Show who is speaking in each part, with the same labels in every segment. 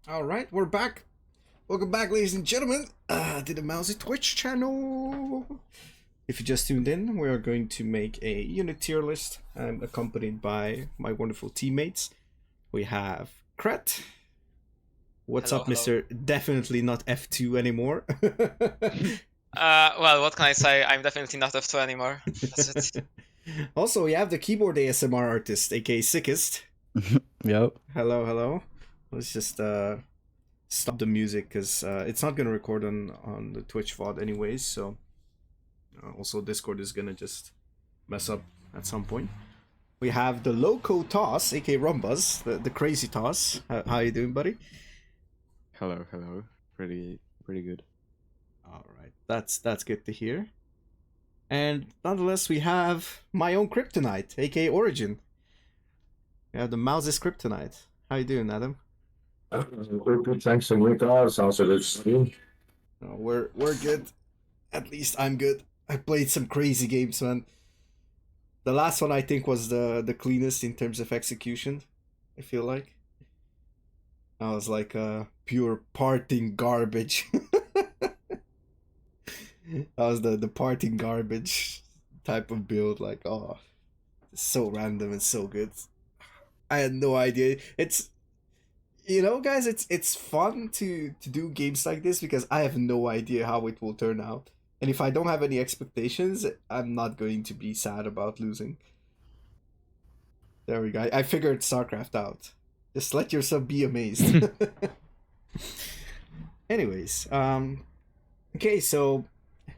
Speaker 1: All right, we're back. Welcome back, ladies and gentlemen, to the MAUZY Twitch channel. If you just tuned in, we are going to make a unit tier list. I'm accompanied by my wonderful teammates. We have Kret. What's
Speaker 2: Hello,
Speaker 1: up, Mr. Definitely not F2 anymore.
Speaker 2: Well, what can I say? I'm definitely not F2 anymore. That's it.
Speaker 1: Also, we have the keyboard ASMR artist, aka Sickest.
Speaker 3: Yep.
Speaker 1: Hello, hello. Let's just stop the music because it's not gonna record on the Twitch VOD anyways. So also Discord is gonna just mess up at some point. We have the Loco Toss, aka Rombuzz, the crazy Toss. How you doing, buddy?
Speaker 3: Hello. Pretty good.
Speaker 1: All right, that's good to hear. And nonetheless, we have my own Kryptonite, aka Origin. We have the MAUZY Kryptonite. How you doing, Adam?
Speaker 4: Good, thanks and regards. How's it?
Speaker 1: We're good. At least I'm good. I played some crazy games, man. The last one I think was the cleanest in terms of execution. I feel like I was like pure parting garbage. That was the parting garbage type of build. Like, oh, it's so random and so good. I had no idea. It's, you know, guys, it's fun to do games like this because I have no idea how it will turn out. And if I don't have any expectations, I'm not going to be sad about losing. There we go. I figured Starcraft out. Just let yourself be amazed. Anyways, okay, so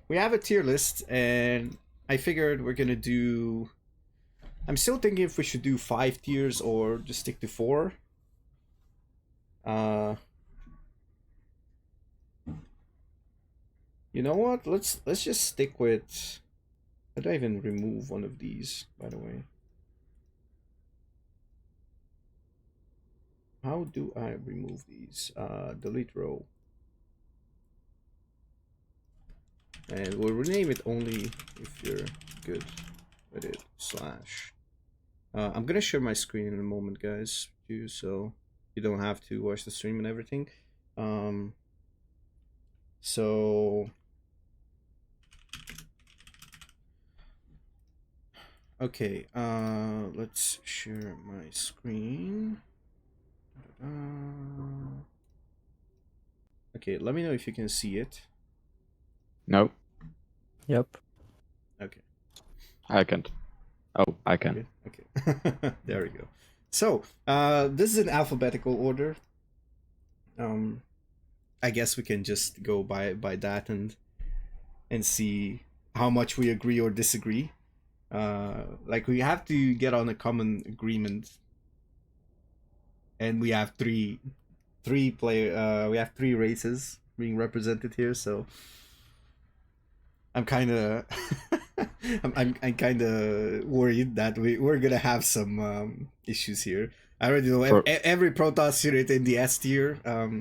Speaker 1: we have a tier list, and I figured we're gonna do. I'm still thinking if we should do 5 tiers or just stick to 4. You know what? Let's just stick with. How do I even remove one of these, by the way? How do I remove these? Delete row. And we'll rename it only if you're good with it. / I'm gonna share my screen in a moment, guys, too, so you don't have to watch the stream and everything. So okay, let's share my screen. Okay, let me know if you can see it.
Speaker 3: No, Yep.
Speaker 1: Okay.
Speaker 3: I can't. Oh, I can.
Speaker 1: Okay. There we go. So, this is in alphabetical order. I guess we can just go by that and see how much we agree or disagree. Like we have to get on a common agreement, and we have three races being represented here, so I'm kind of I'm kind of worried that we're gonna have some issues here. I already know every Protoss unit in the S tier,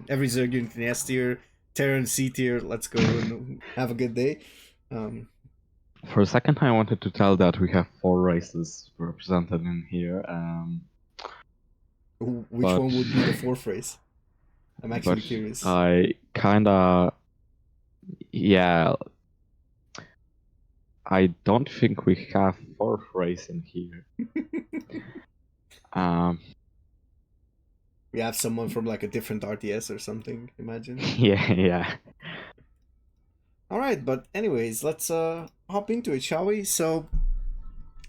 Speaker 1: every Zerg unit in the S tier, Terran C tier. Let's go and have a good day.
Speaker 3: For a second, I wanted to tell that we have 4 races represented in here.
Speaker 1: Which one would be the 4th race? I'm actually curious.
Speaker 3: I kinda, yeah. I don't think we have 4th race in here.
Speaker 1: We have someone from like a different RTS or something, imagine.
Speaker 3: Yeah.
Speaker 1: All right, but anyways, let's hop into it, shall we? So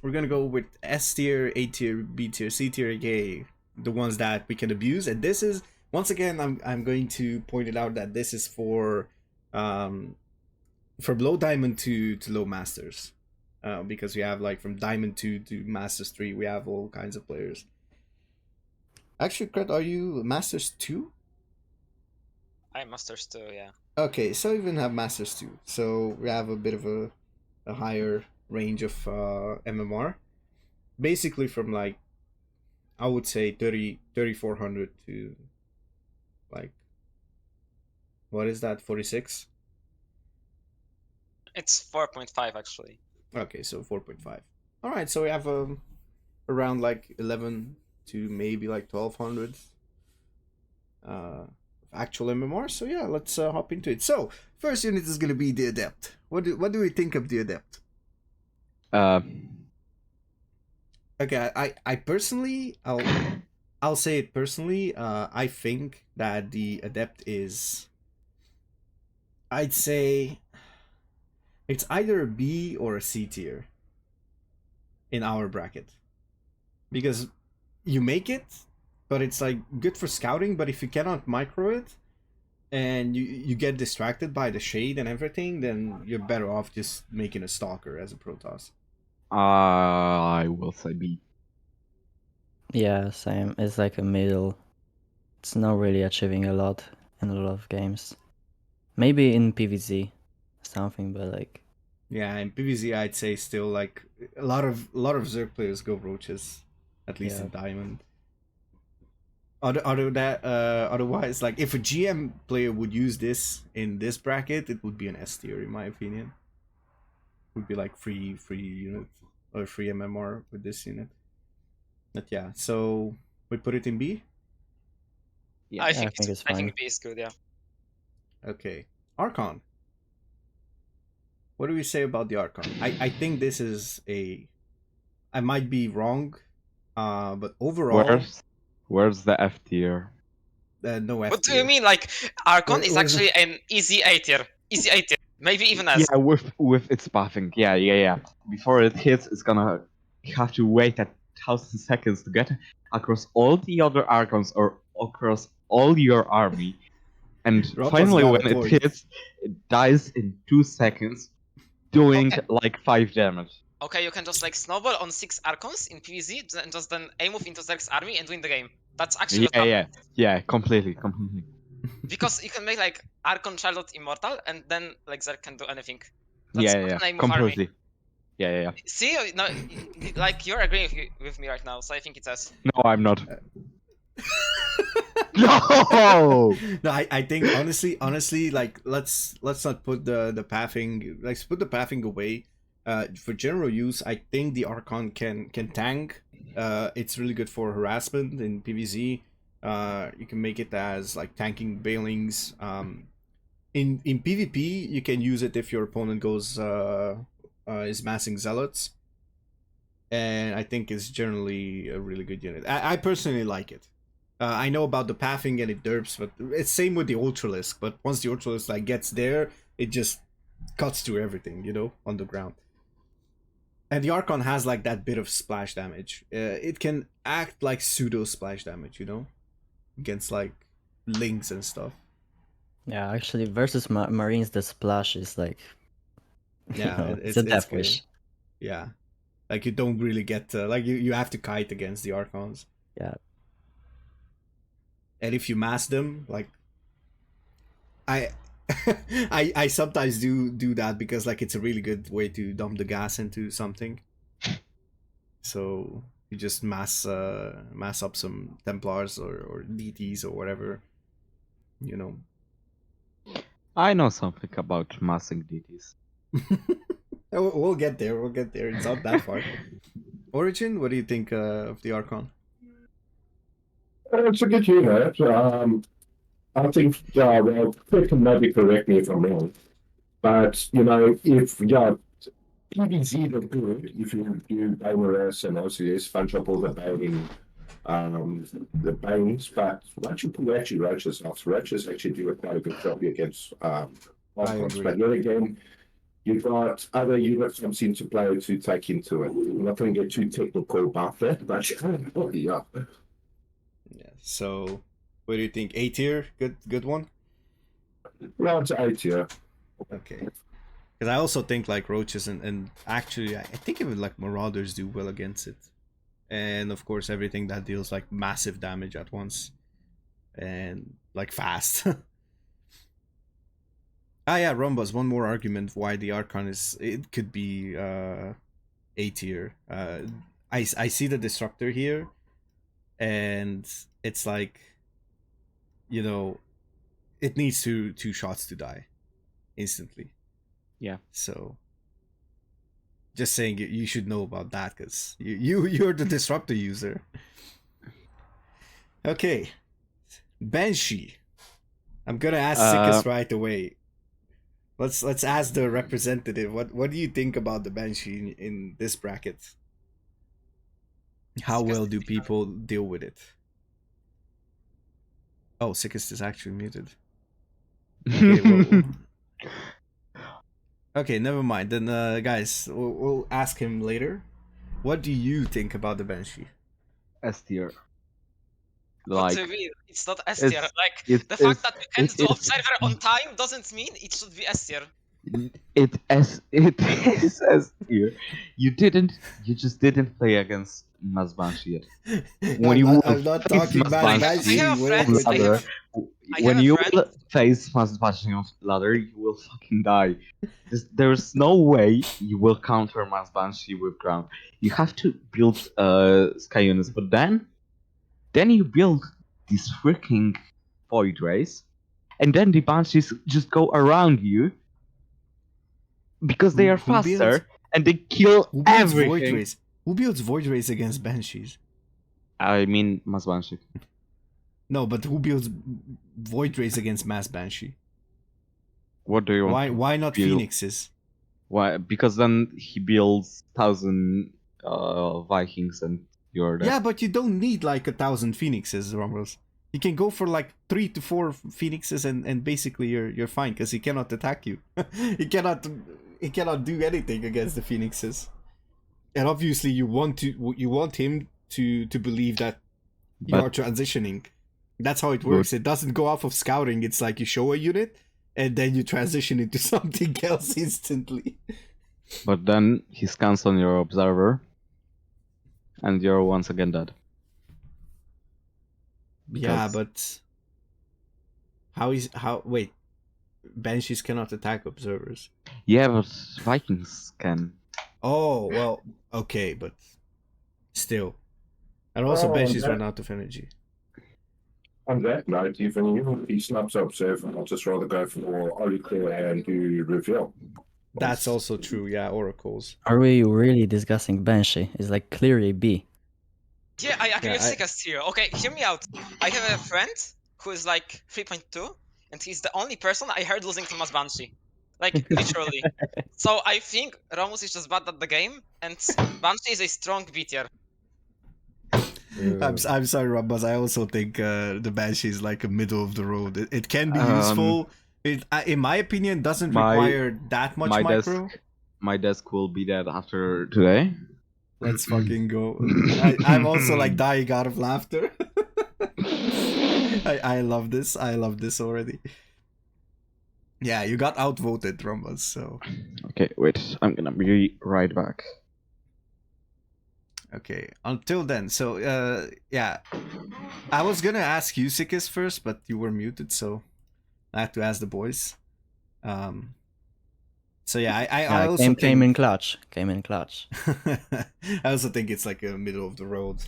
Speaker 1: we're gonna go with S tier, A tier, B tier, C tier, aka the ones that we can abuse. And this is, once again, I'm going to point it out that this is for from low diamond to low masters, because we have like from diamond 2 to masters 3, we have all kinds of players. Actually, Kret, are you masters 2?
Speaker 2: I'm Masters 2, yeah.
Speaker 1: Okay, so we even have masters 2, so we have a bit of a higher range of MMR, basically from like, I would say 3400 to like, what is that, 46?
Speaker 2: It's 4.5 actually.
Speaker 1: Okay, so 4.5. All right, so we have around like 11 to maybe like 1200 actual MMR. So yeah, let's hop into it. So first unit is gonna be the Adept. What do we think of the Adept?
Speaker 3: Uh,
Speaker 1: Okay, I personally, I'll say it personally. I think that the Adept is, I'd say, it's either a B or a C tier in our bracket, because you make it, but it's like good for scouting. But if you cannot micro it, and you get distracted by the shade and everything, then you're better off just making a stalker as a Protoss.
Speaker 3: I will say B.
Speaker 5: Yeah, same. It's like a middle. It's not really achieving a lot in a lot of games. Maybe in PvZ something, but like
Speaker 1: Yeah, in PvZ, I'd say still like a lot of Zerg players go roaches, at least
Speaker 5: Yeah.
Speaker 1: in Diamond. Otherwise, like if a GM player would use this in this bracket, it would be an S tier in my opinion. Would be like free unit or free MMR with this unit. But yeah, so we put it in B.
Speaker 3: Yeah,
Speaker 2: I
Speaker 5: I
Speaker 2: think
Speaker 5: think it's
Speaker 2: I
Speaker 5: fine.
Speaker 2: think B is good. Yeah.
Speaker 1: Okay, Archon. What do we say about the Archon? I think this is a, I might be wrong, but overall,
Speaker 3: where's the F tier?
Speaker 1: no F
Speaker 2: What do
Speaker 1: tier.
Speaker 2: you mean? Like Archon is
Speaker 1: Where's
Speaker 2: actually an easy A tier. Easy A tier. Maybe even S.
Speaker 3: Yeah, with its buffing. Yeah. Before it hits, it's gonna have to wait 1,000 seconds to get across all the other Archons or across all your army. And
Speaker 1: Rombuzz
Speaker 3: finally,
Speaker 1: got a
Speaker 3: when it
Speaker 1: point.
Speaker 3: hits, it dies in 2 seconds, doing
Speaker 2: Okay.
Speaker 3: like 5 damage.
Speaker 2: Okay, you can just like snowball on 6 Archons in PvZ and just then A-move into Zerg's army and win the game. That's actually what happens.
Speaker 3: Yeah, completely.
Speaker 2: Because you can make like Archon Charlotte immortal and then like Zerg can do anything. That's
Speaker 3: Yeah,
Speaker 2: not an A-move army.
Speaker 3: completely. Yeah.
Speaker 2: See, no, like you're agreeing with me right now, so I think it's S.
Speaker 3: No, I'm not. No!
Speaker 1: No, I think honestly, like let's not put the pathing, let's put the pathing away. For general use, I think the Archon can tank. It's really good for harassment in PvZ. You can make it as like tanking Bailings. In PvP, you can use it if your opponent goes is massing Zealots. And I think it's generally a really good unit. I personally like it. I know about the pathing and it derps, but it's same with the Ultralisk. But once the Ultralisk like gets there, it just cuts through everything, you know, on the ground. And the Archon has like that bit of splash damage. It can act like pseudo splash damage, you know, against like links and stuff.
Speaker 5: yeah, actually versus Marines the splash is like
Speaker 1: Yeah,
Speaker 5: it's a death
Speaker 1: good.
Speaker 5: wish.
Speaker 1: Yeah, like you don't really get like you have to kite against the Archons.
Speaker 5: Yeah.
Speaker 1: And if you mass them, like I I sometimes do that because like it's a really good way to dump the gas into something. So you just mass up some Templars or DTs or whatever, you know.
Speaker 3: I know something about massing DTs.
Speaker 1: We'll get there. We'll get there. It's not that far. Origin, what do you think of the Archon?
Speaker 4: It's a good unit. I think, well, Kret can maybe correct me if I'm wrong, but you know, if PvZ look good if you do AMRS and LCS, bunch up all the bangs, but once you pull actually roaches off, roaches actually do quite a good job against Archons.
Speaker 1: agree.
Speaker 4: But yet again, you've got other units that seem to play to take into it. I'm not going to get too technical about that, but yeah.
Speaker 1: Yeah. So, what do you think? A tier, good one.
Speaker 4: Round to 8, yeah.
Speaker 1: Okay. Because I also think like roaches and actually I think even like marauders do well against it, and of course everything that deals like massive damage at once, and like fast. Ah yeah, Rombuzz. One more argument why the Archon it could be A tier. I see the Disruptor here, and it's like, you know, it needs two shots to die instantly.
Speaker 3: Yeah.
Speaker 1: So just saying you should know about that because you're the Disruptor user. Okay, Banshee. I'm gonna ask
Speaker 3: Uh,
Speaker 1: Sickest right away. Let's ask the representative. What do you think about the Banshee in this bracket? How
Speaker 2: Sickest
Speaker 1: well
Speaker 2: is
Speaker 1: do
Speaker 2: the-
Speaker 1: people deal with it? Oh, Sickest is actually muted. Okay, well, okay, never mind. Then, guys, we'll ask him later. What do you think about the Banshee?
Speaker 3: S tier.
Speaker 2: What do
Speaker 3: Like
Speaker 2: you mean? It's not S tier.
Speaker 3: it's
Speaker 2: Like
Speaker 3: it
Speaker 2: the
Speaker 3: is
Speaker 2: fact that we can't
Speaker 3: it
Speaker 2: do
Speaker 3: is
Speaker 2: Observer on time doesn't mean it should be S tier.
Speaker 3: it is S tier. You just didn't play against Mazbanshi yet. When you will
Speaker 1: I'm not
Speaker 3: face
Speaker 1: talking about
Speaker 2: I
Speaker 3: Mazbanshi
Speaker 2: have a
Speaker 1: Banshee.
Speaker 2: friend.
Speaker 1: Wait,
Speaker 2: I
Speaker 1: wait,
Speaker 2: have.
Speaker 1: wait.
Speaker 2: I
Speaker 3: when
Speaker 2: have a
Speaker 3: you
Speaker 2: friend.
Speaker 3: will face Mazbanshi on ladder, you will fucking die. There's no way you will counter Mazbanshi with ground. You have to build Sky units, but then you build this freaking Void Race, and then the Banshees just go around you because they are
Speaker 1: Who builds?
Speaker 3: faster and they kill
Speaker 1: Who builds Void
Speaker 3: everything.
Speaker 1: Race? Who builds Void Race against Banshees?
Speaker 3: I mean, Mazbanshi.
Speaker 1: No, but who builds Void Race against Mass Banshee?
Speaker 3: What do you want?
Speaker 1: Why not
Speaker 3: build?
Speaker 1: Phoenixes?
Speaker 3: Why? Because then he builds 1,000 Vikings and you're dead.
Speaker 1: Yeah, but you don't need like 1,000 Phoenixes, Rombuzz. You can go for like 3 to 4 Phoenixes and basically you're fine because he cannot attack you. he cannot do anything against the Phoenixes. And obviously you want him to believe that you are transitioning. That's how it works. It doesn't go off of scouting. It's like you show a unit and then you transition into something else instantly.
Speaker 3: But then he scans on your observer and you're once again dead.
Speaker 1: Yeah,
Speaker 3: Because-
Speaker 1: but wait, Banshees cannot attack observers.
Speaker 3: Yeah, but Vikings can.
Speaker 1: Oh, well, okay, but still. And also Banshees run out of energy.
Speaker 4: On that note, even if he snaps up Observer, I'll just rather go for Oracle and do Reveal.
Speaker 1: That's also true, yeah, oracles.
Speaker 5: Are we really discussing Banshee? It's like clearly B.
Speaker 2: Yeah, I agree
Speaker 1: Yeah,
Speaker 2: with Sickest here. Okay, hear me out. I have a friend who is like 3.2, and he's the only person I heard losing to Banshee. Like, literally. So I think Romus is just bad at the game, and Banshee is a strong B tier.
Speaker 1: I'm sorry, Rombuzz. I also think the Banshee is like a middle of the road. It can be useful. It, in my opinion, doesn't require that much micro.
Speaker 3: My desk will be dead after today.
Speaker 1: Let's fucking go. I'm also like dying out of laughter. I love this. I love this already. Yeah, you got outvoted, Rombuzz, so.
Speaker 3: Okay, wait. I'm gonna be right back.
Speaker 1: Okay, until then, so, yeah. I was gonna ask you, Sickest, first, but you were muted, so I had to ask the boys. So yeah, I also
Speaker 5: came in clutch. Came in clutch.
Speaker 1: I also think it's like a middle of the road.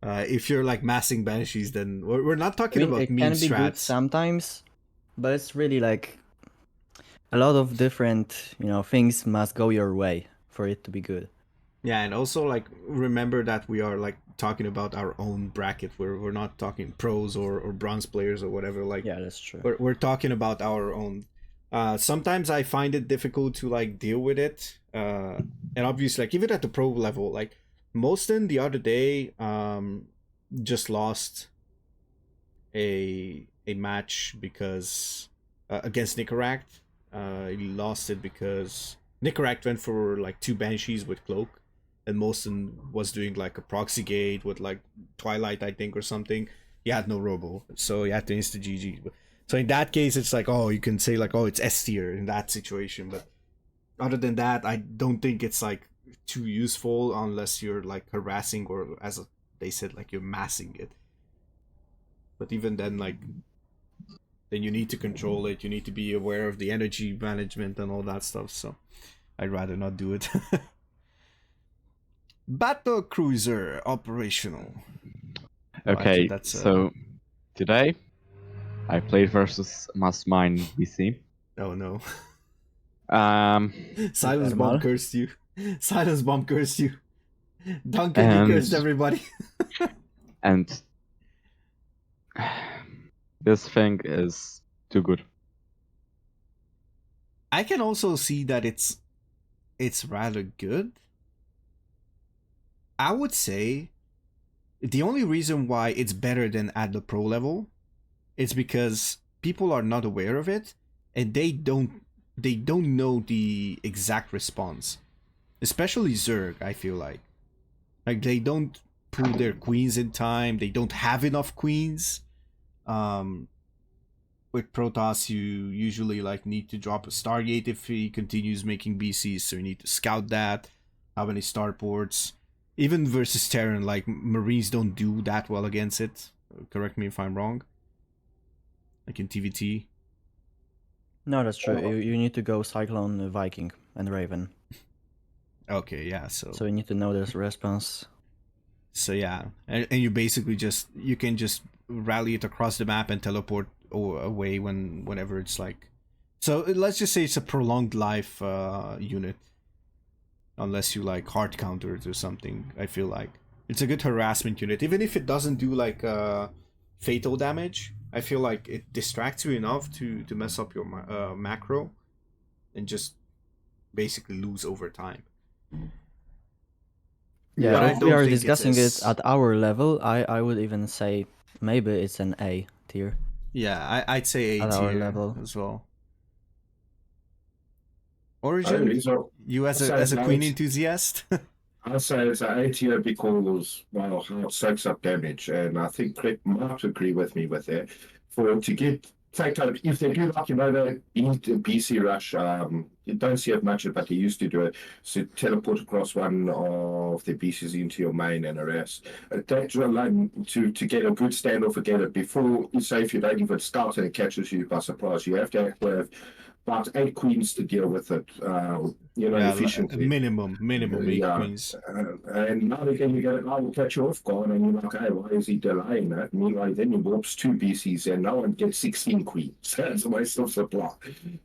Speaker 1: If you're like massing Banshees, then we're not talking about
Speaker 5: it
Speaker 1: meme
Speaker 5: can be good
Speaker 1: strats.
Speaker 5: sometimes, but it's really like a lot of different, things must go your way for it to be good.
Speaker 1: Yeah, and also like remember that we are like talking about our own bracket. We're not talking pros or bronze players or whatever. Like
Speaker 5: Yeah, that's true.
Speaker 1: we're talking about our own. Sometimes I find it difficult to like deal with it. And obviously, like even at the pro level, like Moston the other day, just lost a match because against Nicaract. He lost it because Nicaract went for like 2 Banshees with Cloak, and Moston was doing like a proxy gate with like Twilight, I think, or something. He had no robo, so he had to insta GG. So in that case, it's like, oh, you can say like, oh, it's S tier in that situation. But other than that, I don't think it's like too useful unless you're like harassing or, as they said, like you're massing it. But even then, like, then you need to control it. You need to be aware of the energy management and all that stuff. So I'd rather not do it. Battle Cruiser operational.
Speaker 3: Okay,
Speaker 1: that's
Speaker 3: so today I played versus Mastermind BC.
Speaker 1: Oh no. Silence
Speaker 5: Thermal.
Speaker 1: bomb cursed you. Silence bomb cursed you. Duncan, you cursed everybody.
Speaker 3: And this thing is too good.
Speaker 1: I can also see that it's rather good. I would say the only reason why it's better than at the pro level is because people are not aware of it and they don't know the exact response. Especially Zerg, I feel like they don't pull their queens in time. They don't have enough queens. With Protoss, you usually like need to drop a Stargate if he continues making BCs, so you need to scout that. How many starports? Even versus Terran, like Marines don't do that well against it. Correct me if I'm wrong. Like in TVT.
Speaker 5: No, that's true. You need to go Cyclone, Viking, and Raven.
Speaker 1: Okay, yeah. So
Speaker 5: you need to know there's response.
Speaker 1: So yeah, and you basically you can just rally it across the map and teleport away whenever it's like. So let's just say it's a prolonged life unit. Unless you like hard counter it or something, I feel like it's a good harassment unit. Even if it doesn't do like fatal damage, I feel like it distracts you enough to mess up your macro, and just basically lose over time.
Speaker 5: Yeah,
Speaker 1: But I
Speaker 5: if
Speaker 1: don't
Speaker 5: we are
Speaker 1: think it's
Speaker 5: discussing
Speaker 1: as-
Speaker 5: it at our level, I would even say maybe it's an A tier
Speaker 1: Yeah, I'd say A
Speaker 5: at our
Speaker 1: tier
Speaker 5: level.
Speaker 1: as well. Origin, you as a queen enthusiast?
Speaker 4: I say it's an A tier because, well, how it soaks up damage, and I think Kret might agree with me with that. Take out, if they do like, they need a BC rush, you don't see it much, but they used to do it. So teleport across one of the BCs into your main and harass. That alone to get a good standoff against it before, say if you don't even start and it catches you by surprise, you have to have about 8 queens to deal with it, efficiently.
Speaker 1: Minimum 8 queens.
Speaker 4: And now again, you get it, I will catch you off guard, and you're like, hey, why is he delaying that? And meanwhile, then he warps 2 BCs, and no one gets 16 queens. That's a waste of supply.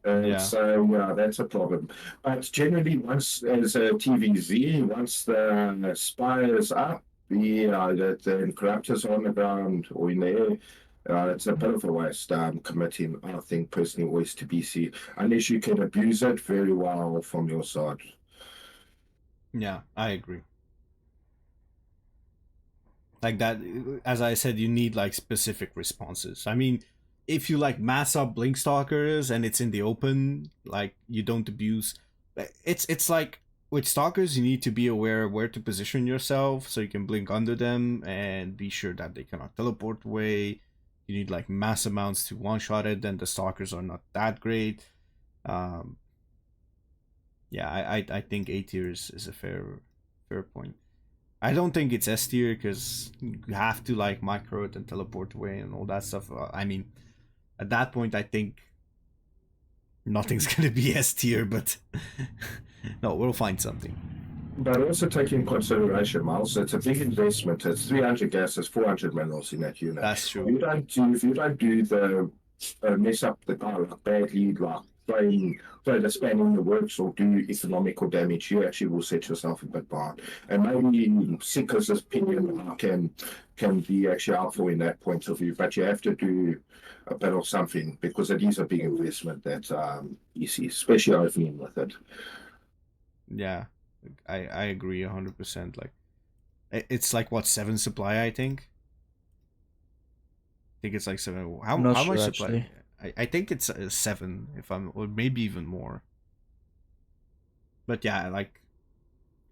Speaker 4: So, yeah, that's a problem. But generally, once as a TVZ, once the Spire is up, the Corruptor's on the ground or in the air, it's a bit of a waste committing, I think, personally, always to BC, unless you can abuse it very well from your side.
Speaker 1: Yeah, I agree. Like that, as I said, you need like specific responses. I mean, if you like mass up blink stalkers and it's in the open, like you don't abuse. It's like with stalkers, you need to be aware of where to position yourself so you can blink under them and be sure that they cannot teleport away. You need like mass amounts to one shot it, and the stalkers are not that great. Yeah, I think A tier is a fair point. I don't think it's S tier because you have to like micro it and teleport away and all that stuff. I mean, at that point, I think nothing's gonna be S tier, but no, we'll find something.
Speaker 4: But also take in consideration, Miles, it's a big investment. It's 300 gases, 400 minerals in that unit.
Speaker 1: That's true.
Speaker 4: If you don't do the mess up the guy like badly, like play the span in the works or do economical damage, you actually will set yourself a bit behind. And maybe Sickest' opinion can be actually helpful in that point of view, but you have to do a bit of something because it is a big investment that you see, especially opening with it.
Speaker 1: Yeah, I agree 100%. Like, it's like what 7 supply, I think. I think it's like 7. How
Speaker 5: Not
Speaker 1: how
Speaker 5: sure,
Speaker 1: much supply?
Speaker 5: actually.
Speaker 1: I think it's 7 if I'm, or maybe even more. But yeah, like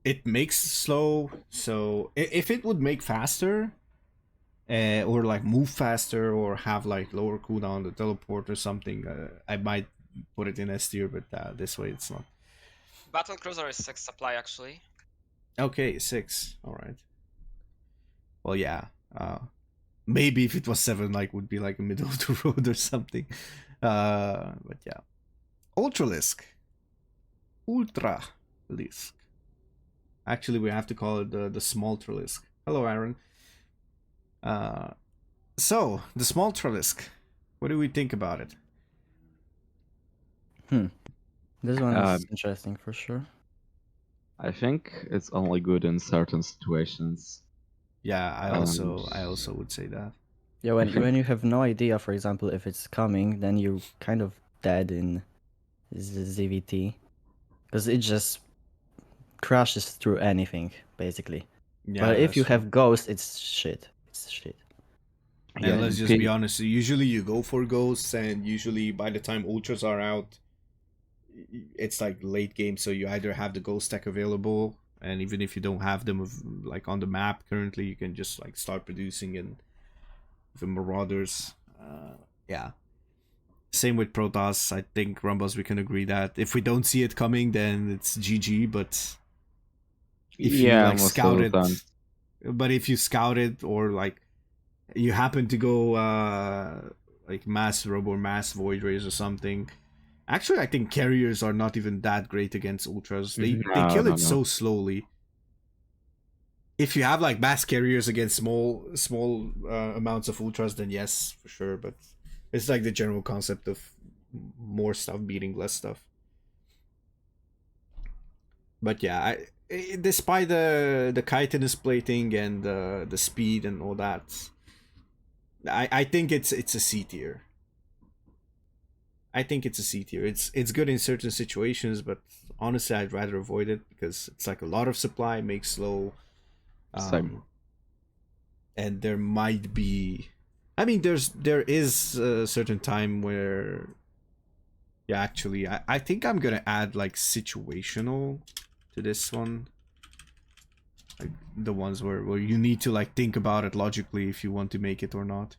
Speaker 1: it makes slow. So if it would make faster, or like move faster, or have like lower cooldown to teleport or something, I might put it in S tier. But this way it's not.
Speaker 2: Battle Cruiser is 6 supply actually.
Speaker 1: Okay, 6. All right. Well, yeah. Maybe if it was 7, like would be like a middle of the road or something. But yeah. Ultralisk. Ultralisk. Actually, we have to call it the small Tralisk. Hello, Aaron. So the small Tralisk. What do we think about it?
Speaker 5: This one is interesting for sure.
Speaker 3: I think it's only good in certain situations.
Speaker 1: Yeah, I also would say that.
Speaker 5: Yeah, when you have no idea, for example, if it's coming, then you're kind of dead in ZVT, because it just crashes through anything basically.
Speaker 1: Yeah,
Speaker 5: But if
Speaker 1: that's
Speaker 5: you
Speaker 1: true.
Speaker 5: have Ghost, it's shit. It's shit.
Speaker 1: And let's just be
Speaker 3: P-
Speaker 1: honest. Usually you go for ghosts, and usually by the time ultras are out, it's like late game. So you either have the ghost tech available, and even if you don't have them like on the map currently, you can just like start producing and the marauders. Yeah. Same with Protoss. I think Rombuzz, we can agree that if we don't see it coming, then it's GG. But if you
Speaker 3: yeah,
Speaker 1: like
Speaker 3: most
Speaker 1: scout
Speaker 3: of the
Speaker 1: it,
Speaker 3: time.
Speaker 1: but if you scout it or like you happen to go like mass robo or mass void rays or something. Actually, I think carriers are not even that great against ultras. They
Speaker 3: No,
Speaker 1: kill
Speaker 3: no,
Speaker 1: it
Speaker 3: no.
Speaker 1: so slowly. If you have like mass carriers against small amounts of ultras, then yes, for sure. But it's like the general concept of more stuff beating less stuff. But yeah, despite the chitinous plating and the speed and all that, I think it's a C tier. I think it's a C tier. It's good in certain situations, but honestly, I'd rather avoid it because it's like a lot of supply makes slow.
Speaker 3: Same.
Speaker 1: And there might be, I mean, there is a certain time where, yeah, actually, I think I'm gonna add like situational to this one. Like the ones where you need to like think about it logically if you want to make it or not.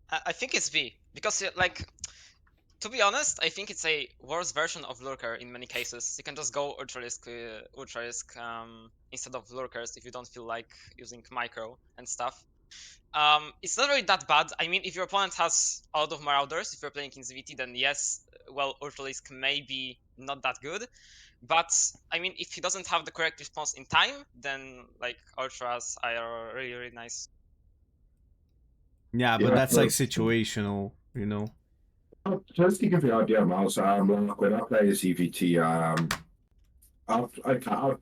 Speaker 2: I think it's V because like, to be honest, I think it's a worse version of Lurker in many cases. You can just go ultra risk instead of Lurkers if you don't feel like using micro and stuff. It's not really that bad. I mean, if your opponent has a lot of Marauders, if you're playing in ZVT, then yes, well, Ultralisk may be not that good. But, I mean, if he doesn't have the correct response in time, then, like, Ultras are really, really nice.
Speaker 1: Yeah, but
Speaker 4: Yeah,
Speaker 1: that's like situational, you know.
Speaker 4: Just to give you an idea, Miles, like when I play a CVT, I'll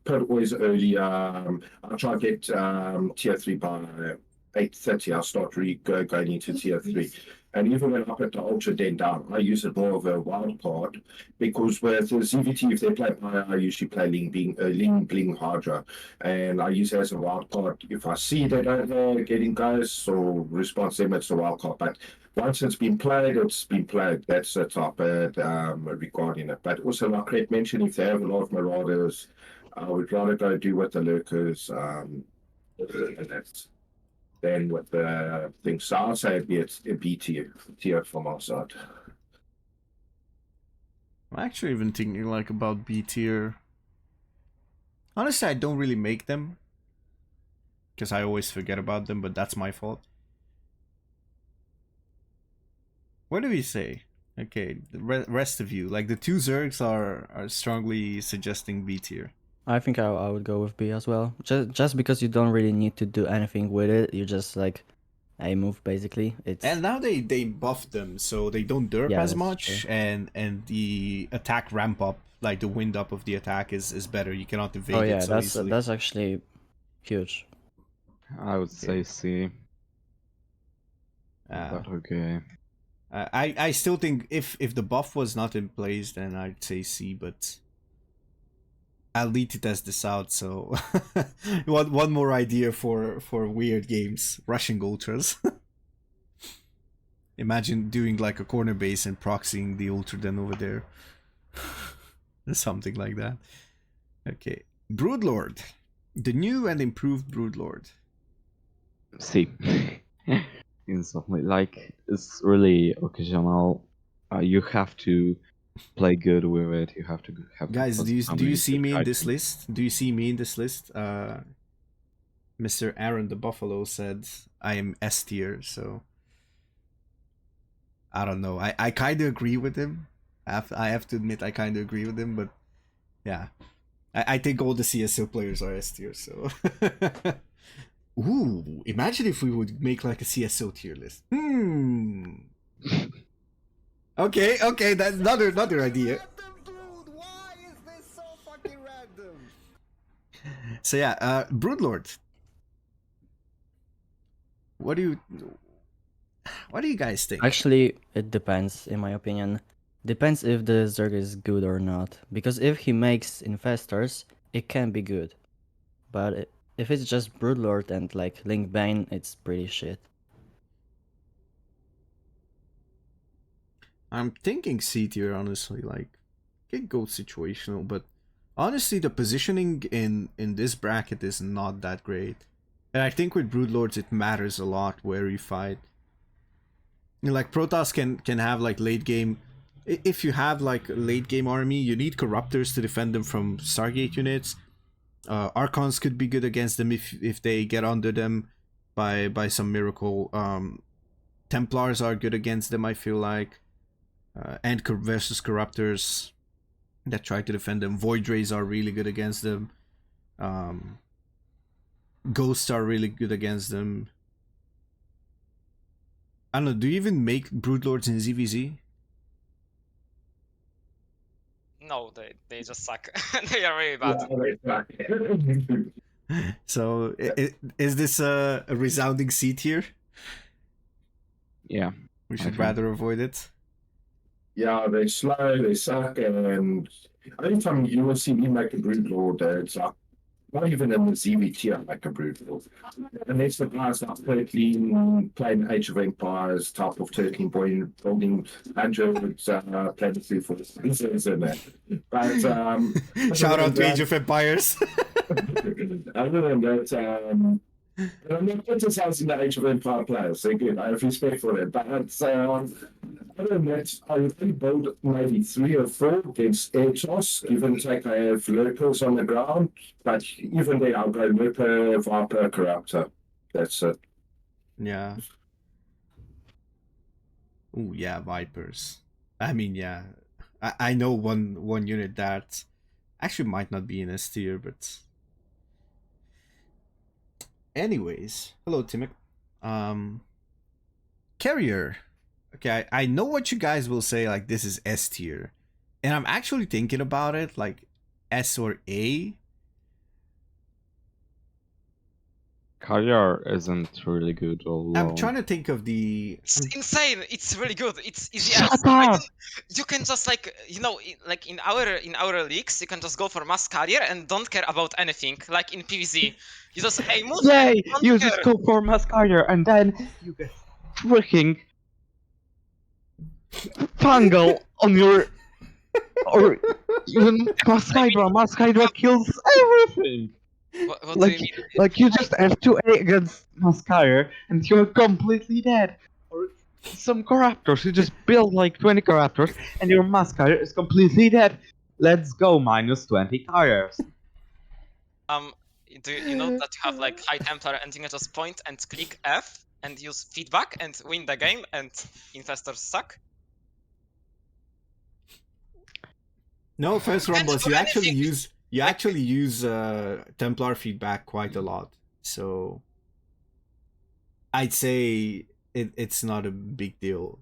Speaker 4: put always early. I'll try to get tier 3 by 8:30. I'll start going into tier 3. And even when I put the Ultra Den down, I use it more of a wild card because with the CVT, if they play Fire, I usually play Ling Bling Hydra. And I use it as a wild card. If I see they don't getting guys or response them, it's a wild card. But once it's been played, it's been played. That's the top regarding it. But also, like Kret mentioned, if they have a lot of Marauders, I would rather go do with the Lurkers. And that's then with the things. So I'll say it's a B tier from our side.
Speaker 1: I'm actually even thinking like about B tier. Honestly, I don't really make them because I always forget about them, but that's my fault. What do we say? Okay, the rest of you, like the two Zergs are strongly suggesting B tier.
Speaker 5: I think I would go with B as well. Just because you don't really need to do anything with it. You just like a move basically. It's
Speaker 1: And now they buffed them, so they don't derp
Speaker 5: Yeah,
Speaker 1: as
Speaker 5: that's
Speaker 1: much,
Speaker 5: true.
Speaker 1: and the attack ramp up, like the wind up of the attack is better. You cannot evade
Speaker 5: oh yeah,
Speaker 1: it so easily.
Speaker 5: that's actually huge.
Speaker 3: I would say C.
Speaker 1: Uh,
Speaker 3: But okay.
Speaker 1: I still think if the buff was not in place, then I'd say C, but I'll need to test this out. So one more idea for weird games: rushing ultras. Imagine doing like a corner base and proxying the ultra den over there. Something like that. Okay. Broodlord. The new and improved Broodlord.
Speaker 3: C. Instantly. Like, it's really occasional. You have to play good with it. You have to have
Speaker 1: Guys,
Speaker 3: good
Speaker 1: do you
Speaker 3: families,
Speaker 1: see
Speaker 3: good
Speaker 1: me in this
Speaker 3: guidance.
Speaker 1: list? Do you see me in this list? Mr. Aaron the Buffalo said I am S tier, so I don't know. I kind of agree with him. I have to admit I kind of agree with him, but yeah. I think all the CSO players are S tier, so. Ooh, imagine if we would make like a CSO tier list. Okay, that's another idea.
Speaker 6: Why is this so fucking random?
Speaker 1: So yeah, Broodlord. What do you... What do you guys think?
Speaker 5: Actually, it depends, in my opinion. Depends if the Zerg is good or not. Because if he makes infestors, it can be good. But if it's just Broodlord and like Link Bane, it's pretty shit.
Speaker 1: I'm thinking C tier, honestly. Like, can go situational, but honestly, the positioning in this bracket is not that great. And I think with Broodlords, it matters a lot where you fight. You know, like Protoss can have like late game. If you have like a late game army, you need Corruptors to defend them from Stargate units. Archons could be good against them if they get under them by some miracle. Templars are good against them, I feel like. And versus Corruptors that try to defend them. Void Rays are really good against them. Ghosts are really good against them. I don't know, do you even make Broodlords in ZVZ?
Speaker 2: No, they just suck. They are really bad.
Speaker 1: So, is this a resounding C tier?
Speaker 3: Yeah.
Speaker 1: We should
Speaker 3: think.
Speaker 1: rather avoid it.
Speaker 4: Yeah, they slow, they suck, and anytime you will see me make a Broodlord, it's not even in the ZVT I make a Broodlord. Unless the players are 13 playing Age of Empires, type of 13 point building hundreds, planetary forces and that. But
Speaker 1: Shout out to Age of Empires.
Speaker 4: other than that, I'm not criticizing the Age of Empire players. They're good. I have respect for them. But other than that, I would only build maybe 3 or 4 against air toss. Even take I have lurkers on the ground. But even then, I'll go Ripper, Viper, Corruptor. That's it.
Speaker 1: Yeah. Oh yeah, Vipers. I mean, yeah. I know one unit that actually might not be in S tier, but anyways, hello Timic. Carrier. Okay, I know what you guys will say, like this is S tier. And I'm actually thinking about it, like S or A.
Speaker 3: Carrier isn't really good alone.
Speaker 1: I'm trying to think of the.
Speaker 2: It's insane. It's really good. It's easy.
Speaker 3: Shut
Speaker 2: as.
Speaker 3: up!
Speaker 2: You can just like like in our leagues, you can just go for mass carrier and don't care about anything. Like in PvZ, you just hey move.
Speaker 3: Yay!
Speaker 2: Don't
Speaker 3: You
Speaker 2: care.
Speaker 3: just go for mass carrier and then you get freaking fungal on your or even mass hydra. Mass hydra kills everything.
Speaker 2: What do you mean?
Speaker 3: Like you just have 2A against Mascire and you're completely dead. Or some Corruptors, you just build like 20 Corruptors and your Mascire is completely dead. Let's go, minus 20 carriers.
Speaker 2: Do you know that you have like High Templar and you can just point and click F and use feedback and win the game and infestors suck?
Speaker 1: No, first
Speaker 2: Can't
Speaker 1: Rombuzz,
Speaker 2: do
Speaker 1: you
Speaker 2: anything.
Speaker 1: actually use Templar feedback quite a lot. So I'd say it's not a big deal.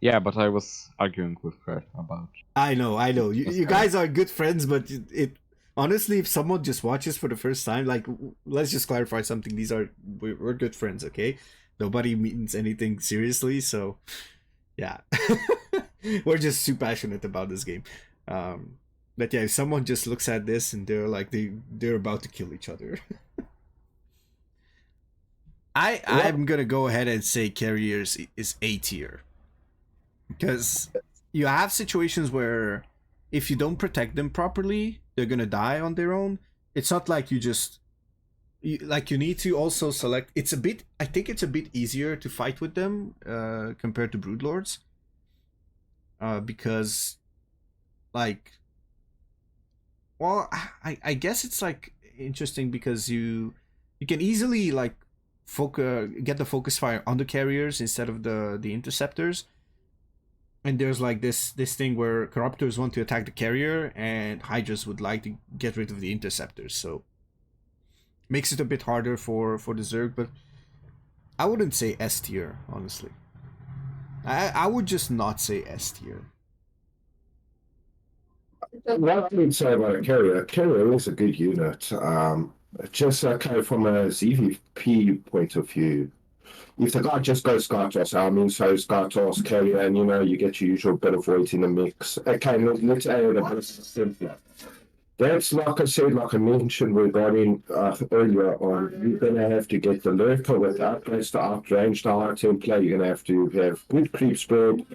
Speaker 3: Yeah, but I was arguing with Kret about.
Speaker 1: I know. You guys are good friends, but it honestly, if someone just watches for the first time, like let's just clarify something. We're good friends, okay? Nobody means anything seriously, so yeah, we're just super passionate about this game. But yeah, if someone just looks at this and they're like they're about to kill each other. I'm gonna go ahead and say carriers is A tier. Because you have situations where if you don't protect them properly, they're gonna die on their own. It's not like you need to also select. I think it's a bit easier to fight with them compared to Broodlords. Because like, well, I guess it's like interesting because you can easily like get the focus fire on the carriers instead of the interceptors. And there's like this thing where Corruptors want to attack the carrier and Hydras would like to get rid of the interceptors, so makes it a bit harder for the Zerg, but I wouldn't say S tier, honestly. I would just not say S tier.
Speaker 4: What I would say about a carrier is a good unit. Just kind of from a ZVP point of view, if the guy just goes Skytoss, I mean, so Skytoss carrier, and you get your usual bit of weight in the mix. Okay, let's add a bit simpler. That's like I said, like I mentioned regarding earlier on, you're going to have to get the lurker with upgrades to outrange the item play. You're going to have good creep spread,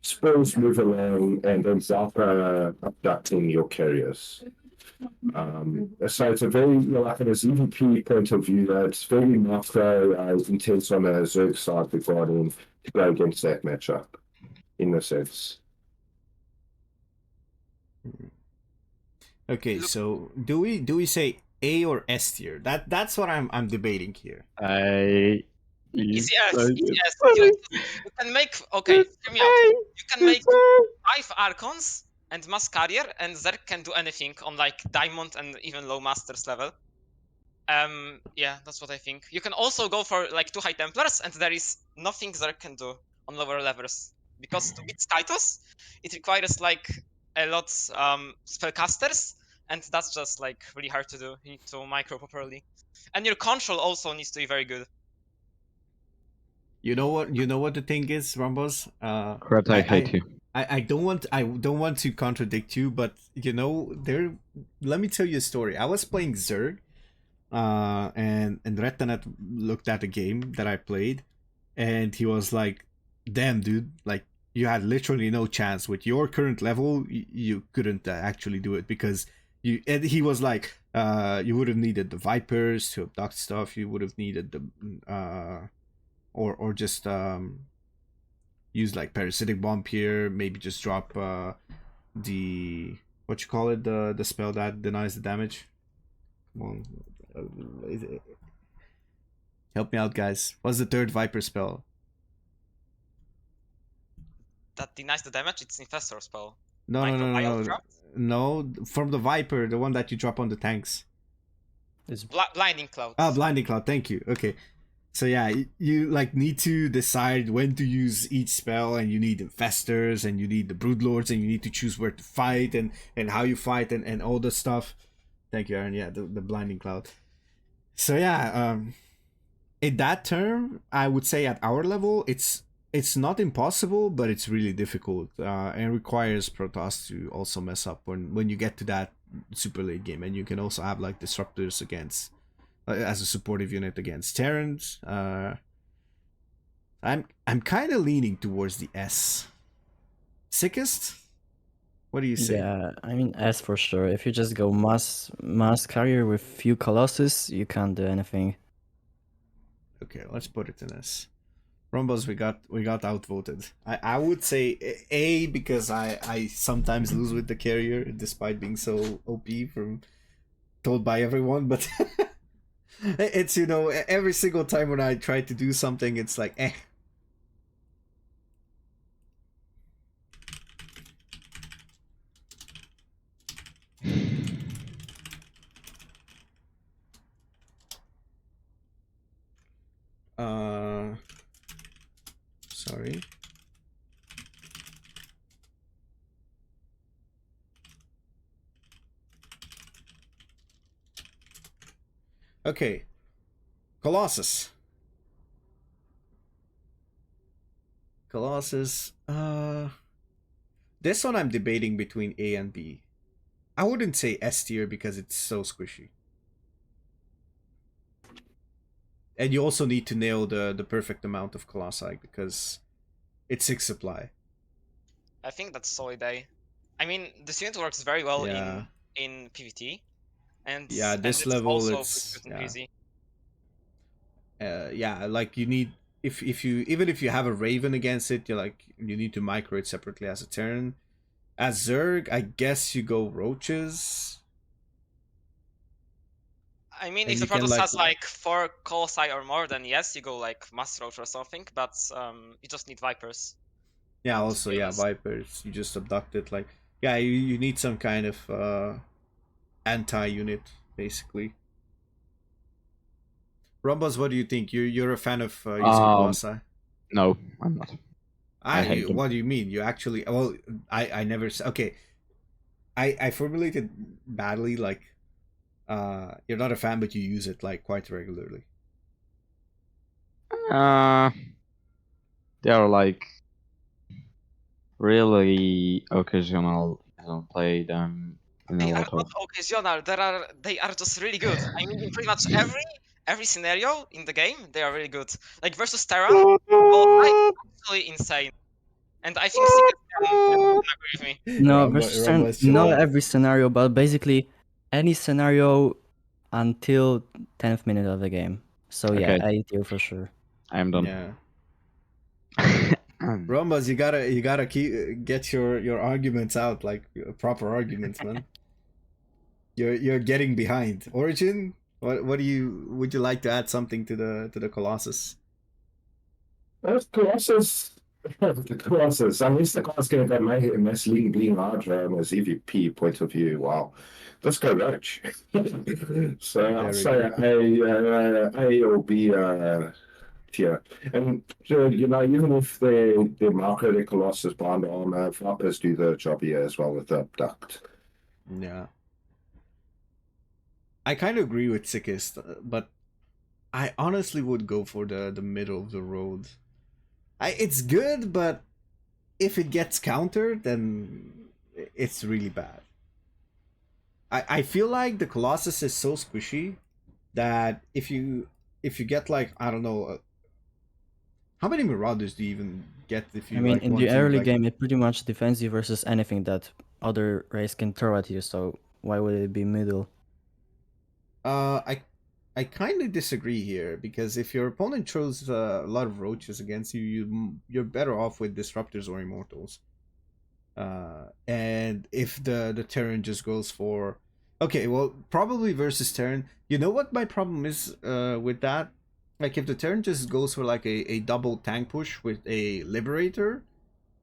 Speaker 4: spells move along, and then Zappa abducting your carriers. So it's a very, like an EVP point of view, it's very macro intense on the Zerg side regarding to go against that matchup, in a sense.
Speaker 1: Okay, so do we say A or S tier? That's what I'm debating here.
Speaker 2: Easy S. You can make, okay, hear me out. You can make 5 Archons and Mass Carrier, and Zerg can do anything on like Diamond and even low Masters level. Yeah, that's what I think. You can also go for like 2 High Templars, and there is nothing Zerg can do on lower levels. Because to beat Skytos, it requires like a lot spellcasters, and that's just like really hard to do. You need to micro properly. And your control also needs to be very good.
Speaker 1: You know what the thing is, Rombuzz?
Speaker 3: Kret, I hate you.
Speaker 1: I don't want to contradict you, but let me tell you a story. I was playing Zerg, and Retanet looked at the game that I played, and he was like, "Damn, dude! Like you had literally no chance with your current level. You couldn't actually do it because you." And he was like, "You would have needed the Vipers to abduct stuff. You would have needed the or just use like parasitic bomb here. Maybe just drop the what you call it, the spell that denies the damage. Come on." Help me out, guys. What's the third Viper spell?
Speaker 2: That denies the damage, it's Infestor spell.
Speaker 1: No,
Speaker 2: Like
Speaker 1: no,
Speaker 2: the
Speaker 1: no, no,
Speaker 2: Wild
Speaker 1: no.
Speaker 2: Trap?
Speaker 1: No, from the Viper, the one that you drop on the tanks.
Speaker 5: It's
Speaker 2: Blinding Cloud.
Speaker 1: Ah, Blinding Cloud. Thank you. Okay. So yeah, you like need to decide when to use each spell, and you need Infestors, and you need the Broodlords, and you need to choose where to fight, and how you fight, and all the stuff. Thank you, Aaron. Yeah, the Blinding Cloud. So yeah, in that term, I would say at our level, it's not impossible, but it's really difficult, and requires Protoss to also mess up when you get to that super late game, and you can also have like disruptors against as a supportive unit against Terrans. I'm kind of leaning towards the S. Sickest? What do you say?
Speaker 5: Yeah, I mean S for sure. If you just go mass carrier with few colossus, you can't do anything.
Speaker 1: Okay, let's put it in S. Rombuzz, we got outvoted. I would say A because I sometimes lose with the carrier despite being so OP from told by everyone, but it's every single time when I try to do something, it's like eh. Sorry. Okay. Colossus. This one I'm debating between A and B. I wouldn't say S tier because it's so squishy. And you also need to nail the perfect amount of Colossi because it's 6 supply.
Speaker 2: I think that's solid A. I mean, this unit works very well in PvT, and
Speaker 1: this
Speaker 2: it's
Speaker 1: level
Speaker 2: also
Speaker 1: it's
Speaker 2: pretty easy.
Speaker 1: Like you need if you even if you have a Raven against it, you need to micro it separately as a Terran. As Zerg, I guess you go Roaches.
Speaker 2: I mean,
Speaker 1: And
Speaker 2: if the
Speaker 1: you can,
Speaker 2: Protoss has like 4 Colossi or more, then yes, you go like Mass Roach or something, but you just need Vipers.
Speaker 1: Yeah, also, yeah, Vipers. You just abduct it. Like, yeah, you need some kind of anti-unit, basically. Rombuzz, what do you think? You're a fan of using Colossi?
Speaker 3: No, I'm not. I hate them.
Speaker 1: What do you mean? You actually... Well, I never... Okay. I formulated badly, like... you're not a fan, but you use it, like, quite regularly.
Speaker 3: They are like really occasional. I don't play them in a
Speaker 2: They are
Speaker 3: lot
Speaker 2: not
Speaker 3: of.
Speaker 2: occasional. They are just really good. I mean, in pretty much every scenario in the game, they are really good. Like versus Terran, Colossi is actually insane, and I think Sickest can agree with me.
Speaker 5: No,
Speaker 1: Rombuzz, chill
Speaker 5: not
Speaker 1: out.
Speaker 5: every scenario, but basically any scenario until 10th minute of the game. So yeah,
Speaker 3: Okay.
Speaker 5: A tier for sure.
Speaker 3: I'm done.
Speaker 1: Yeah. Rombuzz, you gotta get your arguments out, like proper arguments, man. You're getting behind. Origin, what do you would you like to add something to the Colossus?
Speaker 4: Colossus, the Colossus. At least the class game that massively being larger on a ZVP point of view. Wow, let's go Roach. So I'll
Speaker 1: Very
Speaker 4: say A or B tier. And you know, even if they market the Colossus bond armor, Floppers do the job here as well with the abduct.
Speaker 1: Yeah. I kind of agree with Sickest, but I honestly would go for the middle of the road. It's good, but if it gets countered, then it's really bad. I feel like the Colossus is so squishy that if you get like I don't know how many Marauders do you even get if you
Speaker 5: I mean,
Speaker 1: like
Speaker 5: in
Speaker 1: want
Speaker 5: the
Speaker 1: to
Speaker 5: early
Speaker 1: like
Speaker 5: game, it pretty much defends you versus anything that other race can throw at you. So why would it be middle?
Speaker 1: I kind of disagree here because if your opponent throws a lot of roaches against you, you're better off with disruptors or immortals. And if the Terran just goes for okay, well probably versus Terran. You know what my problem is with that? Like if the Terran just goes for like a double tank push with a Liberator,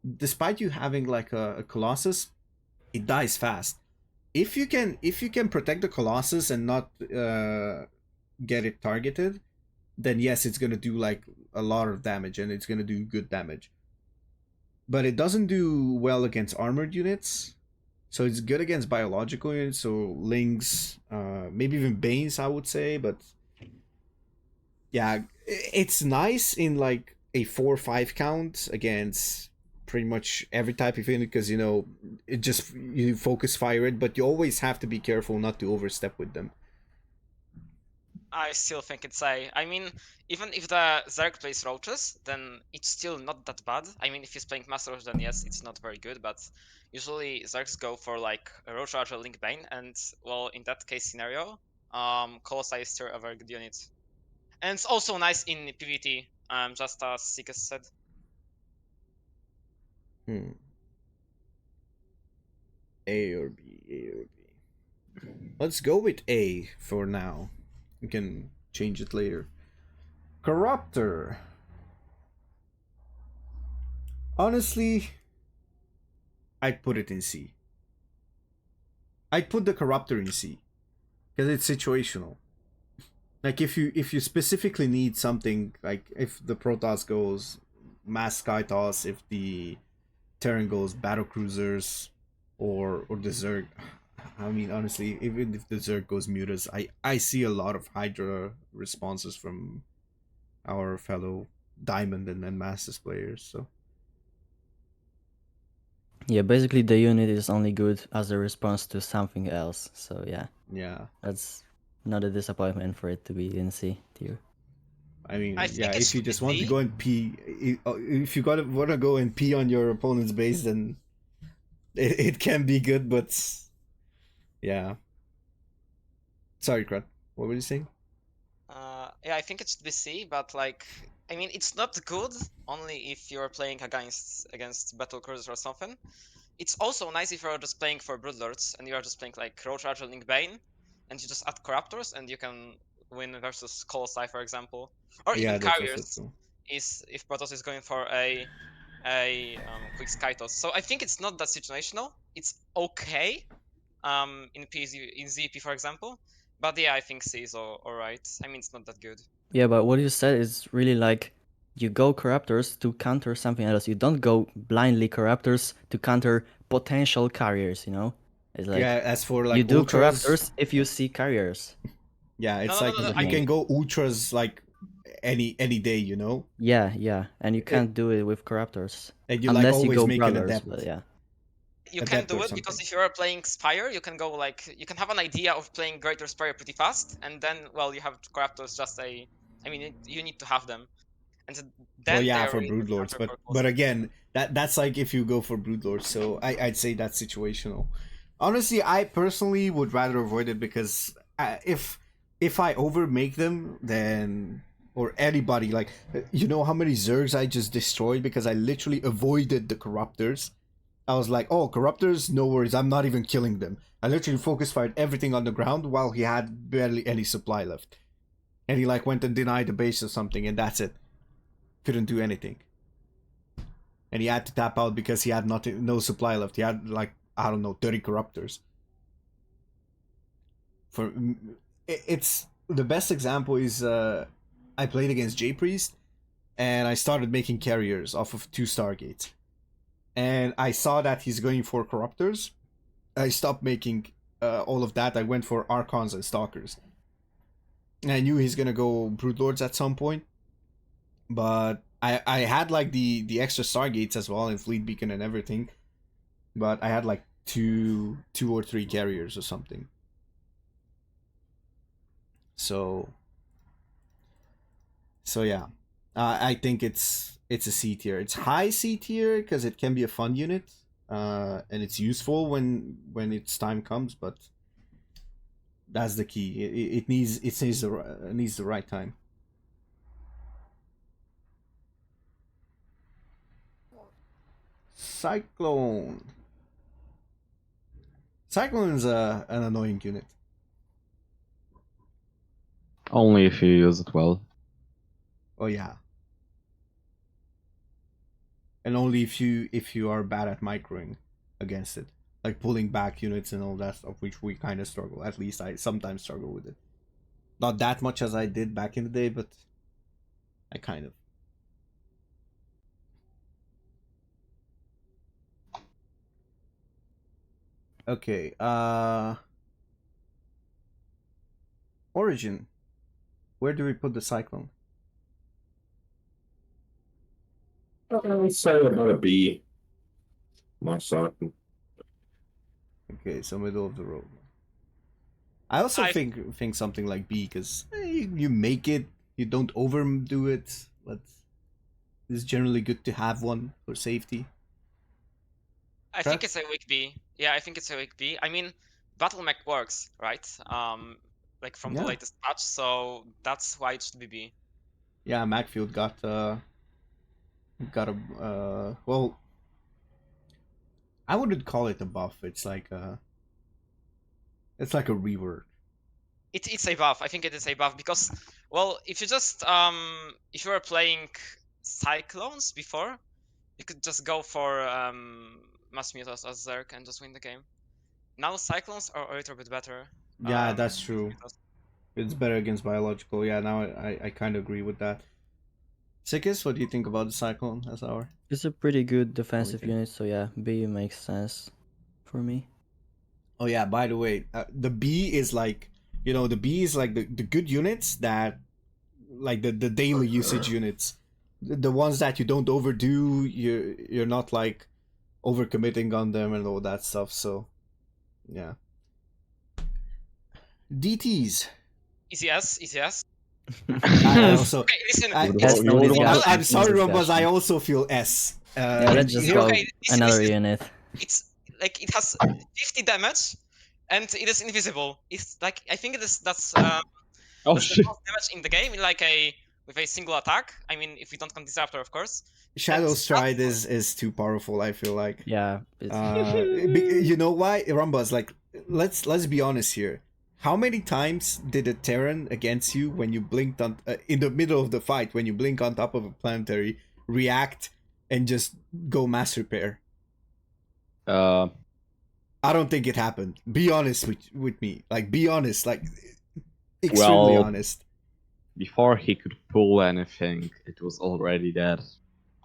Speaker 1: despite you having like a Colossus, it dies fast. If you can protect the Colossus and not get it targeted, then yes, it's gonna do like a lot of damage and it's gonna do good damage. But it doesn't do well against armored units. So it's good against biological units, so Lings, maybe even Banes, I would say. But yeah, it's nice in like a 4-5 count against pretty much every type of unit because you know it just you focus fire it, but you always have to be careful not to overstep with them.
Speaker 2: I still think it's A. I mean, even if the Zerg plays roaches, then it's still not that bad. I mean, if he's playing Master Roach, then yes, it's not very good, but usually Zergs go for like a Roach Archer Link Bane, and well, in that case scenario, Colossi is still a very good unit. And it's also nice in PvT, just as Sickest said.
Speaker 1: A or B, A or B. Let's go with A for now. We can change it later. Corruptor. Honestly, I'd put it in C. I'd put the Corruptor in C because it's situational. Like if you specifically need something, like if the Protoss goes mass sky toss, if the Terran goes battle cruisers, or the Zerg. I mean, honestly, even if the Zerg goes mutas, I see a lot of Hydra responses from our fellow Diamond and Masters players. So
Speaker 5: Yeah, basically the unit is only good as a response to something else. So yeah,
Speaker 1: yeah,
Speaker 5: that's not a disappointment for it to be in C tier.
Speaker 1: I mean,
Speaker 2: I
Speaker 1: yeah,
Speaker 2: think it
Speaker 1: if you
Speaker 2: should be
Speaker 1: just want to
Speaker 2: C.
Speaker 1: go and pee, if you want to go and pee on your opponent's base, then it can be good, but yeah. Sorry, Kret. What were you saying?
Speaker 2: Yeah, I think it should be C, but like, I mean, it's not good only if you're playing against Battle Cruiser or something. It's also nice if you're just playing for Broodlords and you're just playing like Roach Archer Link Bane, and you just add Corruptors and you can win versus Colossi, for example, or
Speaker 1: Yeah,
Speaker 2: even
Speaker 1: that's also
Speaker 2: Carriers.
Speaker 1: true.
Speaker 2: Is if Protoss is going for a quick Sky Toss. So I think it's not that situational. It's okay in PZ in ZP, for example. But yeah, I think C is alright. I mean, it's not that good.
Speaker 5: Yeah, but what you said is really like you go Corruptors to counter something else. You don't go blindly Corruptors to counter potential carriers, you know? It's like
Speaker 1: Yeah, as for like
Speaker 5: you do
Speaker 1: ultras,
Speaker 5: Corruptors if you see carriers.
Speaker 1: yeah,
Speaker 2: No,
Speaker 1: it's
Speaker 2: no, no,
Speaker 1: like
Speaker 2: no, no.
Speaker 5: That's the
Speaker 2: I
Speaker 1: you
Speaker 2: mean,
Speaker 1: can go ultras like any day, you know.
Speaker 5: Yeah, and you can't do it with corruptors
Speaker 1: And you like
Speaker 5: unless you
Speaker 1: always
Speaker 5: go
Speaker 1: make an
Speaker 5: brothers.
Speaker 1: adept.
Speaker 5: But yeah,
Speaker 2: You can
Speaker 1: Adept
Speaker 2: do
Speaker 1: or
Speaker 2: it because
Speaker 1: something.
Speaker 2: if you're playing Spire, you can go like you can have an idea of playing Greater Spire pretty fast, and then well, you have Corruptors just a. I mean, you need to have them, and then
Speaker 1: Well,
Speaker 2: they
Speaker 1: yeah,
Speaker 2: are
Speaker 1: for
Speaker 2: really
Speaker 1: broodlords,
Speaker 2: counter
Speaker 1: but
Speaker 2: purpose.
Speaker 1: again, that's like if you go for broodlords. So I'd say that's situational. Honestly, I personally would rather avoid it because if I overmake them, then or anybody like you know how many Zergs I just destroyed because I literally avoided the corruptors. I was like, oh, corruptors, no worries, I'm not even killing them. I literally focus fired everything on the ground while he had barely any supply left, and he like went and denied the base or something, and that's it. Couldn't do anything. And he had to tap out because he had no supply left. He had like I don't know 30 corruptors. For it's the best example is I played against J Priest and I started making carriers off of 2 Stargates. And I saw that he's going for corruptors. I stopped making all of that. I went for Archons and Stalkers. And I knew he's gonna go Broodlords at some point. But I had like the extra Stargates as well and Fleet Beacon and everything. But I had like two or three carriers or something. So yeah, I think it's a C tier. It's high C tier because it can be a fun unit, and it's useful when its time comes. But that's the key. It needs the right time. Cyclone. Cyclone is an annoying unit.
Speaker 3: Only if you use it well.
Speaker 1: Oh yeah. And only if you are bad at microing against it, like pulling back units and all that stuff, which we kind of struggle. At least I sometimes struggle with it. Not that much as I did back in the day, but I kind of. Okay. Origin. Where do we put the Cyclone?
Speaker 4: I'd say about a B. My side.
Speaker 1: Okay, so middle of the road. I also think something like B because you make it, you don't overdo it, but it's generally good to have one for safety.
Speaker 2: I think it's a weak B. Yeah, I think it's a weak B. I mean, Battle Mech works, right? Like from the latest patch, so that's why it should be B.
Speaker 1: Yeah, Macfield got a well, I wouldn't call it a buff. It's like a rework.
Speaker 2: It's a buff. I think it is a buff because, well, if you just if you were playing Cyclones before, you could just go for Mass Mutas as Zerg and just win the game. Now Cyclones are a little bit better.
Speaker 1: Yeah, that's true. It's better against biological. Yeah, now I kind of agree with that. Sickest, what do you think about the Cyclone as our?
Speaker 5: it's a pretty good defensive unit, so yeah, B makes sense for me.
Speaker 1: Oh yeah, by the way, the B is like, the B is like the good units that, like the daily usage units, the ones that you don't overdo. You're not like overcommitting on them and all that stuff. So, yeah. DTs.
Speaker 2: Easy S.
Speaker 1: I also.
Speaker 2: Okay, listen.
Speaker 1: I'm sorry, Rombuzz. I also feel S.
Speaker 5: Yeah, let's just go another unit.
Speaker 2: It's like it has 50 damage, and it is invisible. It's like I think that's
Speaker 3: Oh
Speaker 2: that's
Speaker 3: shit!
Speaker 2: the most damage in the game with a single attack. I mean, if we don't count Disruptor, of course.
Speaker 1: Shadow Stride is too powerful. I feel like.
Speaker 5: Yeah.
Speaker 1: You know why, Rombuzz? Like, let's be honest here. How many times did a Terran against you when you blinked on in the middle of the fight when you blink on top of a planetary react and just go mass repair? I don't think it happened. Be honest with me. Like, be honest. Like, extremely honest.
Speaker 3: Before he could pull anything, it was already dead.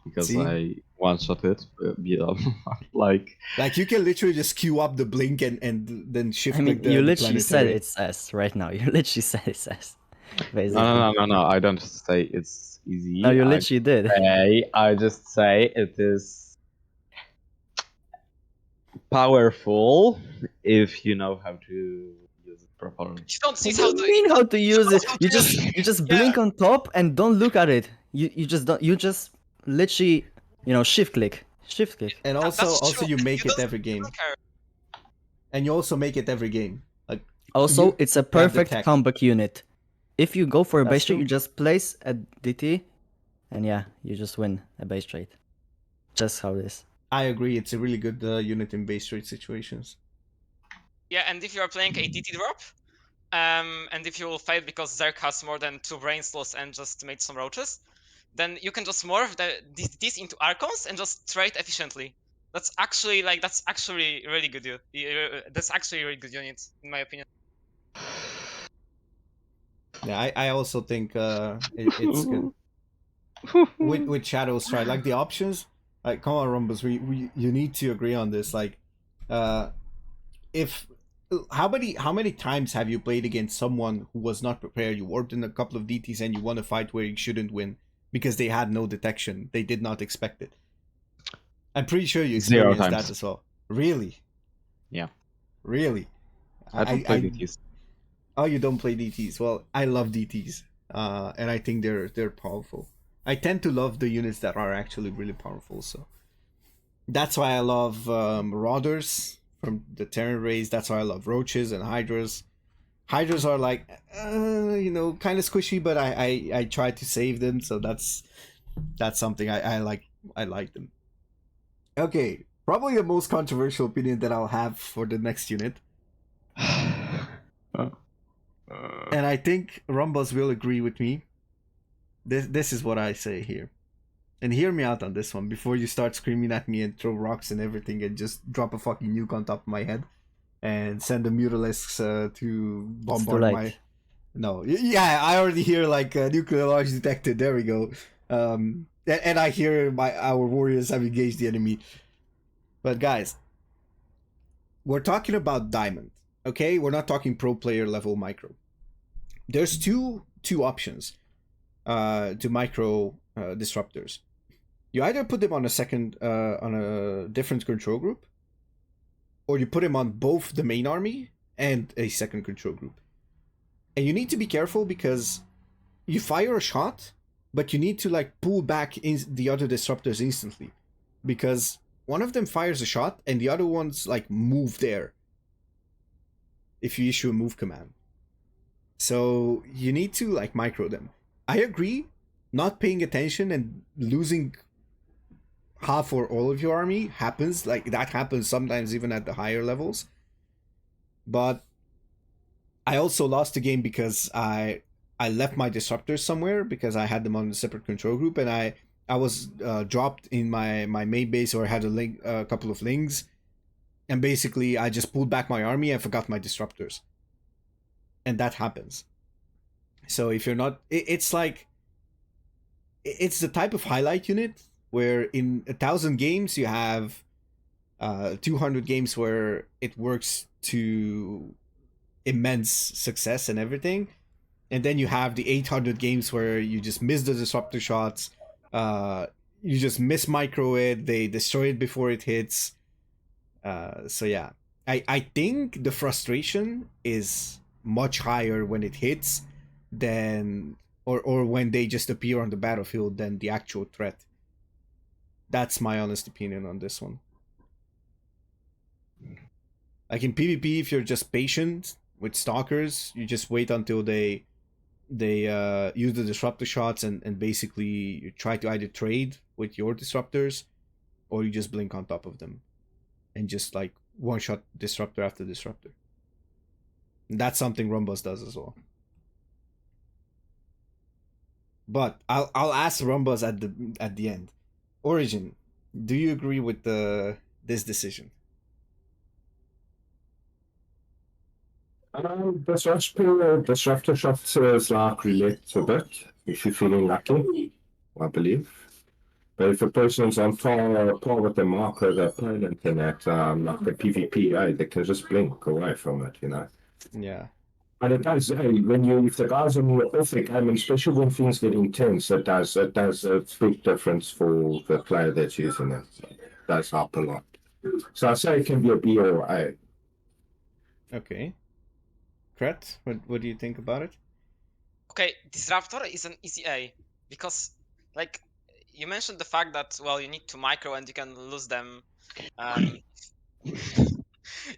Speaker 3: Because I one-shot it, like
Speaker 1: you can literally just queue up the blink and then shift.
Speaker 5: I mean, you literally said it's S right now. You literally said it's S. basically.
Speaker 3: No. I don't say it's easy.
Speaker 5: No, you literally did.
Speaker 3: I just say it is powerful if you know how to use it properly.
Speaker 2: You don't see
Speaker 5: What
Speaker 2: how
Speaker 5: do
Speaker 2: to
Speaker 5: you mean how to use it?
Speaker 2: how
Speaker 5: You
Speaker 2: to use
Speaker 5: just
Speaker 2: Yeah.
Speaker 5: blink on top and don't look at it. You just don't. You just literally shift click.
Speaker 1: And
Speaker 2: That's
Speaker 1: also
Speaker 2: true.
Speaker 1: you make
Speaker 2: You
Speaker 1: it
Speaker 2: don't-
Speaker 1: every
Speaker 2: you
Speaker 1: game.
Speaker 2: don't care.
Speaker 1: And you also make it every game. Like
Speaker 5: Also,
Speaker 1: you
Speaker 5: it's a
Speaker 1: have the
Speaker 5: perfect
Speaker 1: tech.
Speaker 5: comeback unit. If you go for a
Speaker 1: That's
Speaker 5: base trade,
Speaker 1: true.
Speaker 5: you just place a DT, and yeah, you just win a base trade. Just how it is.
Speaker 1: I agree. It's a really good unit in base trade situations.
Speaker 2: Yeah, and if you are playing a DT drop, and if you will fight because Zerg has more than 2 brain slots and just made some roaches, then you can just morph these DTs into Archons and just trade efficiently. That's actually really good. That's actually a really good unit, in my opinion.
Speaker 1: Yeah, I also think it's good. With Shadow Strike, like the options, like come on Rombuzz, we you need to agree on this. Like if how many times have you played against someone who was not prepared? You warped in a couple of DTs and you won a fight where you shouldn't win because they had no detection. They did not expect it. I'm pretty sure you
Speaker 3: 0
Speaker 1: experienced
Speaker 3: times.
Speaker 1: that as well. Really?
Speaker 3: Yeah.
Speaker 1: Really?
Speaker 3: I don't play DTs.
Speaker 1: Oh, you don't play DTs? Well, I love DTs, and I think they're powerful. I tend to love the units that are actually really powerful. So that's why I love Marauders from the Terran race. That's why I love Roaches and Hydras. Hydras are like, kind of squishy, but I try to save them. So that's something I like. I like them. Okay, probably the most controversial opinion that I'll have for the next unit. And I think Rombuzz will agree with me. This is what I say here. And hear me out on this one before you start screaming at me and throw rocks and everything and just drop a fucking nuke on top of my head and send the Mutalisks to bombard my... No. Yeah, I already hear like nuclear launch detected. There we go. And I hear our warriors have engaged the enemy. But guys, we're talking about Diamond, okay? We're not talking pro player level micro. There's two options to micro disruptors. You either put them on a different control group, or you put them on both the main army and a second control group. And you need to be careful because you fire a shot, but you need to like pull back in the other disruptors instantly, because one of them fires a shot and the other ones like move there if you issue a move command. So you need to like micro them. I agree, not paying attention and losing half or all of your army happens. Like that happens sometimes even at the higher levels. But I also lost the game because I left my disruptors somewhere because I had them on a separate control group, and I was dropped in my main base, or had a couple of lings, and basically I just pulled back my army and forgot my disruptors. And that happens. So if you're not, it's like, it's the type of highlight unit where in 1,000 games you have 200 games where it works to immense success and everything, and then you have the 800 games where you just miss the disruptor shots, you just miss micro it, they destroy it before it hits. So yeah, I think the frustration is much higher when it hits than or when they just appear on the battlefield than the actual threat. That's my honest opinion on this one. Like in PvP, if you're just patient with stalkers, you just wait until they use the disruptor shots, and basically you try to either trade with your disruptors, or you just blink on top of them and just like one shot disruptor after disruptor. And that's something Rombuzz does as well. But I'll ask Rombuzz at the end. Origin, do you agree with this decision?
Speaker 4: Disruptor shots is like relate a bit if you're feeling lucky, I believe. But if a person's on par with the marker, the opponent in it, like the PvP, they can just blink away from it,
Speaker 1: Yeah.
Speaker 4: And it does, if the guys on your off the game, and especially when things get intense, it does a big difference for the player that's using it. It does help a lot. So I say it can be a B or A.
Speaker 1: Okay. Kret, what do you think about it?
Speaker 2: Okay, Disruptor is an easy A because, like, you mentioned the fact that well, you need to micro and you can lose them.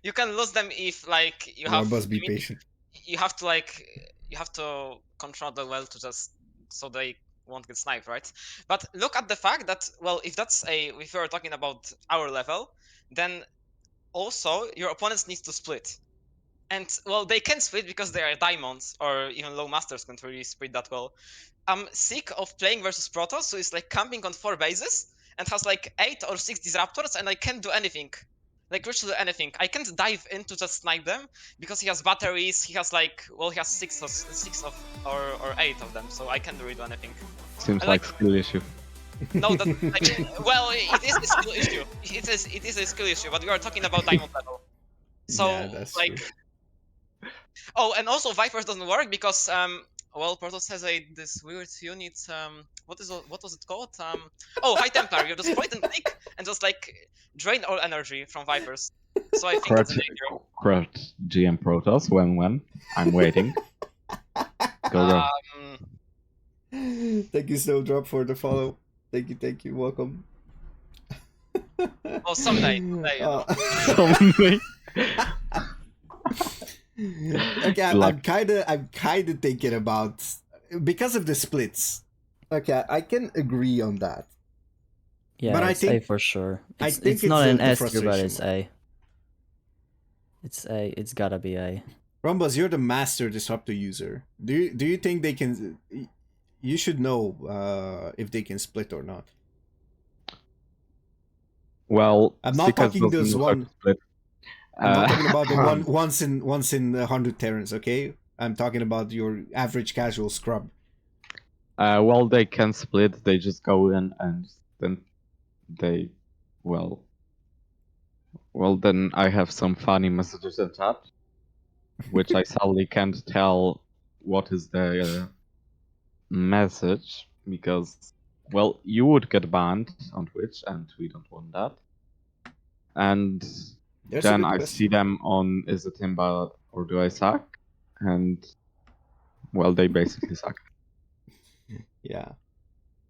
Speaker 2: You can lose them if like you have.
Speaker 1: Rombuzz, be
Speaker 2: I mean,
Speaker 1: patient.
Speaker 2: you have to control the well to just so they won't get sniped, right? But look at the fact that well, if we're talking about our level, then also your opponents need to split. And well, they can split because they are diamonds, or even low masters can't really split that well. I'm sick of playing versus Protoss, who is like camping on 4 bases and has like 8 or 6 disruptors, and I can't do anything. Like literally anything. I can't dive in to just snipe them because he has batteries. He has like he has 6 or 8 of them, so I can't really do anything.
Speaker 3: Seems
Speaker 2: I
Speaker 3: like
Speaker 2: like-
Speaker 3: skill issue.
Speaker 2: No, that well, it is a skill issue. It is a skill issue, but we are talking about diamond level. So
Speaker 1: Yeah, that's
Speaker 2: like.
Speaker 1: true.
Speaker 2: Oh, and also Vipers doesn't work because well, Protoss has this weird unit. What was it called? High Templar. You just point and click and just like drain all energy from Vipers. So I think it's a danger.
Speaker 3: Correct GM Protoss, when? I'm waiting. Go.
Speaker 1: Thank you, Snowdrop, for the follow. Thank you, welcome.
Speaker 2: Oh, someday.
Speaker 3: Someday.
Speaker 1: Okay,
Speaker 3: Luck.
Speaker 1: I'm kinda thinking about, because of the splits. Okay, I can agree on that.
Speaker 5: Yeah,
Speaker 1: But I
Speaker 5: it's
Speaker 1: think-
Speaker 5: A for sure.
Speaker 1: I think
Speaker 5: It's not
Speaker 1: it's
Speaker 5: an
Speaker 1: the
Speaker 5: S tier, but
Speaker 1: frustration
Speaker 5: it's A. It's A. It's gotta be A.
Speaker 1: Rombuzz, you're the master disruptor user. Do you think they can? You should know if they can split or not.
Speaker 3: Well,
Speaker 1: I'm not
Speaker 3: Sickest
Speaker 1: talking
Speaker 3: doesn't
Speaker 1: this
Speaker 3: know how to
Speaker 1: one-
Speaker 3: split.
Speaker 1: I'm not talking about the once in 100 Terrans, okay? I'm talking about your average casual scrub.
Speaker 3: Well, they can split. They just go in and then they, well, then I have some funny messages in chat, which I sadly can't tell what is the message because, well, you would get banned on Twitch, and we don't want that. And
Speaker 1: There's a
Speaker 3: then
Speaker 1: good
Speaker 3: I
Speaker 1: question.
Speaker 3: see them on Is it Timba or Do I Suck? And, well, they basically suck.
Speaker 1: Yeah.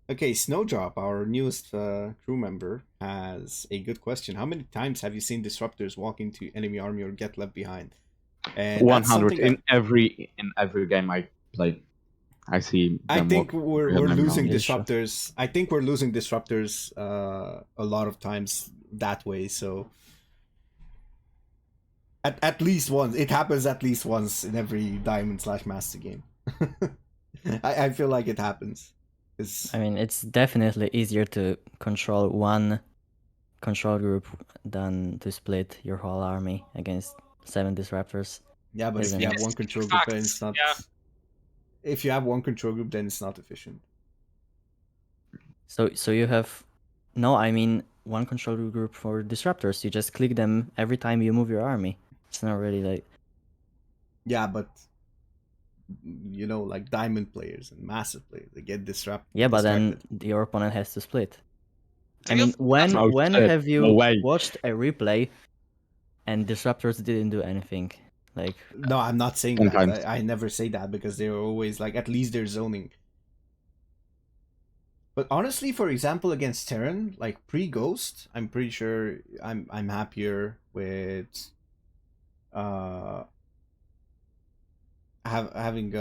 Speaker 1: Okay, Snowdrop, our newest crew member, has a good question. How many times have you seen disruptors walk into enemy army or get left behind? And that's
Speaker 3: 100
Speaker 1: something
Speaker 3: in every game I play. I see.
Speaker 1: I
Speaker 3: them
Speaker 1: think
Speaker 3: walk
Speaker 1: we're
Speaker 3: behind enemy
Speaker 1: losing
Speaker 3: army.
Speaker 5: Yeah, sure.
Speaker 1: disruptors. I think we're losing disruptors a lot of times that way. So at least once, it happens at least once in every Diamond/Master game. I feel like it happens.
Speaker 5: I mean, it's definitely easier to control one control group than to split your whole army against 7 disruptors.
Speaker 1: Yeah, but if
Speaker 5: Isn't
Speaker 1: you
Speaker 5: it?
Speaker 1: have one
Speaker 2: Yes,
Speaker 1: control group, then
Speaker 2: facts,
Speaker 1: it's not.
Speaker 2: yeah.
Speaker 1: If you have one control group, then it's not efficient.
Speaker 5: So you have no, I mean one control group for disruptors. You just click them every time you move your army. It's not really like
Speaker 1: Yeah, but you know, like diamond players and massive players, they get distracted.
Speaker 5: yeah, but then your opponent has to split.
Speaker 2: Do
Speaker 5: I
Speaker 2: you
Speaker 5: mean, when
Speaker 3: Oh, shit,
Speaker 5: have you
Speaker 3: no way.
Speaker 5: watched a replay and disruptors didn't do anything? Like
Speaker 1: No, I'm not saying
Speaker 3: Sometimes.
Speaker 1: that. I never say that because they're always like, at least they're zoning. But honestly, for example, against Terran, like pre-Ghost, I'm pretty sure I'm happier with having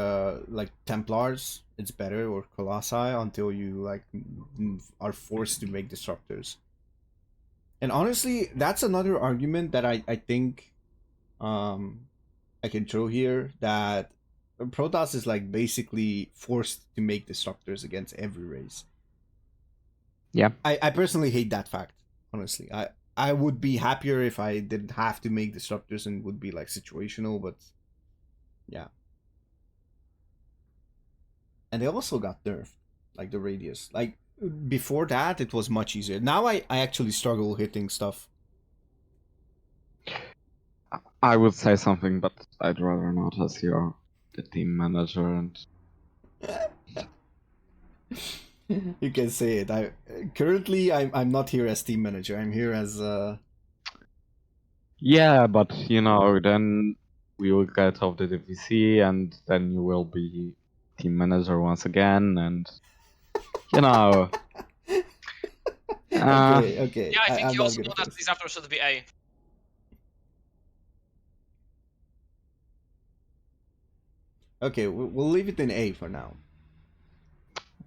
Speaker 1: like Templars. It's better, or Colossi, until you like are forced to make disruptors. And honestly, that's another argument that I think I can throw here, that Protoss is like basically forced to make disruptors against every race.
Speaker 3: Yeah.
Speaker 1: I personally hate that fact, honestly. I would be happier if I didn't have to make disruptors and would be like situational, but yeah. And they also got nerfed, like the radius. Like before that, it was much easier. Now I actually struggle hitting stuff.
Speaker 3: I would say something, but I'd rather not, as you're the team manager, and
Speaker 1: You can say it. I'm not here as team manager. I'm here as
Speaker 3: yeah, but you know, then we will get off the DVC, and then you will be team manager once again, and you know.
Speaker 1: okay.
Speaker 2: Yeah, I think
Speaker 1: I'm
Speaker 2: you
Speaker 1: not
Speaker 2: also
Speaker 1: gonna
Speaker 2: know that
Speaker 1: force it.
Speaker 2: Disruptor should be A.
Speaker 1: Okay, we'll leave it in A for now.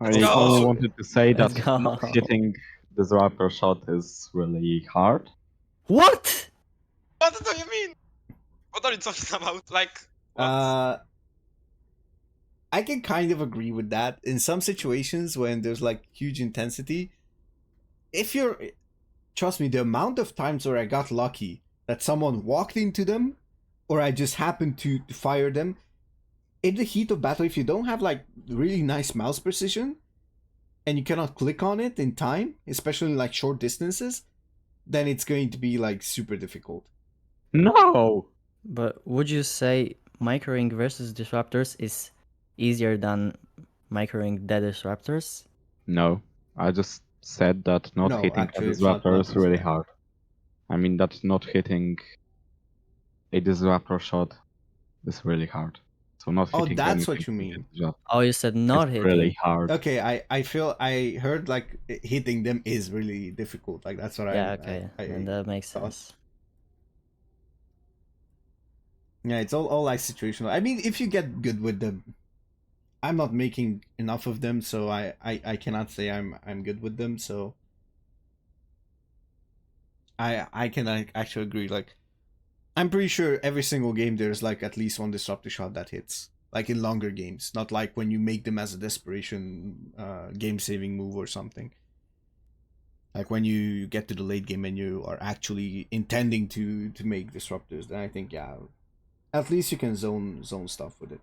Speaker 3: I
Speaker 2: Let's go.
Speaker 3: only wanted to say
Speaker 5: Let's
Speaker 3: that
Speaker 5: go.
Speaker 3: not hitting the Disruptor shot is really hard.
Speaker 5: What?
Speaker 2: What do you mean? What are you talking about? Like, what?
Speaker 1: I can kind of agree with that. In some situations when there's like huge intensity, if you're trust me, the amount of times where I got lucky that someone walked into them or I just happened to fire them in the heat of battle, if you don't have like really nice mouse precision and you cannot click on it in time, especially in like short distances, then it's going to be like super difficult.
Speaker 3: No!
Speaker 5: But would you say microing versus disruptors is easier than microing dead disruptors?
Speaker 3: No. I just said that not
Speaker 1: No,
Speaker 3: hitting a
Speaker 1: actually, it's
Speaker 3: Disruptor
Speaker 1: not
Speaker 3: is really
Speaker 1: easier.
Speaker 3: hard. I mean that not hitting a Disruptor shot is really hard. So not
Speaker 1: Oh,
Speaker 3: hitting
Speaker 1: that's
Speaker 3: anything
Speaker 1: what you
Speaker 3: from
Speaker 1: mean.
Speaker 3: the Disruptor
Speaker 5: Oh, you said not
Speaker 3: is
Speaker 5: hitting.
Speaker 3: really hard.
Speaker 1: Okay, I heard like hitting them is really difficult. Like that's what
Speaker 5: Yeah, okay.
Speaker 1: I
Speaker 5: Then that makes
Speaker 1: thought.
Speaker 5: sense.
Speaker 1: Yeah, it's all like situational. I mean, if you get good with them, I'm not making enough of them, so I cannot say I'm good with them. So I can like, actually agree. Like I'm pretty sure every single game there's like at least one disruptor shot that hits. Like in longer games, not like when you make them as a desperation game saving move or something. Like when you get to the late game and you are actually intending to make disruptors, then I think yeah, at least you can zone stuff with it.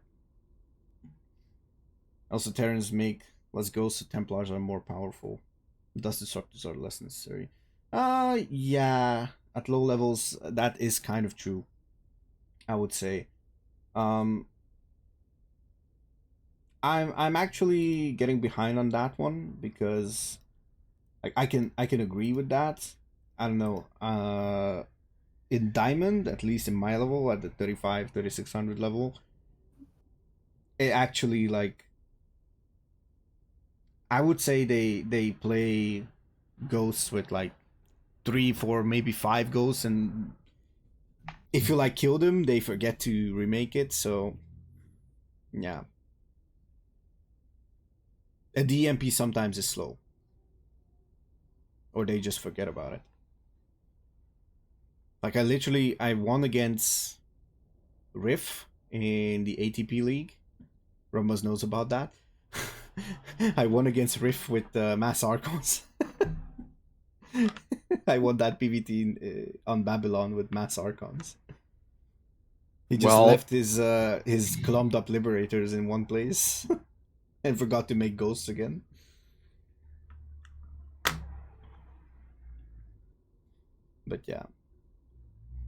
Speaker 1: Also, Terrans make less ghosts, so Templars are more powerful. Thus, disruptors are less necessary. Yeah, at low levels that is kind of true. I would say. I'm actually getting behind on that one because like I can agree with that. I don't know. In Diamond, at least in my level, at the 3600 level, it actually like I would say they play ghosts with like 3, 4, maybe 5 ghosts, and if you like kill them, they forget to remake it. So yeah, a DMP sometimes is slow, or they just forget about it. Like I won against Riff in the ATP League. Rombuzz knows about that. I won against Riff with Mass Archons. I won that PvT on Babylon with Mass Archons. He just left his clumped up liberators in one place and forgot to make ghosts again. But yeah.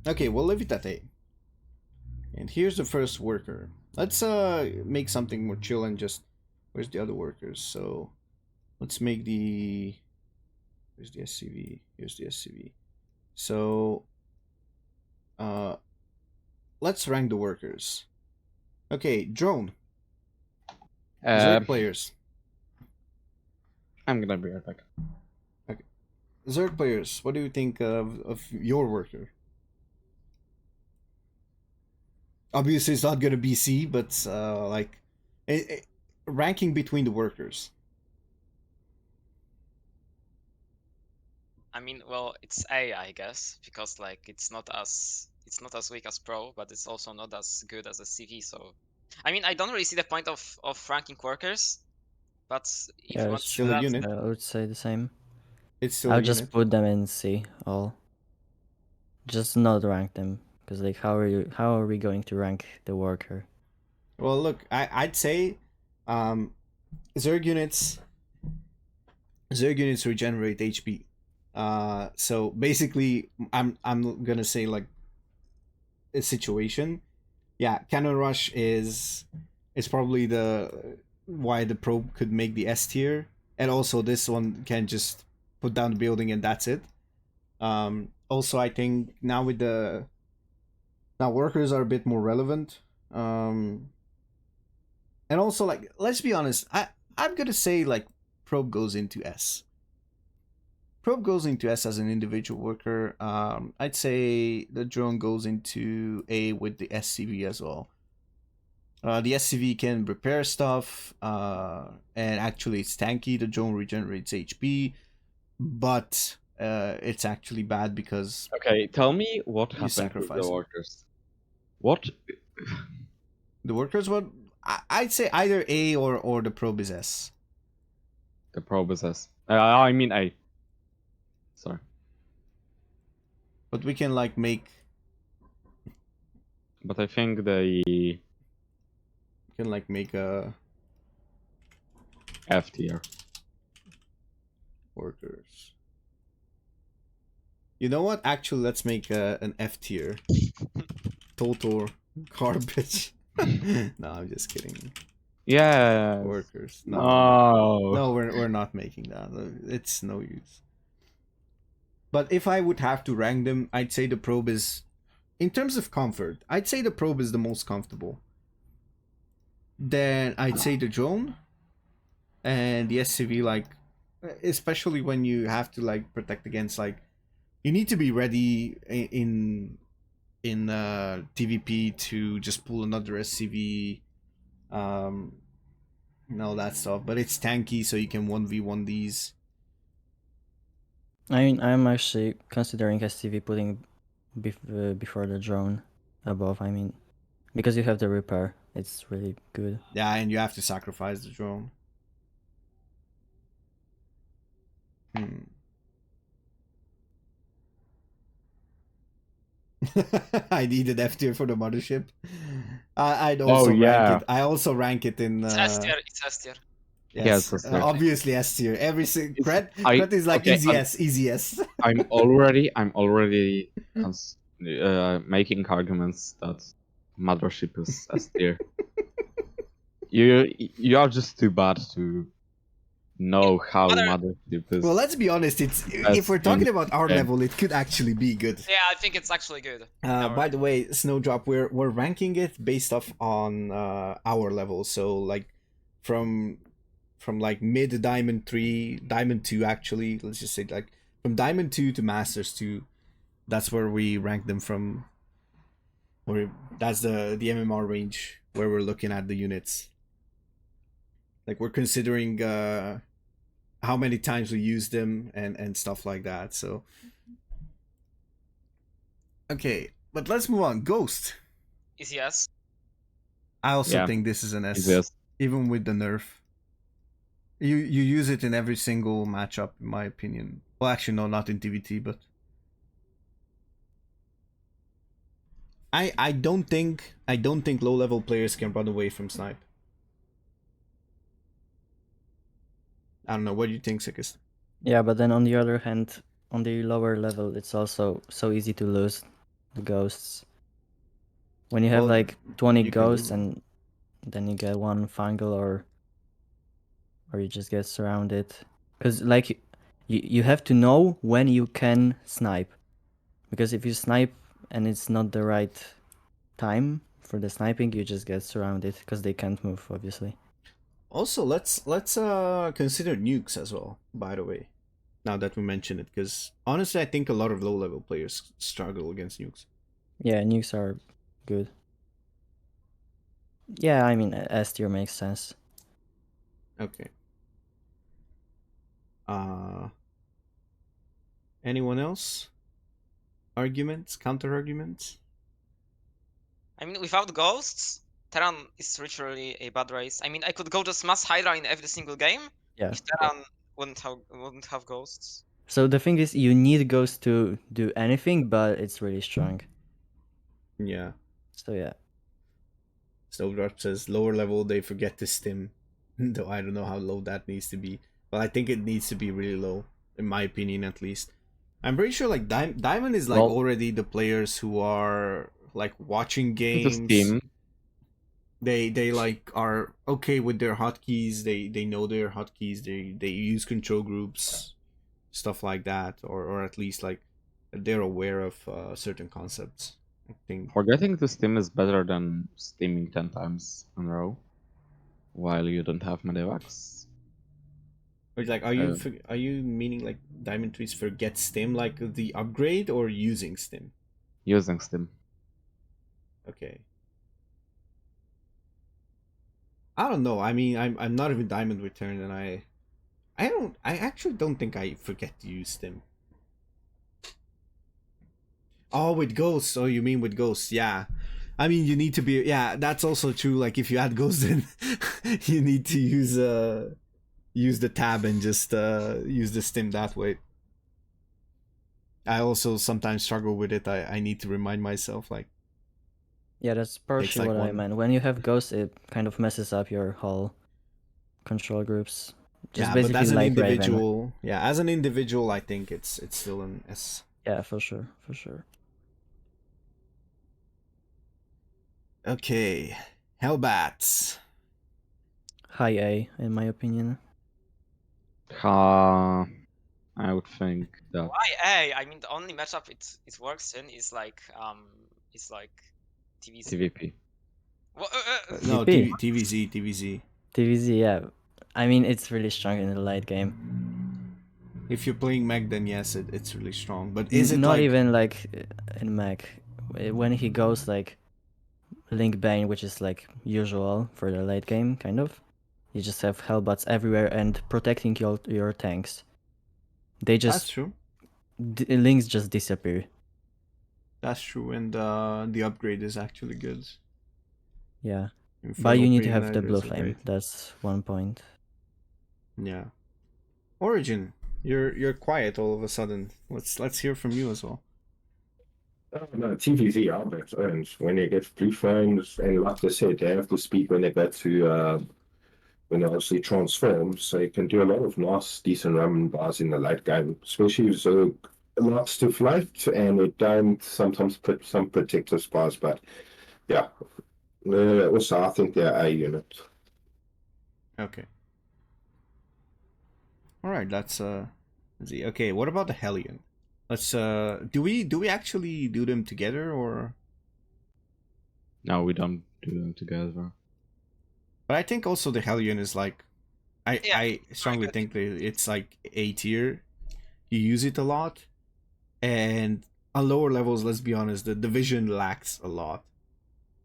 Speaker 1: Okay, we'll leave it at A. And here's the first worker. Let's make something more chill and just where's the other workers? So let's make the where's the SCV? Here's the SCV. So let's rank the workers. Okay, drone. Zerg players.
Speaker 3: I'm gonna be right back.
Speaker 1: Okay. Zerg players, what do you think of your worker? Obviously, it's not gonna be C, but like ranking between the workers.
Speaker 2: I mean, well, it's A, I guess, because like it's not as weak as Pro, but it's also not as good as a CV. So, I mean, I don't really see the point of ranking workers, but if
Speaker 5: Yeah,
Speaker 2: you want
Speaker 5: it's
Speaker 2: to
Speaker 1: still
Speaker 2: do
Speaker 1: a
Speaker 2: that,
Speaker 1: unit.
Speaker 5: I would say the same.
Speaker 1: It's still
Speaker 5: I'll
Speaker 1: a
Speaker 5: just
Speaker 1: unit.
Speaker 5: put them in C all. Just not rank them, because like how are we going to rank the worker?
Speaker 1: Well, look, I'd say Zerg units regenerate HP. So basically, I'm gonna say like a situation. Yeah, Cannon Rush is It's probably the why the probe could make the S tier, and also this one can just put down the building and that's it. Also, I think now with the workers are a bit more relevant. And also, like, let's be honest, I'm gonna say like probe goes into S. Probe goes into S as an individual worker. I'd say the drone goes into A with the SCV as well. The SCV can repair stuff, and actually it's tanky. The drone regenerates HP, but it's actually bad because
Speaker 3: Okay, tell me what
Speaker 1: You
Speaker 3: happened to
Speaker 1: sacrifice
Speaker 3: the
Speaker 1: it.
Speaker 3: workers. What?
Speaker 1: the workers would. I'd say either A or the probe is S.
Speaker 3: The probe is S. I mean A. Sorry.
Speaker 1: But we can like make
Speaker 3: But I think the
Speaker 1: a
Speaker 3: F tier.
Speaker 1: workers. You know what? Actually, let's make an F tier. Total garbage. No, I'm just kidding.
Speaker 3: Yeah.
Speaker 1: Workers.
Speaker 3: No.
Speaker 1: No, we're not making that. It's no use. But if I would have to rank them, I'd say the probe is, in terms of comfort, I'd say the probe is the most comfortable. Then I'd say the drone and the SCV, like, especially when you have to like protect against, like, you need to be ready in TVP to just pull another SCV, and all that stuff. But it's tanky, so you can 1v1 these.
Speaker 5: I mean, I'm actually considering STV putting before the drone above. I mean, because you have the repair, it's really good.
Speaker 1: Yeah, and you have to sacrifice the drone. I needed F tier for the mothership. I'd also rank it. I also rank it in.
Speaker 2: It's S tier. It's S tier.
Speaker 1: Yes,
Speaker 3: S tier.
Speaker 1: obviously S tier. Every Kret is like
Speaker 3: okay,
Speaker 1: easy S.
Speaker 3: I'm already making arguments that mothership is S tier. You are just too bad to know how mothership is.
Speaker 1: Well, let's be honest. It's if we're talking about our level, it could actually be good.
Speaker 2: Yeah, I think it's actually good.
Speaker 1: By the way, Snowdrop, we're ranking it based off on our level. So like from like mid Diamond 3, Diamond 2 actually, let's just say like from Diamond 2 to Masters 2, that's where we rank them from. Or that's the MMR range where we're looking at the units. Like we're considering how many times we use them and stuff like that. So okay, but let's move on. Ghost.
Speaker 2: Is yes.
Speaker 1: I also think this is an S, even with the nerf. You use it in every single matchup, in my opinion. Well, actually, no, not in TVT, but I don't think low level players can run away from snipe. I don't know. What do you think, Sickest?
Speaker 5: Yeah, but then on the other hand, on the lower level, it's also so easy to lose the ghosts. When you have like 20 ghosts and then you get one fungal or you just get surrounded. Because like you have to know when you can snipe. Because if you snipe and it's not the right time for the sniping, you just get surrounded because they can't move, obviously.
Speaker 1: Also, let's consider nukes as well, by the way, now that we mention it, because honestly I think a lot of low level players struggle against nukes.
Speaker 5: Yeah, nukes are good. Yeah, I mean S tier makes sense.
Speaker 1: Okay. Anyone else? Arguments? Counter arguments?
Speaker 2: I mean, without ghosts, Terran is literally a bad race. I mean, I could go just mass Hydra in every single game if Terran wouldn't have ghosts.
Speaker 5: So the thing is, you need ghosts to do anything, but it's really strong.
Speaker 1: Yeah.
Speaker 5: So yeah.
Speaker 1: Snowdrop says lower level they forget to stim. Though I don't know how low that needs to be. But I think it needs to be really low, in my opinion at least. I'm pretty sure like Diamond is like already the players who are like watching games. they like are okay with their hotkeys. They know their hotkeys. They use control groups, stuff like that, or at least like they're aware of certain concepts. I think.
Speaker 3: Forgetting to Steam is better than steaming 10 times in a row while you don't have Medivacs.
Speaker 1: Or like, are you meaning like Diamond Trees forget Stim, like the upgrade, or using Stim?
Speaker 3: Using Steam.
Speaker 1: Okay. I don't know. I mean, I'm not even Diamond Return, and I actually don't think I forget to use Stim. Oh, with Ghosts. Oh, you mean with Ghosts? Yeah. I mean, you need to be. Yeah, that's also true. Like, if you add Ghosts, then you need to use the tab and just use the Stim that way. I also sometimes struggle with it. I need to remind myself, like.
Speaker 5: Yeah, that's partially
Speaker 1: like
Speaker 5: what I
Speaker 1: one-
Speaker 5: meant. When you have ghosts, it kind of messes up your whole control groups. Just
Speaker 1: Yeah, but
Speaker 5: basically
Speaker 1: as an
Speaker 5: like
Speaker 1: individual, yeah, as an individual, I think it's still an S.
Speaker 5: Raven. Yeah, for sure, for sure.
Speaker 1: Okay, Hellbats.
Speaker 5: High A, in my opinion.
Speaker 3: I would think that.
Speaker 2: Why A? I mean, the only matchup it works in is like TVZ.
Speaker 3: TVP.
Speaker 1: No,
Speaker 5: TP.
Speaker 1: TVZ.
Speaker 5: TVZ, yeah. I mean, it's really strong in the late game.
Speaker 1: If you're playing mech, then yes, it's really strong. But is it
Speaker 5: not
Speaker 1: like
Speaker 5: even like in mech? When he goes like Link Bane, which is like usual for the late game, kind of. You just have Hellbats everywhere and protecting your tanks. They
Speaker 1: that's
Speaker 5: just
Speaker 1: true?
Speaker 5: links just disappear.
Speaker 1: That's true, and the upgrade is actually good.
Speaker 5: Yeah, but
Speaker 1: Infernal
Speaker 5: you need to have the
Speaker 1: Pre-Igniters
Speaker 5: blue
Speaker 1: are
Speaker 5: flame.
Speaker 1: great.
Speaker 5: That's one point.
Speaker 1: Yeah. Origin, you're quiet all of a sudden. Let's hear from you as well.
Speaker 4: Oh, no, TVZ Albert and when they get blue frames, and like I said, they have the speed when they get to when they obviously transform, so you can do a lot of nice, decent ramen bars in the late game, especially if Zerg likes to float and it don't sometimes put some protective spars, but yeah. Also, I think they're A unit.
Speaker 1: Okay. All right, that's Z. Okay, what about the Hellion? Let's do we actually do them together, or?
Speaker 3: No, we don't do them together.
Speaker 1: But I think also the Hellion is like, I
Speaker 2: Yeah,
Speaker 1: strongly
Speaker 2: good.
Speaker 1: think that it's like A tier. You use it a lot, and on lower levels, let's be honest, the division lacks a lot.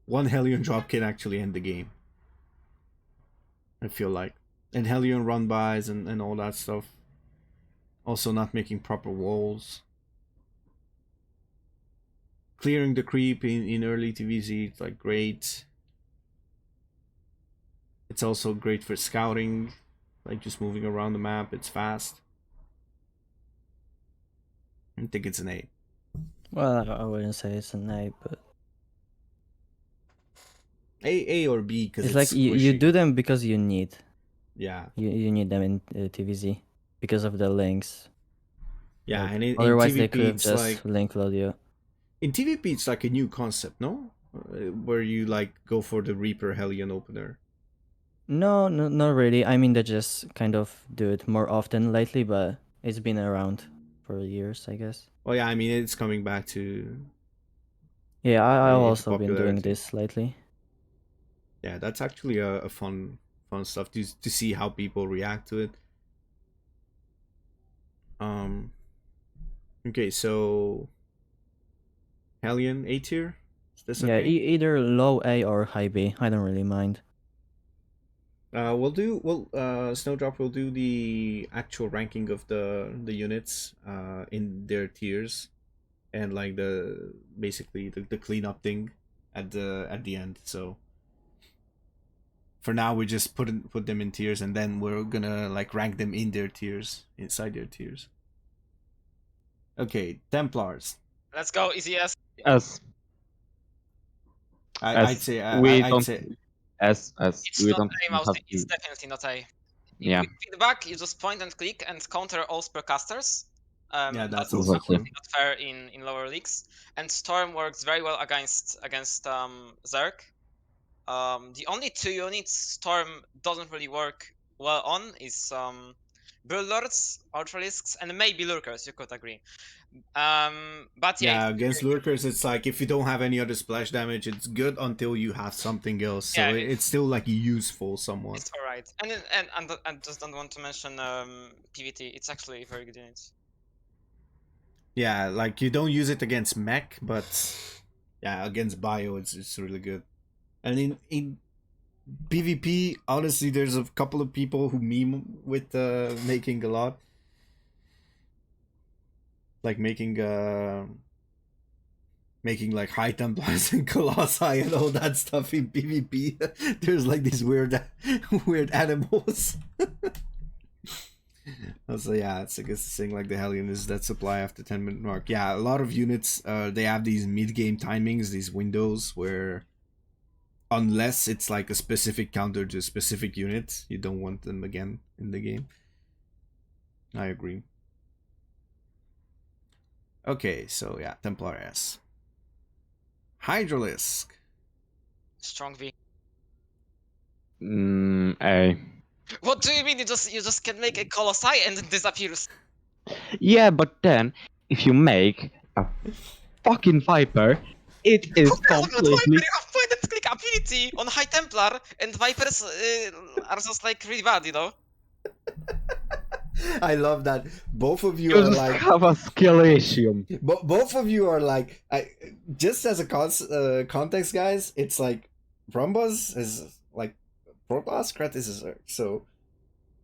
Speaker 1: One Hellion drop can actually end the game. I feel like, and Hellion run-bys and all that stuff. Also, not making proper walls. Clearing the creep in early TVZ, it's like great. It's also great for scouting, like just moving around the map. It's fast. I think it's an A.
Speaker 5: Well, I wouldn't say it's an A, but
Speaker 1: A or B because
Speaker 5: it's like you do them because you need.
Speaker 1: Yeah.
Speaker 5: You need them in TVZ because of the links.
Speaker 1: Yeah,
Speaker 5: Like,
Speaker 1: and in
Speaker 5: otherwise
Speaker 1: TVP
Speaker 5: they could have
Speaker 1: it's
Speaker 5: just
Speaker 1: like
Speaker 5: link load you.
Speaker 1: in TVP it's like a new concept, no? Where you like go for the Reaper Hellion opener.
Speaker 5: No, not really. I mean, they just kind of do it more often lately, but it's been around for years, I guess.
Speaker 1: Well, yeah, I mean it's coming back to
Speaker 5: Yeah, I've
Speaker 1: into
Speaker 5: also been doing
Speaker 1: popularity.
Speaker 5: this lately.
Speaker 1: Yeah, that's actually a fun stuff to see how people react to it. Okay, so Hellion A tier. Is this
Speaker 5: Yeah,
Speaker 1: okay?
Speaker 5: either low A or high B. I don't really mind.
Speaker 1: Snowdrop will do the actual ranking of the units in their tiers, and like basically the cleanup thing at the end. So for now we just put them in tiers, and then we're gonna like rank them in their tiers, inside their tiers. Okay, Templars.
Speaker 2: Let's go, easy S.
Speaker 3: As
Speaker 1: I'd say
Speaker 3: we
Speaker 1: I'd
Speaker 3: don't
Speaker 1: say
Speaker 3: as
Speaker 2: It's
Speaker 3: we
Speaker 2: not
Speaker 3: don't
Speaker 2: A,
Speaker 3: have
Speaker 2: MAUZY.
Speaker 3: to.
Speaker 2: It's definitely not A.
Speaker 3: Yeah.
Speaker 2: With feedback, you just point and click and counter all spellcasters.
Speaker 1: yeah, that's
Speaker 2: That's
Speaker 1: also
Speaker 3: Exactly.
Speaker 1: true.
Speaker 2: absolutely not fair in lower leagues. And Storm works very well against Zerg. The only 2 units Storm doesn't really work well on is Broodlords, Ultralisks, and maybe Lurkers, you could agree. But yeah,
Speaker 1: Yeah, against lurkers, it's like if you don't have any other splash damage, it's good until you have something else. So
Speaker 2: Yeah,
Speaker 1: it's still like useful somewhat.
Speaker 2: it's alright. And I just don't want to mention PVT. It's actually a very good unit.
Speaker 1: Yeah, like you don't use it against mech, but yeah, against bio, it's really good. And in PvP, honestly, there's a couple of people who meme with making a lot, like making like high templars and colossi and all that stuff in PvP. There's like these weird animals. So yeah, it's I guess the thing like the Hellion is that supply after 10-minute mark. Yeah, a lot of units they have these mid-game timings, these windows where unless it's like a specific counter to a specific unit, you don't want them again in the game. I agree. Okay, so yeah, Templar S. Hydralisk.
Speaker 2: Strong V.
Speaker 3: A.
Speaker 2: What do you mean? You just can make a Colossi and it disappears.
Speaker 3: Yeah, but then if you make a fucking Viper, it is
Speaker 2: Who cares about Viper?
Speaker 3: completely.
Speaker 2: You have point and click ability on High Templar, and Vipers are just like really bad, you know.
Speaker 1: I love that both of you
Speaker 3: You
Speaker 1: are
Speaker 3: just
Speaker 1: like
Speaker 3: have a skill issue.
Speaker 1: both of you are like just as a context, guys. It's like Rombuzz is like Protoss, Kret is a Zerg. So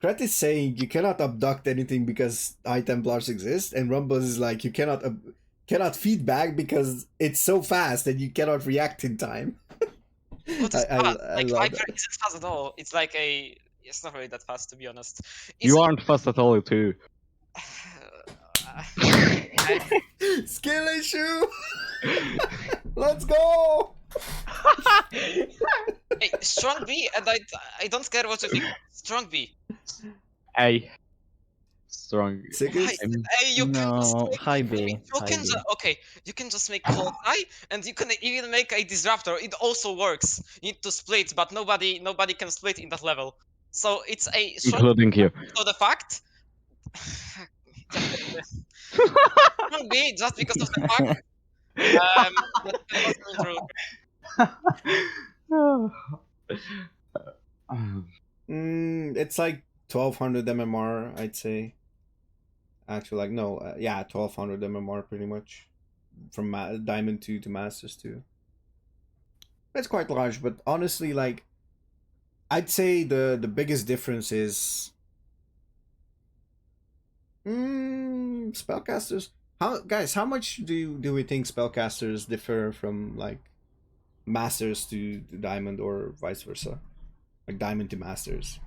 Speaker 1: Kret is saying you cannot abduct anything because High Templars exist, and Rombuzz is like you cannot feedback because it's so fast and you cannot react in time.
Speaker 2: What is
Speaker 1: I
Speaker 2: fast? Like
Speaker 1: love
Speaker 2: Viper
Speaker 1: that.
Speaker 2: isn't fast at all. It's like a. It's not really that fast, to be honest.
Speaker 3: You aren't fast at all, too.
Speaker 1: Skill issue. Let's go.
Speaker 2: Hey, strong B, and I don't care what you think. Strong B.
Speaker 3: A. Strong.
Speaker 1: Sickest?
Speaker 2: Hey, you can just
Speaker 5: No,
Speaker 2: make,
Speaker 5: high B.
Speaker 2: you
Speaker 5: High
Speaker 2: can
Speaker 5: B.
Speaker 2: okay, you can just make Colossi, and you can even make a Disruptor. It also works. You need to split, but nobody can split in that level. So it's a strong.
Speaker 3: Including you.
Speaker 2: So the fact. Strong B just because of the fact. That was
Speaker 1: It's like 1200 MMR, I'd say. Actually, like no, yeah, 1200 MMR pretty much, from Diamond 2 to Masters 2. It's quite large, but honestly, like, I'd say the biggest difference is spellcasters. How much do we think spellcasters differ from like Masters to Diamond or vice versa, like Diamond to Masters?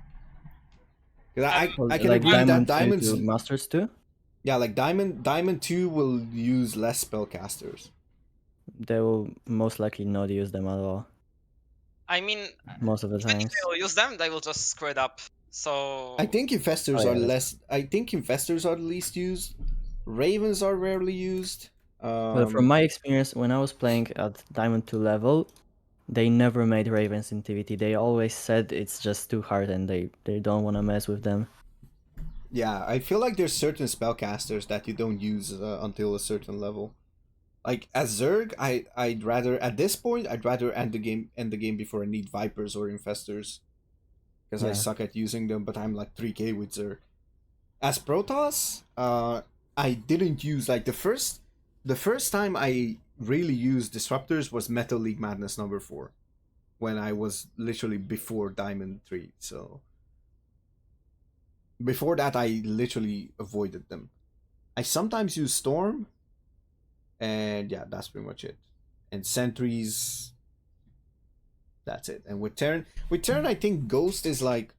Speaker 1: Because I can
Speaker 5: Like
Speaker 1: agree that
Speaker 5: Diamond 2
Speaker 1: Diamonds,
Speaker 5: to Masters 2?
Speaker 1: yeah, like Diamond 2 will use less spellcasters.
Speaker 5: They will most likely not use them at all.
Speaker 2: I mean,
Speaker 5: Most of the
Speaker 2: even if
Speaker 5: times.
Speaker 2: they will use them, they will just screw it up. So
Speaker 1: I think infestors
Speaker 5: Oh,
Speaker 1: are
Speaker 5: yeah.
Speaker 1: less. I think infestors are the least used. Ravens are rarely used.
Speaker 5: Well, from my experience, when I was playing at Diamond 2 level, they never made Ravens in TVT. They always said it's just too hard and they don't want to mess with them.
Speaker 1: Yeah, I feel like there's certain spellcasters that you don't use until a certain level. Like as Zerg, I'd rather at this point I'd rather end the game before I need Vipers or Infestors, because I
Speaker 5: Yeah.
Speaker 1: suck at using them. But I'm like 3K with Zerg. As Protoss, I didn't use like the first time I really used disruptors was Metal League Madness number 4, when I was literally before Diamond 3. So before that, I literally avoided them. I sometimes use Storm, and yeah, that's pretty much it. And Sentries, that's it. And with Terran, I think Ghost is like,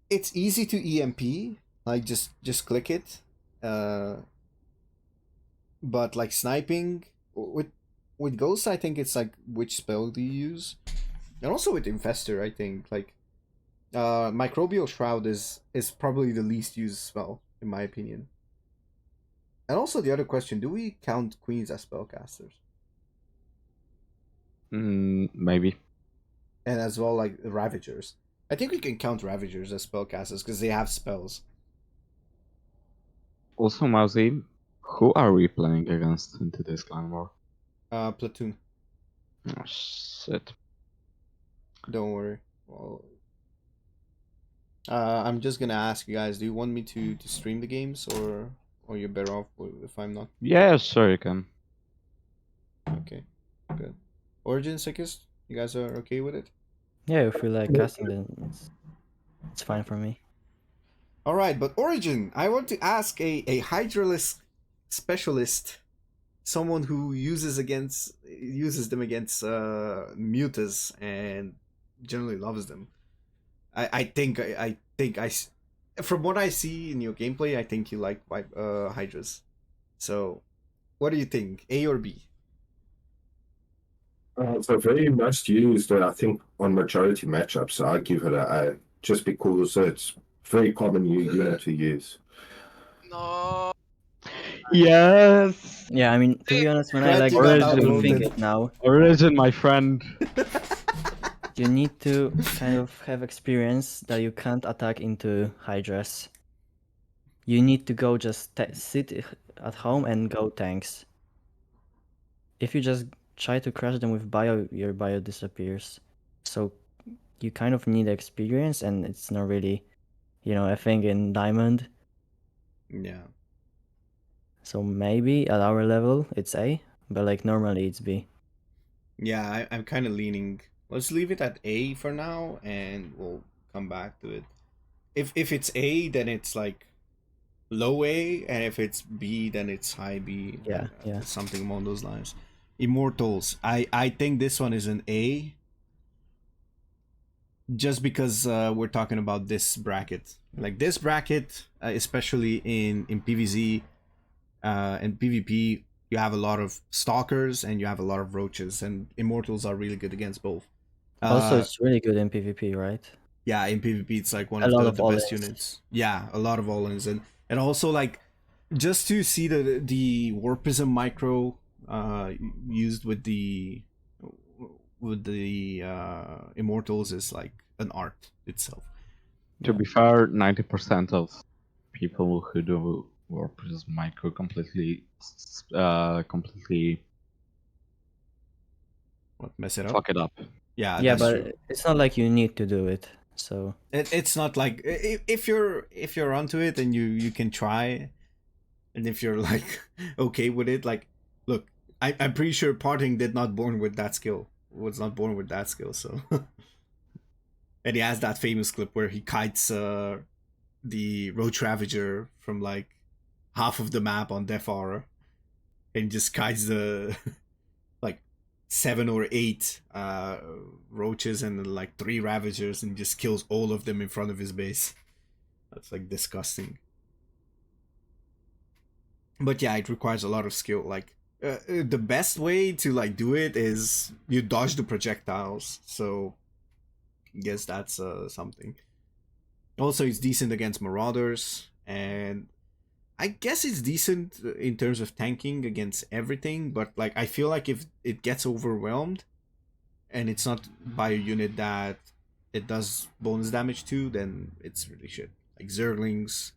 Speaker 1: it's easy to EMP, like just click it. But like sniping with Ghost, I think it's like which spell do you use, and also with Infestor, I think like Microbial Shroud is probably the least used spell in my opinion. And also the other question: do we count Queens as spellcasters?
Speaker 3: Maybe.
Speaker 1: and as well like Ravagers. I think we can count Ravagers as spellcasters because they have spells.
Speaker 3: Also, MAUZY, who are we playing against in today's clan war?
Speaker 1: Platoon.
Speaker 3: Oh shit.
Speaker 1: Don't worry. Well, I'm just gonna ask you guys: do you want me to stream the games, or you're better off if I'm not?
Speaker 3: Yeah, sure you can.
Speaker 1: Okay, good. Origin Sickest, you guys are okay with it?
Speaker 5: Yeah, if you like casting, then it's fine for me.
Speaker 1: All right, but Origin, I want to ask a Hydralisk specialist, someone who uses them against mutas and generally loves them. I think from what I see in your gameplay, I think you like Hydras. So, what do you think, A or B?
Speaker 4: So very much used, I think, on majority matchups. I give it a just because it's very common unit to use.
Speaker 2: No.
Speaker 3: Yes!
Speaker 5: Yeah, I mean, to be honest, when I
Speaker 1: Kret,
Speaker 5: like
Speaker 1: you got
Speaker 3: Origin.
Speaker 5: think
Speaker 1: outvoted.
Speaker 5: it now,
Speaker 3: Origin, my friend.
Speaker 5: you need to kind of have experience that you can't attack into Hydras. You need to go just sit at home and go tanks. If you just try to crush them with bio, your bio disappears. So you kind of need experience, and it's not really, a thing in Diamond.
Speaker 1: Yeah.
Speaker 5: So maybe at our level it's A, but like normally it's B.
Speaker 1: Yeah, I'm kind of leaning. Let's leave it at A for now, and we'll come back to it. If it's A, then it's like low A, and if it's B, then it's high B.
Speaker 5: Yeah, yeah.
Speaker 1: Something along those lines. Immortals. I think this one is an A. Just because we're talking about this bracket, like this bracket, especially in PvZ and PvP, you have a lot of stalkers and you have a lot of roaches, and immortals are really good against both.
Speaker 5: Also, it's really good in PvP, right?
Speaker 1: Yeah, in PvP, it's like one
Speaker 5: A
Speaker 1: of
Speaker 5: lot
Speaker 1: the
Speaker 5: of
Speaker 1: best
Speaker 5: all-ins.
Speaker 1: units. Yeah, a lot of all-ins, and also like just to see the warpism micro used with the immortals is like an art itself.
Speaker 3: To be fair, 90% of people who do WordPress micro completely
Speaker 1: What, mess it up?
Speaker 3: fuck it up.
Speaker 1: Yeah,
Speaker 5: Yeah,
Speaker 1: that's
Speaker 5: but
Speaker 1: true.
Speaker 5: it's not like you need to do it. So
Speaker 1: It's not like if you're onto it and you can try, and if you're like okay with it, like look, I'm pretty sure Parting was not born with that skill. So and he has that famous clip where he kites the Roach Ravager from like half of the map on Death Aura, and just kites the like 7 or 8 roaches and then like 3 Ravagers and just kills all of them in front of his base. That's like disgusting. But yeah, it requires a lot of skill. Like the best way to like do it is you dodge the projectiles. So I guess that's something. Also, it's decent against Marauders, and I guess it's decent in terms of tanking against everything. But like, I feel like if it gets overwhelmed, and it's not by a unit that it does bonus damage to, then it's really shit. Like Zerglings,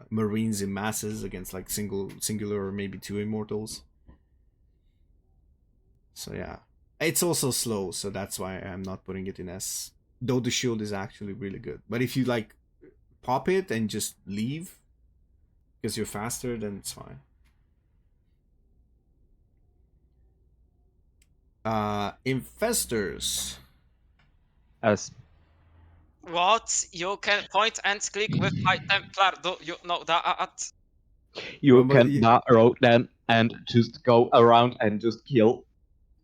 Speaker 1: Marines in masses against like singular or maybe 2 immortals. So yeah, it's also slow, so that's why I'm not putting it in S. Though the shield is actually really good, but if you like pop it and just leave because you're faster, then it's fine. Infestors.
Speaker 3: As
Speaker 2: What? You can point and click with High Templar. Do you know that?
Speaker 3: you
Speaker 1: Well, but
Speaker 3: can
Speaker 1: you-
Speaker 3: roll then and just go around and just kill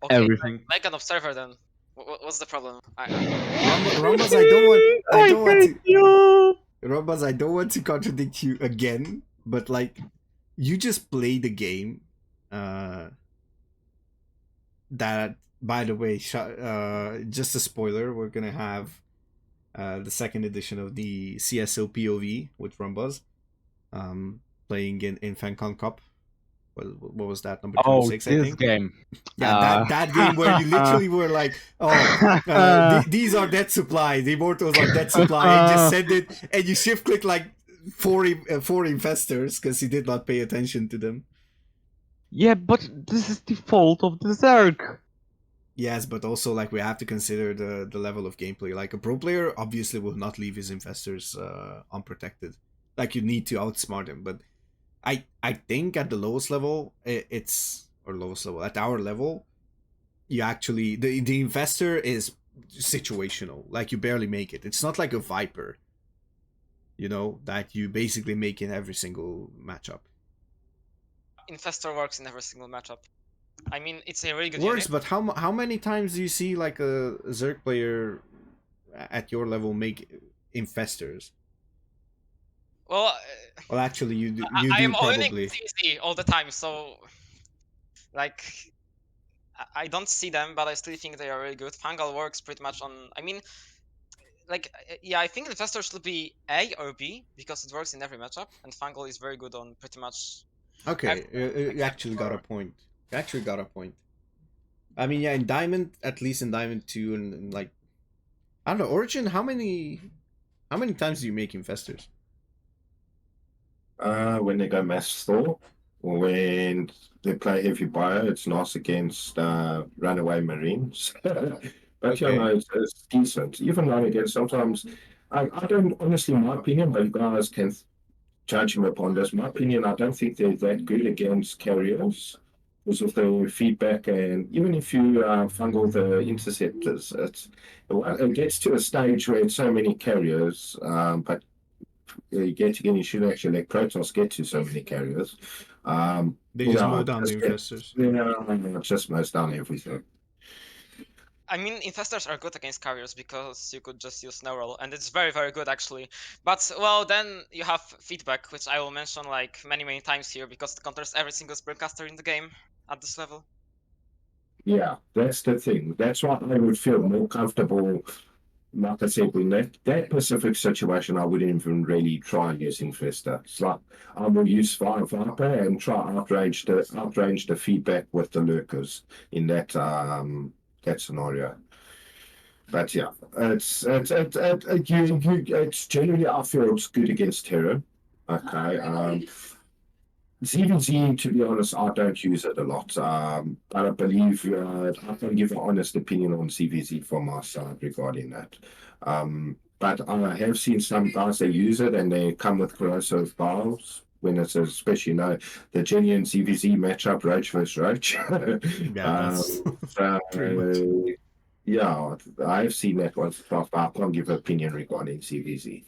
Speaker 2: Okay,
Speaker 3: everything.
Speaker 2: make an observer then. What's the problem?
Speaker 1: Rombuzz, I don't want to.
Speaker 3: you.
Speaker 1: Rombuzz, I don't want to contradict you again, but like, you just play the game. That, by the way, just a spoiler, we're gonna have the second edition of the CSO POV with Rombuzz, playing in FanCon Cup what was that, number
Speaker 3: Oh,
Speaker 1: 26, I
Speaker 3: this
Speaker 1: think.
Speaker 3: game.
Speaker 1: Yeah, that game where you literally were like, oh, these are dead supply, the immortals are dead supply, and just send it, and you shift click like four infestors because he did not pay attention to them.
Speaker 3: Yeah, but this is the fault of the Zerg.
Speaker 1: Yes, but also like we have to consider the level of gameplay. Like a pro player obviously will not leave his infestors unprotected. Like you need to outsmart him. But I think at the lowest level at our level, you actually the infestor is situational. Like you barely make it. It's not like a Viper, that you basically make in every single matchup.
Speaker 2: Infestor works in every single matchup. I mean, it's a really good
Speaker 1: Works,
Speaker 2: unit.
Speaker 1: but how many times do you see like a Zerg player at your level make infestors?
Speaker 2: Well,
Speaker 1: Well, actually, you do,
Speaker 2: I am owning
Speaker 1: probably.
Speaker 2: CZ all the time, so like I don't see them, but I still think they are really good. Fungal works pretty much on. I mean, like yeah, I think Infestor should be A or B because it works in every matchup, and Fungal is very good on pretty much.
Speaker 1: Okay, you
Speaker 2: except
Speaker 1: actually got a
Speaker 2: for-
Speaker 1: point. You actually got a point. I mean, yeah, in Diamond, at least in Diamond 2, and like, I don't know, Origin, how many times do you make infestors?
Speaker 4: When they go mass store, or when they play heavy bio, it's nice against runaway marines. But
Speaker 1: Okay.
Speaker 4: it's decent. Even run against sometimes. I don't honestly, my opinion, but you guys can judge me upon this. My opinion, I don't think they're that good against carriers because of the feedback, and even if you fungal the interceptors, it gets to a stage where it's so many carriers, but you should actually let Protoss get to so many carriers.
Speaker 1: They just mow down the infestors.
Speaker 4: Just mows down everything.
Speaker 2: I mean, infestors are good against carriers because you could just use neural, and it's very, very good actually. But well, then you have feedback, which I will mention like many times here because it counters every single spellcaster in the game at this level.
Speaker 4: Yeah, that's the thing. That's why I would feel more comfortable. Like I said, in that specific situation, I wouldn't even really try using Festa. It's like I will use Viper and try outrange the feedback with the lurkers in that scenario. But yeah, it's generally I feel it's good against terror. Okay. ZVZ, to be honest, I don't use it a lot. But I believe I can give an honest opinion on CVZ from my side regarding that. But I have seen some guys that use it and they come with corrosive bowels when it's especially the genuine CVZ matchup, Roach versus Roach.
Speaker 1: Yeah, that's
Speaker 4: So,
Speaker 1: pretty much.
Speaker 4: yeah, I've seen that once, but I can't give an opinion regarding CVZ.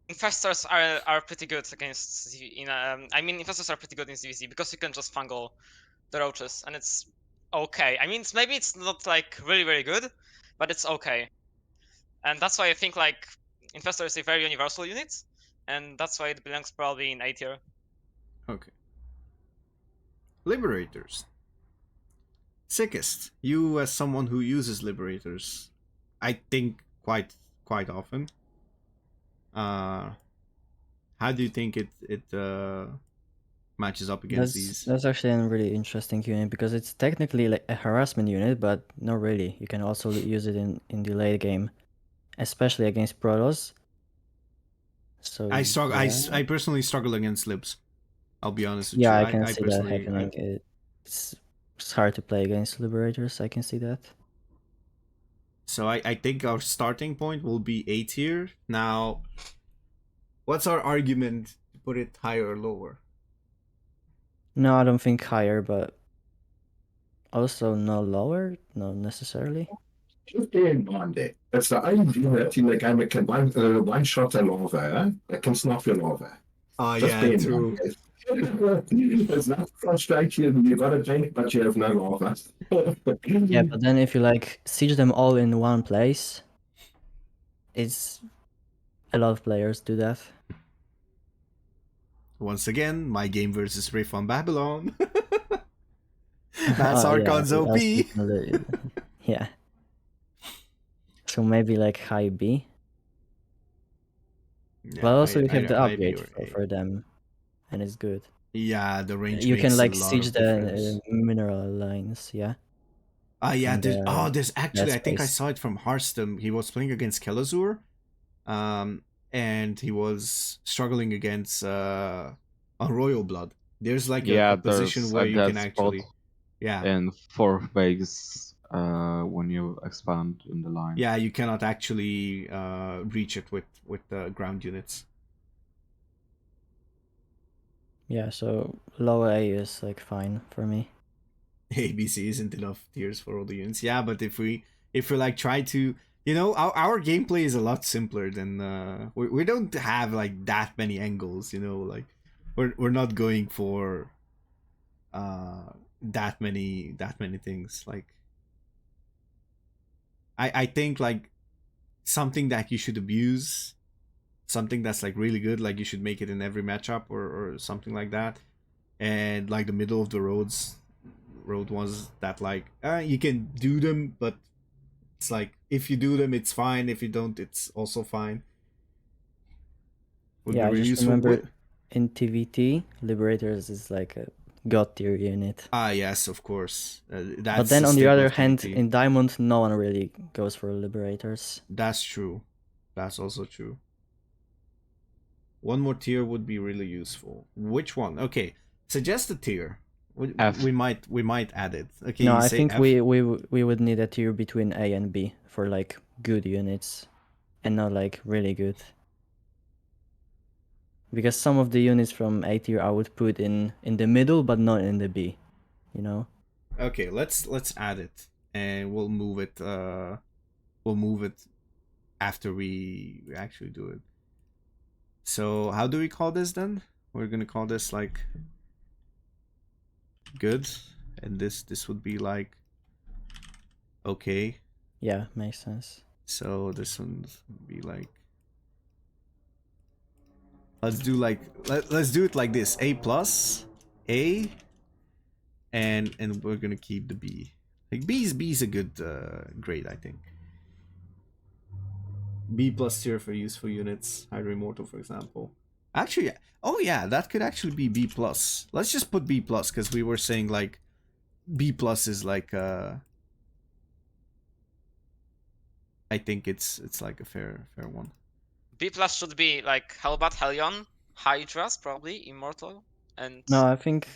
Speaker 2: Infestors are pretty good against ZV I mean, infestors are pretty good in ZVZ because you can just fungal the roaches, and it's okay. I mean, maybe it's not like really good, but it's okay. And that's why I think like infestor is a very universal unit, and that's why it belongs probably in A tier.
Speaker 1: Okay. Liberators. Sickest. You as someone who uses liberators, I think quite often. How do you think it matches up against these?
Speaker 5: That's actually a really interesting unit because it's technically like a harassment unit, but not really. You can also use it in the late game, especially against Protoss. So
Speaker 1: I struggle.
Speaker 5: yeah,
Speaker 1: I personally struggle against libs. I'll be honest with
Speaker 5: yeah,
Speaker 1: you.
Speaker 5: I can
Speaker 1: I
Speaker 5: see that
Speaker 1: personally.
Speaker 5: happening. It's hard to play against Liberators. I can see that.
Speaker 1: So I think our starting point will be A tier. Now, what's our argument to put it higher or lower?
Speaker 5: No, I don't think higher, but also no lower, not necessarily.
Speaker 4: Just bear in mind that it's the only unit in the game that can one shot a lava, that can snuff your lava.
Speaker 1: Oh
Speaker 4: Just
Speaker 1: yeah,
Speaker 4: bear in
Speaker 1: true.
Speaker 4: mind. It's not frustration. You got a tank, but you have no lava.
Speaker 5: Yeah, but then if you like siege them all in one place, it's a lot of players do that.
Speaker 1: Once again, my game versus Riff on Babylon. That's
Speaker 5: Oh,
Speaker 1: Archon's
Speaker 5: yeah,
Speaker 1: OP.
Speaker 5: yeah. So maybe like high B.
Speaker 1: Yeah,
Speaker 5: But also you have the
Speaker 1: high B
Speaker 5: upgrade
Speaker 1: or A.
Speaker 5: for them, and it's good.
Speaker 1: Yeah, the range
Speaker 5: You
Speaker 1: makes
Speaker 5: can like
Speaker 1: a lot
Speaker 5: siege
Speaker 1: of
Speaker 5: the
Speaker 1: difference.
Speaker 5: mineral lines, yeah.
Speaker 1: Yeah,
Speaker 5: in
Speaker 1: there's actually, I think I
Speaker 5: space.
Speaker 1: saw it from Hearthstone. He was playing against Kelazur, and he was struggling against on Royal Blood. There's like
Speaker 3: Yeah,
Speaker 1: a position
Speaker 3: there's
Speaker 1: where
Speaker 3: a
Speaker 1: you can
Speaker 3: dead spot
Speaker 1: actually, yeah,
Speaker 3: in 4th base when you expand in the line.
Speaker 1: yeah, you cannot actually reach it with ground units.
Speaker 5: Yeah, so low A is like fine for me.
Speaker 1: ABC isn't enough tiers for all the units. Yeah, but if we like try to, you know, our gameplay is a lot simpler than we don't have like that many angles, you know, like we're not going for that many things. Like I think like something that you should abuse, something that's like really good, like you should make it in every matchup or something like that. And like the middle of the road ones that like you can do them, but it's like if you do them it's fine, if you don't it's also fine. Would
Speaker 5: Yeah,
Speaker 1: be
Speaker 5: I
Speaker 1: really
Speaker 5: just
Speaker 1: useful.
Speaker 5: remember in TVT, Liberators is like a god tier unit.
Speaker 1: Yes, of course. That's
Speaker 5: But then
Speaker 1: the
Speaker 5: on the
Speaker 1: staple
Speaker 5: other
Speaker 1: of
Speaker 5: hand,
Speaker 1: TVT.
Speaker 5: in Diamond, no one really goes for Liberators.
Speaker 1: That's true. That's also true. One more tier would be really useful. Which one? Okay, suggest a tier.
Speaker 3: F.
Speaker 1: We might add it. Okay,
Speaker 5: No,
Speaker 1: you
Speaker 5: I
Speaker 1: say
Speaker 5: think
Speaker 1: F?
Speaker 5: we would need a tier between A and B for like good units, and not like really good. Because some of the units from A tier I would put in the middle, but not in the B. You know.
Speaker 1: Okay, let's add it, and we'll move it. We'll move it after we actually do it. So how do we call this then? We're gonna call this like good, and this would be like okay.
Speaker 5: Yeah, makes sense.
Speaker 1: So this one would be like, let's do like let's do it like this: A plus, A, and we're gonna keep the B. Like B's a good grade, I think. B plus tier for useful units, Hydra Immortal, for example. Actually, oh yeah, that could actually be B plus. Let's just put B plus because we were saying like B plus is like I think it's like a fair one.
Speaker 2: B plus should be like Hellbat, Hellion, Hydras probably, Immortal, and
Speaker 5: No, I think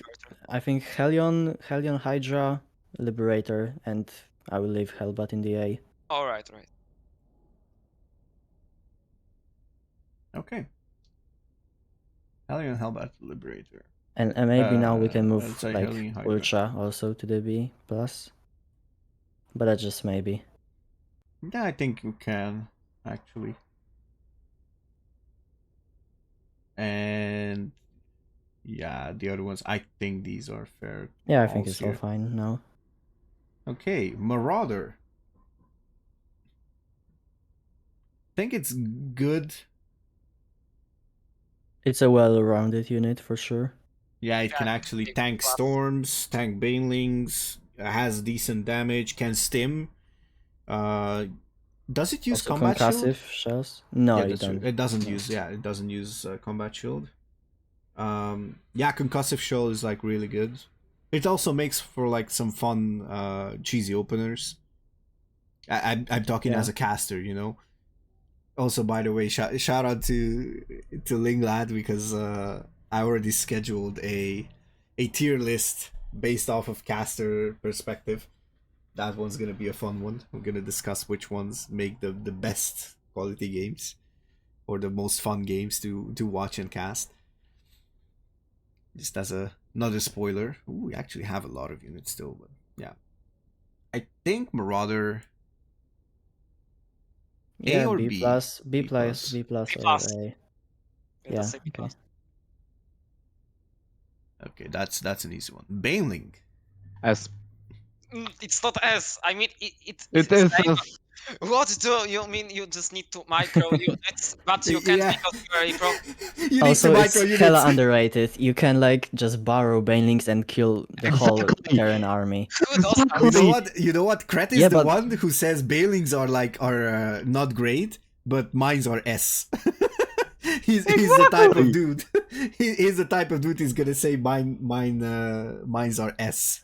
Speaker 5: Hellion, Hydra, Liberator, and I will leave Hellbat in the A.
Speaker 2: alright.
Speaker 1: Okay. Hellion Hellbat Liberator.
Speaker 5: And maybe now we can move
Speaker 1: sorry,
Speaker 5: like
Speaker 1: Hellion Hydra.
Speaker 5: Ultra also to the B plus. But that's just maybe.
Speaker 1: Yeah, I think you can actually. And yeah, the other ones, I think these are fair.
Speaker 5: Yeah, I think it's
Speaker 1: here.
Speaker 5: all fine now.
Speaker 1: Okay, Marauder. Think it's good.
Speaker 5: It's a well-rounded unit for sure.
Speaker 1: Yeah, it
Speaker 2: Yeah,
Speaker 1: can actually
Speaker 2: big
Speaker 1: tank
Speaker 2: plus.
Speaker 1: storms, tank banelings, has decent damage, can stim. Does it use
Speaker 5: Also
Speaker 1: combat
Speaker 5: concussive
Speaker 1: shield?
Speaker 5: shells? No,
Speaker 1: Yeah,
Speaker 5: it
Speaker 1: that's true.
Speaker 5: don't.
Speaker 1: It doesn't
Speaker 5: No.
Speaker 1: use. Yeah, it doesn't use combat shield. Yeah, concussive shell is like really good. It also makes for like some fun cheesy openers. I'm talking
Speaker 5: Yeah.
Speaker 1: as a caster, you know. Also, by the way, shout out to Linglad because I already scheduled a tier list based off of caster perspective. That one's gonna be a fun one. We're gonna discuss which ones make the best quality games or the most fun games to watch and cast. Just as another spoiler. Ooh, we actually have a lot of units still, but yeah. I think Marauder.
Speaker 5: Yeah,
Speaker 1: A or
Speaker 5: B
Speaker 1: B?
Speaker 5: plus, B
Speaker 1: B
Speaker 5: plus,
Speaker 1: plus.
Speaker 5: B plus,
Speaker 2: B
Speaker 5: or
Speaker 2: plus.
Speaker 5: A.
Speaker 2: Yeah,
Speaker 5: Yeah,
Speaker 2: that's a B
Speaker 5: okay.
Speaker 2: plus.
Speaker 1: Okay, that's an easy one. Baneling.
Speaker 3: S.
Speaker 2: It's not S. I mean,
Speaker 3: It is S.
Speaker 2: What do you mean? You just need to micro units, but you can't
Speaker 1: Yeah.
Speaker 2: because you are a pro.
Speaker 1: You need
Speaker 5: Also,
Speaker 1: to
Speaker 5: it's
Speaker 1: micro units.
Speaker 5: hella underrated. You can like just borrow banelings and kill the whole
Speaker 3: Exactly.
Speaker 5: Terran army.
Speaker 2: Good also.
Speaker 1: You know what? Kret is
Speaker 5: Yeah,
Speaker 1: the
Speaker 5: but-
Speaker 1: one who says Balings are not great, but mines are S. he's the type of dude. He's the type of dude. He's gonna say mines are S,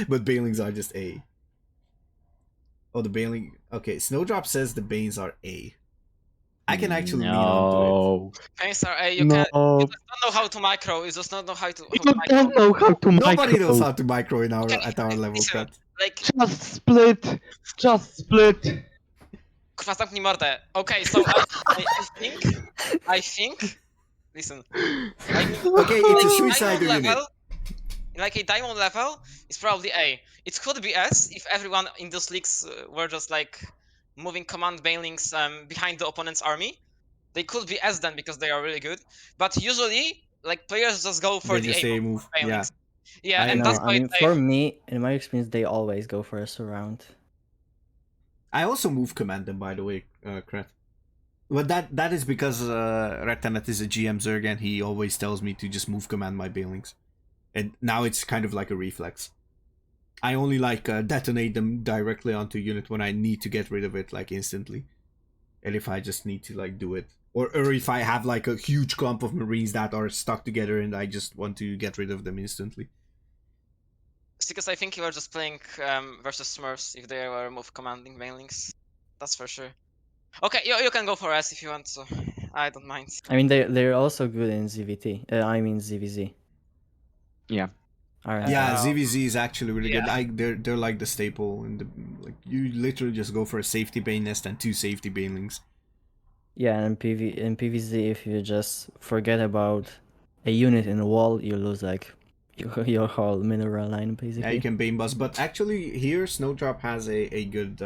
Speaker 1: but Bailings are just A. Oh, the Bailing. Okay, Snowdrop says the Banes are A. I can actually lean onto it.
Speaker 3: No.
Speaker 2: Thanks, sir. You
Speaker 3: No.
Speaker 2: can. You just don't know how to micro. You just don't know how to.
Speaker 3: You
Speaker 2: How to micro.
Speaker 3: don't know how to
Speaker 1: Nobody
Speaker 3: micro.
Speaker 1: knows how to micro in our
Speaker 2: Okay,
Speaker 1: at our level,
Speaker 2: listen,
Speaker 1: Kret.
Speaker 2: like,
Speaker 3: Just split. Just split.
Speaker 2: kurwa, zamknij mordę. Okay, so I think. Listen. I mean,
Speaker 1: Okay, it's a
Speaker 2: like,
Speaker 1: suicide
Speaker 2: diamond
Speaker 1: unit.
Speaker 2: level, like a diamond level, is probably A. It could be S if everyone in those leagues were just like moving command banelings behind the opponent's army. They could be S then because they are really good. But usually, like, players just go for
Speaker 1: They
Speaker 2: the
Speaker 1: just
Speaker 2: A
Speaker 1: say
Speaker 2: move
Speaker 1: move. Yeah.
Speaker 2: banelings. Yeah,
Speaker 1: I
Speaker 2: and
Speaker 5: No,
Speaker 2: that's
Speaker 1: agree.
Speaker 2: why
Speaker 5: I mean,
Speaker 2: it's
Speaker 5: for
Speaker 2: A.
Speaker 5: me, in my experience, they always go for a surround.
Speaker 1: I also move command them, by the way, Kret. But that is because Retanet is a GM Zerg and he always tells me to just move command my Bailings. And now it's kind of like a reflex. I only like detonate them directly onto a unit when I need to get rid of it like instantly. And if I just need to like do it. Or if I have like a huge clump of Marines that are stuck together and I just want to get rid of them instantly.
Speaker 2: Because I think you were just playing versus Smurfs if they were move commanding banelings. That's for sure. Okay, you can go for S if you want, so I don't mind.
Speaker 5: I mean, they're also good in ZVT. I mean ZVZ.
Speaker 3: Yeah.
Speaker 5: Aren't
Speaker 1: Yeah,
Speaker 2: Uh,
Speaker 1: ZVZ is actually really good.
Speaker 2: yeah.
Speaker 1: They're like the staple in the like you literally just go for a safety bane nest and 2 safety banelings.
Speaker 5: Yeah, and in PvZ, if you just forget about a unit in a wall, you lose like your whole mineral line basically.
Speaker 1: Yeah, you can bane bust, but actually here Snowdrop has a good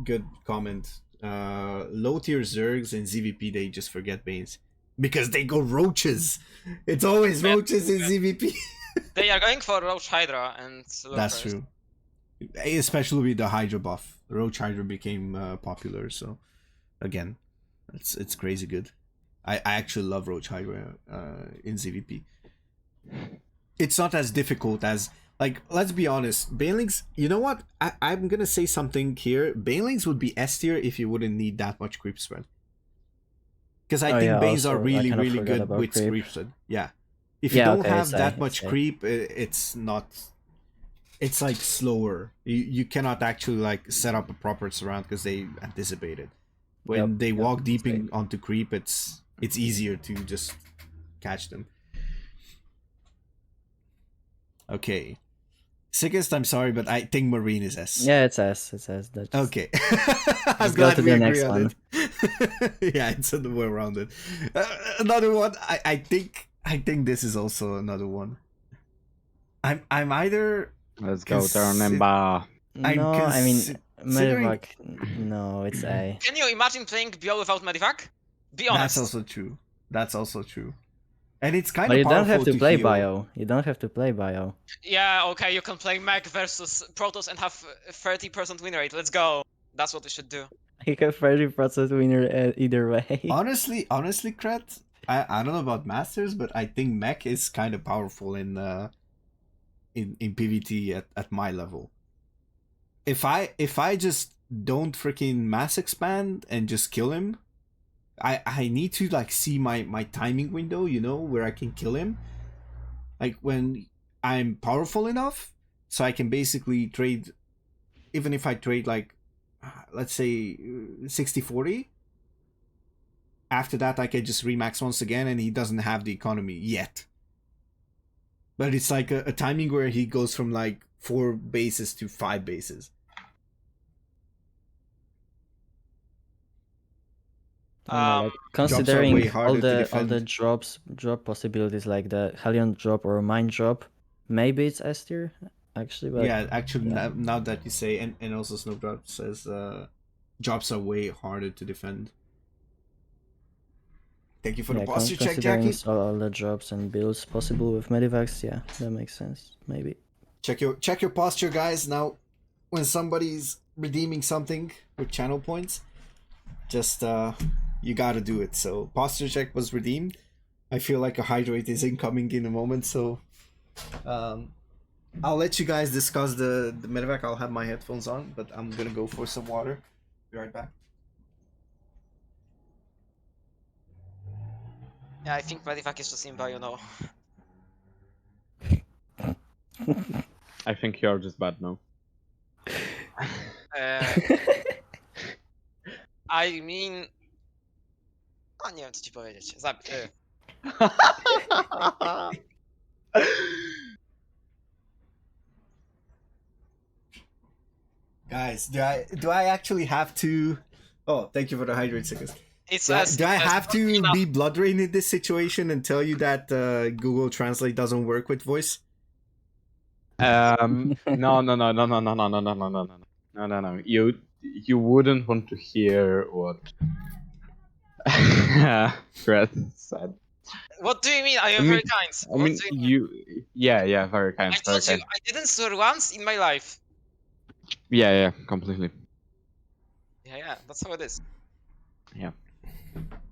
Speaker 1: good comment. Low tier Zergs and ZVP they just forget banes because they go roaches. It's always
Speaker 2: Yeah,
Speaker 1: roaches in
Speaker 2: yeah.
Speaker 1: ZVP.
Speaker 2: They are going for Roach Hydra and
Speaker 1: That's
Speaker 2: Lurkers.
Speaker 1: true. Especially with the Hydra buff, Roach Hydra became popular. So again, it's crazy good. I actually love Roach Hydra in ZVP. It's not as difficult as like let's be honest, Banelings. You know what? I'm gonna say something here. Banelings would be S tier if you wouldn't need that much creep spread. Because I
Speaker 5: Oh,
Speaker 1: think
Speaker 5: yeah,
Speaker 1: Banes are
Speaker 5: also, I
Speaker 1: really
Speaker 5: kinda
Speaker 1: really
Speaker 5: forgot
Speaker 1: good
Speaker 5: about
Speaker 1: with
Speaker 5: creep.
Speaker 1: creep spread. Yeah. If you
Speaker 5: Yeah,
Speaker 1: don't
Speaker 5: okay,
Speaker 1: have
Speaker 5: it's A,
Speaker 1: that
Speaker 5: it's
Speaker 1: much
Speaker 5: A.
Speaker 1: creep, it's not. It's like slower. You cannot actually like set up a proper surround because they anticipate it. When
Speaker 5: Yep,
Speaker 1: they
Speaker 5: yep,
Speaker 1: walk deep
Speaker 5: it's A.
Speaker 1: in, onto creep, it's easier to just catch them. Okay. Sickest, I'm sorry, but I think Marine is S.
Speaker 5: Yeah, it's S. It's S. That's
Speaker 1: Okay. I'm
Speaker 5: Let's go
Speaker 1: glad
Speaker 5: to
Speaker 1: we
Speaker 5: the
Speaker 1: agree
Speaker 5: next
Speaker 1: on
Speaker 5: one.
Speaker 1: it. Yeah, it's the way around it. Another one. I think this is also another one. I'm either
Speaker 3: Let's go
Speaker 1: Consi-
Speaker 3: Turnimba.
Speaker 1: I'm
Speaker 5: No, I mean
Speaker 1: considering-
Speaker 5: Medivac. No, it's A.
Speaker 2: Can you imagine playing Bio without Medivac? Be honest.
Speaker 1: That's also true. That's also true. And it's kind
Speaker 5: But
Speaker 1: of
Speaker 5: you
Speaker 1: powerful
Speaker 5: don't have to play
Speaker 1: heal.
Speaker 5: bio. You don't have to play bio.
Speaker 2: Yeah, okay, you can play Mech versus Protoss and have 30% win rate. Let's go. That's what we should do.
Speaker 5: You have 30% winner either way.
Speaker 1: Honestly, Kret, I don't know about Masters, but I think Mech is kind of powerful in PvT at my level. If I just don't freaking mass expand and just kill him, I need to like see my timing window, you know, where I can kill him. Like when I'm powerful enough, so I can basically trade, even if I trade like, let's say 60-40. After that, I can just remax once again, and he doesn't have the economy yet. But it's like a timing where he goes from like 4 bases to 5 bases.
Speaker 5: I don't know, like,
Speaker 1: way
Speaker 5: considering
Speaker 1: harder
Speaker 5: all
Speaker 1: to
Speaker 5: the
Speaker 1: defend.
Speaker 5: drop possibilities like the Hellion drop or Mine drop, maybe it's S tier actually. But
Speaker 1: Yeah, actually,
Speaker 5: yeah.
Speaker 1: now that you say, and also Snowdrop says drops are way harder to defend. Thank you for the posture check,
Speaker 5: considering
Speaker 1: Jackie.
Speaker 5: all the drops and builds possible with Medivacs, yeah, that makes sense. Maybe.
Speaker 1: Check your posture, guys. Now, when somebody's redeeming something with channel points, just you gotta do it. So posture check was redeemed. I feel like a hydrate is incoming in a moment, so I'll let you guys discuss the medevac. I'll have my headphones on, but I'm gonna go for some water. Be right back.
Speaker 2: Yeah, I think Medivac is just imba, you know.
Speaker 3: I think you're just bad now.
Speaker 2: I mean... A nie wiem, co ci powiedzieć.
Speaker 1: Guys, do I actually have to? Oh, thank you for the hydrate seconds.
Speaker 2: It's
Speaker 1: Do I have to
Speaker 2: enough.
Speaker 1: be blood rain in this situation and tell you that Google Translate doesn't work with voice?
Speaker 3: No. You wouldn't want to hear what Kret said.
Speaker 2: What do you mean? I am
Speaker 3: I mean-
Speaker 2: very kind.
Speaker 3: I
Speaker 2: What
Speaker 3: mean,
Speaker 2: do you mean?
Speaker 3: yeah, very kind,
Speaker 2: I
Speaker 3: very
Speaker 2: told you,
Speaker 3: kind.
Speaker 2: I didn't swear once in my life.
Speaker 3: Yeah, completely.
Speaker 2: Yeah, that's how it is.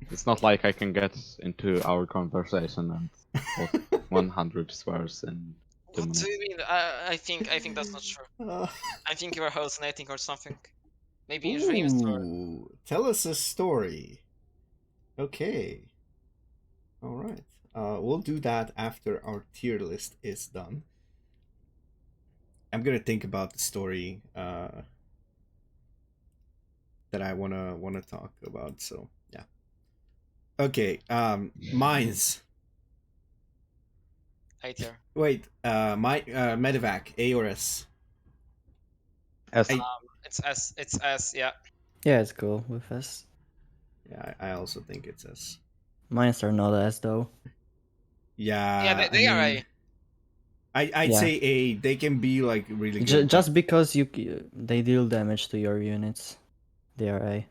Speaker 3: It's not like I can get into our conversation and put 100 swears in 2
Speaker 2: What
Speaker 3: minutes.
Speaker 2: do you mean? I think that's not true. I think you were hallucinating or something. Maybe in dreams or...
Speaker 1: Ooh, tell us a story. Okay. All right. We'll do that after our tier list is done. I'm gonna think about the story that I wanna talk about. So yeah. Okay. Mines.
Speaker 2: A tier.
Speaker 1: Wait. My Medivac, A or S?
Speaker 3: S.
Speaker 2: It's S. It's S. Yeah.
Speaker 5: Yeah, it's cool with S.
Speaker 1: Yeah, I also think it's S.
Speaker 5: Mines are not S though.
Speaker 1: Yeah.
Speaker 2: Yeah, they are A.
Speaker 1: I'd
Speaker 5: Yeah.
Speaker 1: say A. They can be like really good.
Speaker 5: Just because they deal damage to your units, they are A.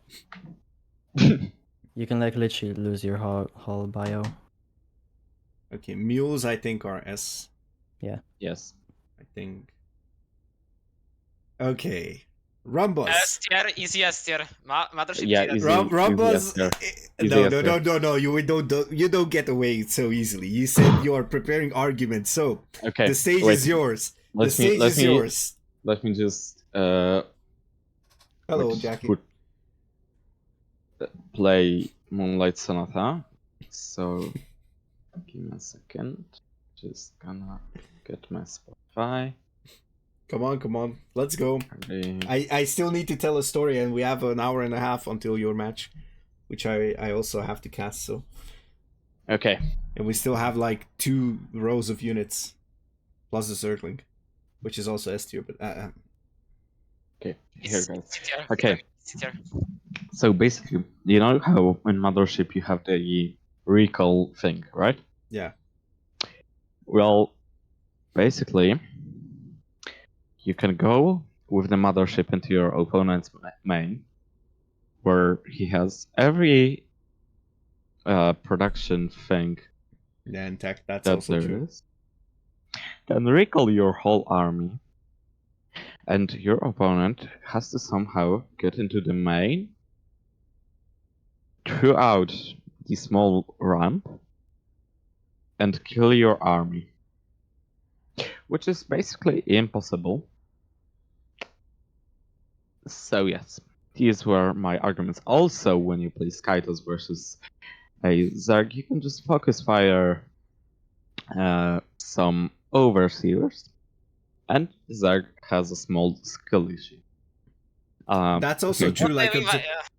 Speaker 5: You can like literally lose your whole bio.
Speaker 1: Okay, mules I think are S.
Speaker 3: Yes.
Speaker 1: I think. Okay, Rombuzz.
Speaker 2: S tier, easy S tier. Mothership
Speaker 3: Yeah,
Speaker 2: tier.
Speaker 3: easy.
Speaker 1: Rombuzz.
Speaker 3: tier. Easy
Speaker 1: No,
Speaker 3: S
Speaker 1: no,
Speaker 3: tier.
Speaker 1: no, no, no. You don't get away so easily. You said you are preparing arguments, so
Speaker 3: Okay.
Speaker 1: the stage
Speaker 3: wait.
Speaker 1: is yours. The
Speaker 3: Let me
Speaker 1: stage
Speaker 3: let
Speaker 1: is
Speaker 3: me
Speaker 1: yours.
Speaker 3: let me just
Speaker 1: Hello,
Speaker 3: wait,
Speaker 1: Jackie.
Speaker 3: play Moonlight Sonata. So give me a second. Just gonna get my Spotify.
Speaker 1: Come on. Let's go.
Speaker 3: Ready.
Speaker 1: I still need to tell a story, and we have an hour and a half until your match, which I also have to cast. So,
Speaker 3: Okay.
Speaker 1: and we still have like 2 rows of units, plus the circling, which is also S tier. But
Speaker 3: Okay. Here
Speaker 2: It's
Speaker 3: goes.
Speaker 2: C tier.
Speaker 3: Okay.
Speaker 2: C tier.
Speaker 3: So basically, you know how in Mothership you have the recall thing, right?
Speaker 1: yeah.
Speaker 3: Well, basically, you can go with the Mothership into your opponent's main, where he has every production thing
Speaker 1: Yeah, in tech, that's
Speaker 3: that
Speaker 1: also
Speaker 3: there
Speaker 1: true.
Speaker 3: is. Then recall your whole army, and your opponent has to somehow get into the main throughout the small ramp and kill your army. Which is basically impossible. So yes, these were my arguments. Also, when you play Skytos versus a Zerg, you can just focus fire some overseers, and Zerg has a small skill issue.
Speaker 1: That's also
Speaker 3: okay.
Speaker 1: true. Like,
Speaker 2: Maybe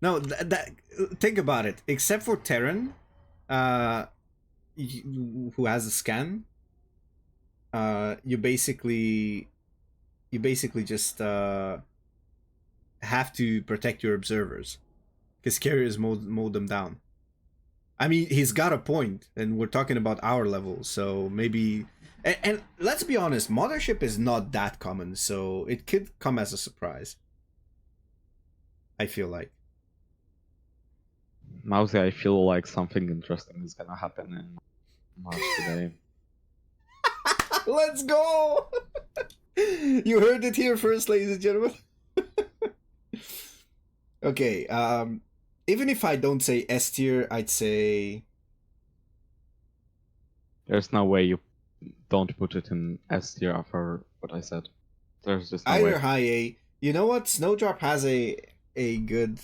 Speaker 1: no, think about it. Except for Terran, who has a scan, you basically just have to protect your observers, because carriers mow them down. I mean, he's got a point, and we're talking about our level, so maybe. And let's be honest, Mothership is not that common, so it could come as a surprise. I feel like.
Speaker 3: MAUZY, I feel like something interesting is gonna happen in March today.
Speaker 1: Let's go! You heard it here first, ladies and gentlemen. Okay, even if I don't say S tier, I'd say...
Speaker 3: There's no way you don't put it in S tier after what I said. There's just no
Speaker 1: either
Speaker 3: way.
Speaker 1: high A. You know what? Snowdrop has a good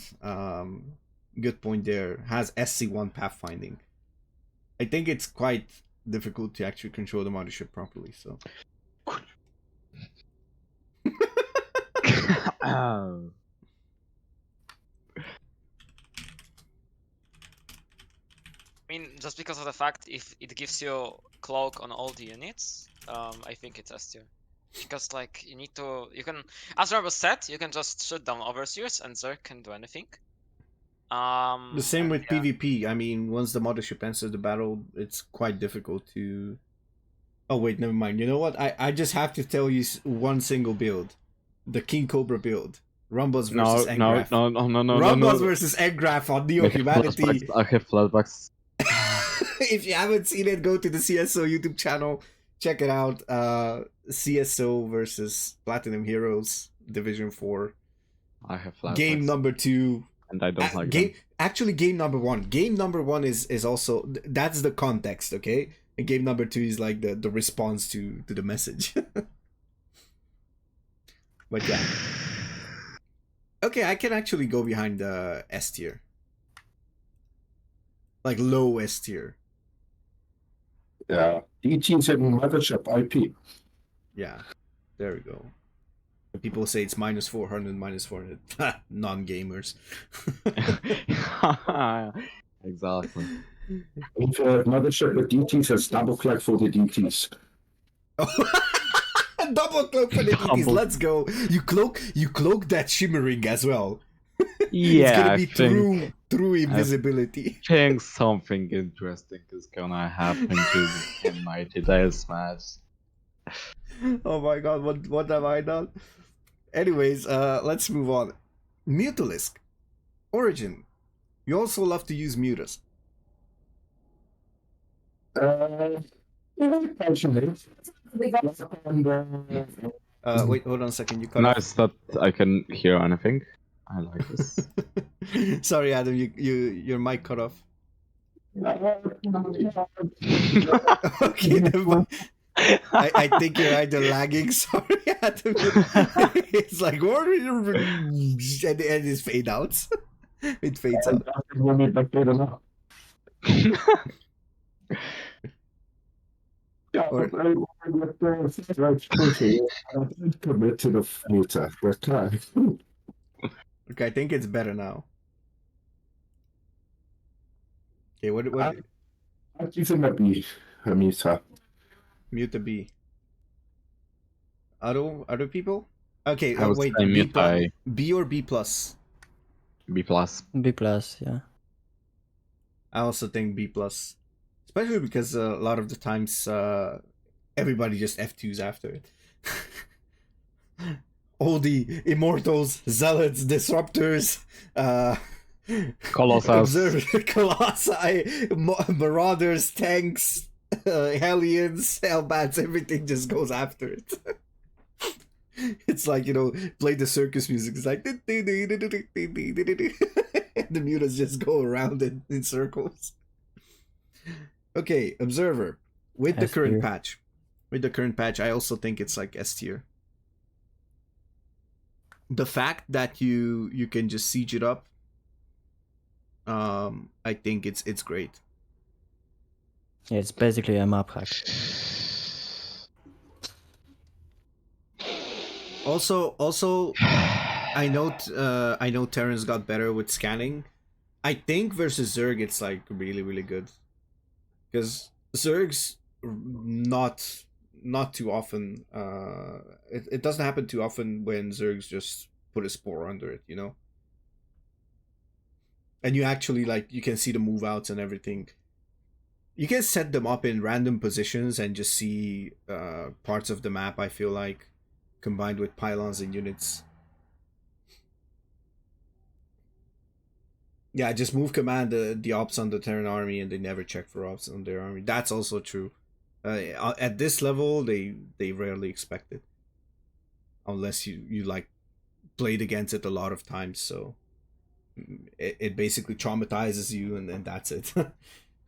Speaker 1: good point there. Has SC1 pathfinding. I think it's quite difficult to actually control the mothership properly. So
Speaker 2: I mean, just because of the fact if it gives you cloak on all the units, I think it's S tier. Because like you need to, you can, as Rombuzz said, you can just shoot down overseers and Zerg can do anything.
Speaker 1: the same
Speaker 2: and
Speaker 1: with
Speaker 2: yeah.
Speaker 1: PvP. I mean, once the mothership enters the battle, it's quite difficult to. Oh wait, never mind. You know what? I just have to tell you one single build, the King Cobra build. Rombuzz versus
Speaker 3: no,
Speaker 1: Engraph.
Speaker 3: no.
Speaker 1: Rombuzz versus Engraph on Neo Humanity.
Speaker 3: I have flashbacks.
Speaker 1: If you haven't seen it, go to the CSO YouTube channel. Check it out. CSO versus Platinum Heroes Division 4.
Speaker 3: I have flashbacks.
Speaker 1: Game number 2.
Speaker 3: And I don't like
Speaker 1: game
Speaker 3: them.
Speaker 1: Actually, game number 1. Game number 1 is also, that's the context, okay? And game number 2 is like the response to the message. But yeah. Okay, I can actually go behind the S tier. Like low S tier.
Speaker 4: Yeah. DT's in Mothership IP.
Speaker 1: Yeah. There we go. People say it's minus 400, minus 400. Non-gamers.
Speaker 3: Exactly.
Speaker 4: If Mothership with DTs has double click for the DTs.
Speaker 1: Double cloak for the DTs.
Speaker 3: Double.
Speaker 1: Let's go. You cloak that shimmering as well.
Speaker 3: Yeah,
Speaker 1: It's gonna
Speaker 3: I
Speaker 1: be
Speaker 3: think,
Speaker 1: true invisibility.
Speaker 3: think something interesting is gonna happen to the Mighty Dice match.
Speaker 1: Oh my god, what have I done? Anyways, let's move on. Mutalisk. Origin. You also love to use mutas.
Speaker 4: Partially.
Speaker 1: Wait, hold on a second. You cut off.
Speaker 3: Nice that I can hear anything. I like this.
Speaker 1: Sorry, Adam. Your mic cut off. Okay, never mind. I think you're either lagging. Sorry, Adam. It's like and it's fade outs. It fades out.
Speaker 4: Yeah, I commit to the meter.
Speaker 1: Okay, I think it's better now. Okay, what
Speaker 4: I think that be a meter.
Speaker 1: mute the B. Other people? Okay,
Speaker 3: I would
Speaker 1: wait,
Speaker 3: say
Speaker 1: B
Speaker 3: mute
Speaker 1: plus,
Speaker 3: by
Speaker 1: B or B plus?
Speaker 3: B+.
Speaker 5: B+, yeah.
Speaker 1: I also think B plus, especially because a lot of the times everybody just F2s after it. All the immortals, zealots, disruptors,
Speaker 3: Colossus.
Speaker 1: colossi, marauders, tanks, hellions, hellbats, everything just goes after it. It's like, you know, play the circus music. It's like the mutas just go around in circles. Okay, Observer. With the
Speaker 5: S
Speaker 1: current
Speaker 5: tier.
Speaker 1: patch. With the current patch, I also think it's like S tier. The fact that you can just siege it up, I think it's great.
Speaker 5: Yeah, it's basically a map hack.
Speaker 1: Also, I know Terrence got better with scanning. I think versus Zerg, it's like really good, because Zerg's not too often. It doesn't happen too often when Zergs just put a spore under it, you know. And you actually you can see the move outs and everything. You can set them up in random positions and just see parts of the map. I feel like, combined with pylons and units. Yeah, just move command the ops on the Terran army and they never check for ops on their army. That's also true. At this level, they rarely expect it. Unless you like played against it a lot of times, so it basically traumatizes you and that's it.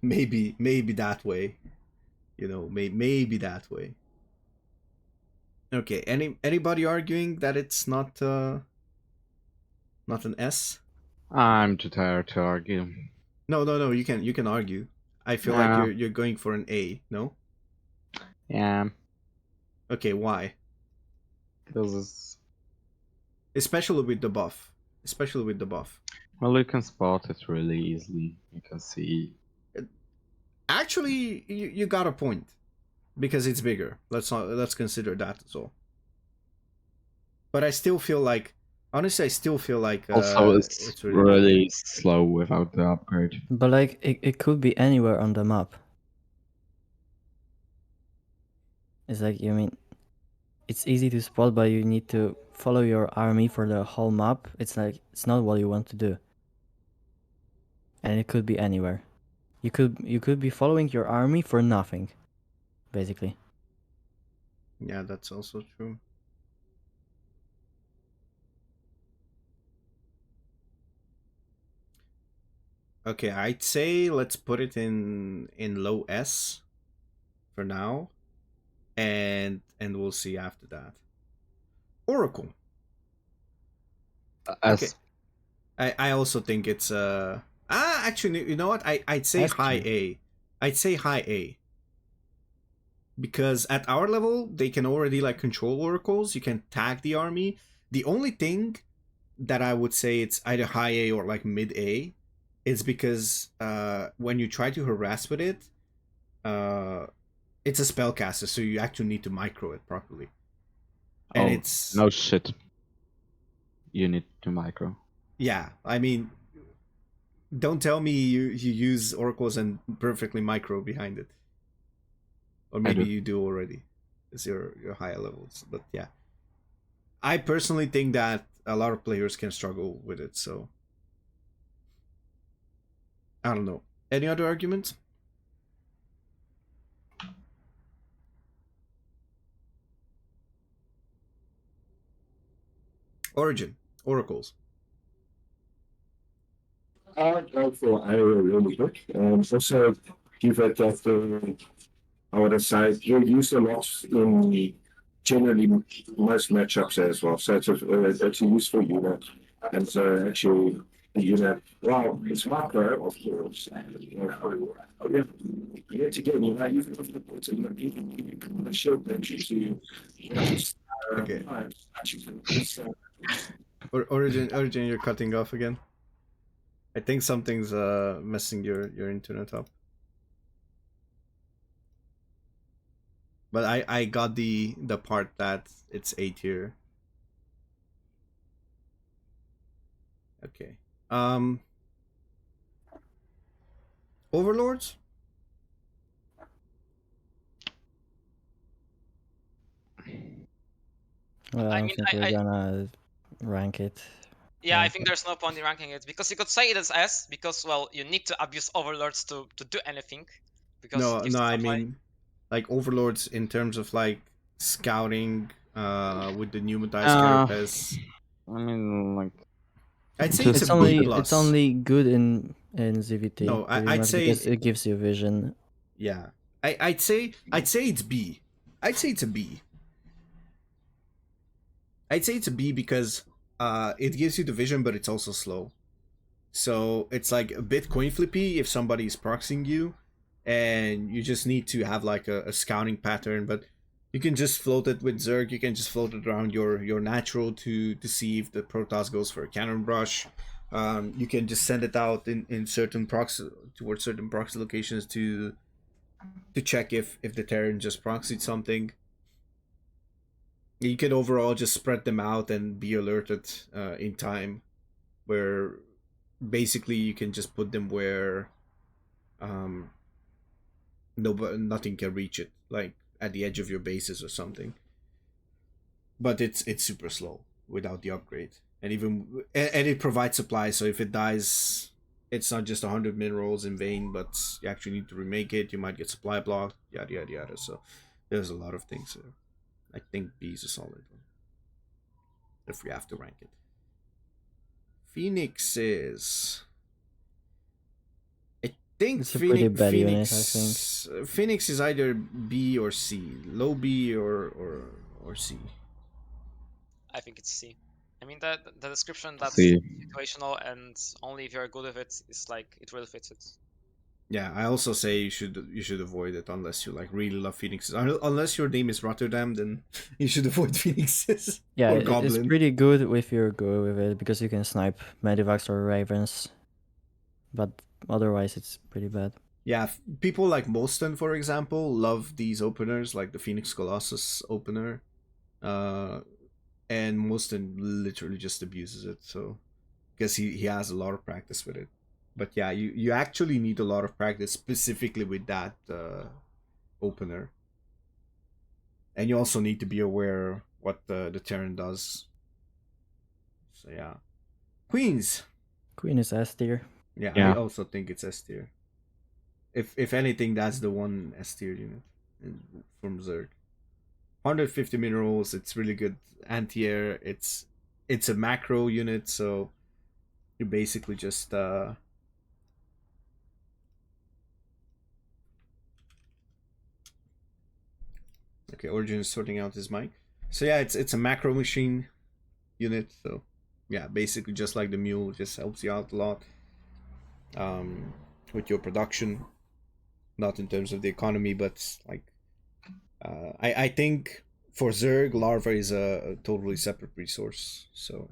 Speaker 1: maybe that way. You know, maybe that way. Okay, anybody arguing that it's not an S?
Speaker 3: I'm too tired to argue.
Speaker 1: No, you can argue. I feel like
Speaker 3: Yeah.
Speaker 1: you're going for an A, no?
Speaker 3: Yeah,
Speaker 1: Okay, why?
Speaker 3: because it's,
Speaker 1: Especially with the buff. Especially with the buff.
Speaker 3: well, you can spot it really easily. You can see.
Speaker 1: Actually, you got a point. Because it's bigger. Let's consider that as well. But I still feel like, honestly, I still feel like
Speaker 3: Also, it's
Speaker 1: it's really big.
Speaker 3: really slow without the upgrade.
Speaker 5: But like it could be anywhere on the map. It's like you mean it's easy to spot, but you need to follow your army for the whole map. It's like it's not what you want to do. And it could be anywhere. You could be following your army for nothing, basically.
Speaker 1: Yeah, that's also true. Okay, I'd say let's put it in low S for now, and we'll see after that. Oracle. Okay.
Speaker 3: As
Speaker 1: I also think it's actually, you know what? I'd say
Speaker 5: S
Speaker 1: high
Speaker 5: tier.
Speaker 1: A. I'd say high A. Because at our level, they can already like control oracles. You can tag the army. The only thing that I would say it's either high A or like mid A is because when you try to harass with it, it's a spellcaster, so you actually need to micro it properly. And it's
Speaker 3: no shit. You need to micro.
Speaker 1: yeah. I mean, don't tell me you use oracles and perfectly micro behind it, or maybe
Speaker 3: do.
Speaker 1: you do already. It's your higher levels, but yeah. I personally think that a lot of players can struggle with it, so I don't know. Any other arguments? Origin, oracles.
Speaker 4: I feel I really good. Also, give it that I would say you use a lot in generally most matchups as well. So it's a useful unit. And so actually, the unit, well, it's macro, of course. Yeah, yet again, even if the puts in the shield entry to
Speaker 1: Okay.
Speaker 4: actually,
Speaker 1: Origin, you're cutting off again. I think something's messing your internet up. But I got the part that it's A tier. Okay. Overlords?
Speaker 5: Well, I
Speaker 2: I
Speaker 5: don't
Speaker 2: mean,
Speaker 5: think we're gonna rank it.
Speaker 2: Yeah, I
Speaker 5: Yeah.
Speaker 2: think there's no point in ranking it because you could say it as S because well, you need to abuse overlords to do anything because it gives
Speaker 1: No,
Speaker 2: you
Speaker 1: I
Speaker 2: supply.
Speaker 1: mean like overlords in terms of like scouting with the pneumatized
Speaker 3: Uh,
Speaker 1: carapace.
Speaker 3: I mean, like,
Speaker 1: I'd say
Speaker 3: Just
Speaker 1: it's
Speaker 5: It's
Speaker 1: a B
Speaker 5: only
Speaker 1: plus.
Speaker 5: it's only good in ZVT
Speaker 1: No,
Speaker 5: pretty
Speaker 1: I'd
Speaker 5: much
Speaker 1: say
Speaker 5: because it gives you vision.
Speaker 1: yeah. I'd say it's B. I'd say it's a B. I'd say it's a B because it gives you the vision, but it's also slow. So it's like a bit coin flippy if somebody's proxying you, and you just need to have like a scouting pattern. But you can just float it with Zerg. You can just float it around your natural to see if the Protoss goes for a cannon brush. You can just send it out in certain proxy towards certain proxy locations to check if the Terran just proxied something. You can overall just spread them out and be alerted in time, where basically you can just put them where um nothing can reach it, like at the edge of your bases or something. But it's super slow without the upgrade, and and it provides supply. So if it dies, it's not just 100 minerals in vain, but you actually need to remake it. You might get supply blocked, yada yada yada. So there's a lot of things there. I think B is a solid one if we have to rank it. Phoenix is, I think
Speaker 5: It's a pretty bad unit, I
Speaker 1: Phoenix is either B or C, low B or C.
Speaker 2: I think it's C. I mean the description that's
Speaker 3: C.
Speaker 2: situational and only if you're good with it is like it really fits it.
Speaker 1: Yeah, I also say you should avoid it unless you like really love phoenixes. Unless your name is Rotterdam, then you should avoid phoenixes.
Speaker 5: Yeah,
Speaker 1: or
Speaker 5: it's
Speaker 1: goblin.
Speaker 5: pretty good if you're good with it because you can snipe Medivacs or Ravens, but otherwise it's pretty bad.
Speaker 1: Yeah, people like Molston, for example, love these openers, like the Phoenix Colossus opener. And Molston literally just abuses it, so because he has a lot of practice with it. But yeah, you actually need a lot of practice specifically with that opener. And you also need to be aware what the Terran does. So yeah. Queens.
Speaker 5: Queen is S tier.
Speaker 1: Yeah, I
Speaker 3: Yeah.
Speaker 1: also think it's S tier. If anything, that's the one S tier unit from Zerg. 150 minerals, it's really good anti-air. It's a macro unit, so you basically just okay, Origin is sorting out his mic. So yeah, it's a macro machine unit, so yeah, basically just like the mule, just helps you out a lot with your production, not in terms of the economy, but like I think for Zerg, Larva is a totally separate resource, so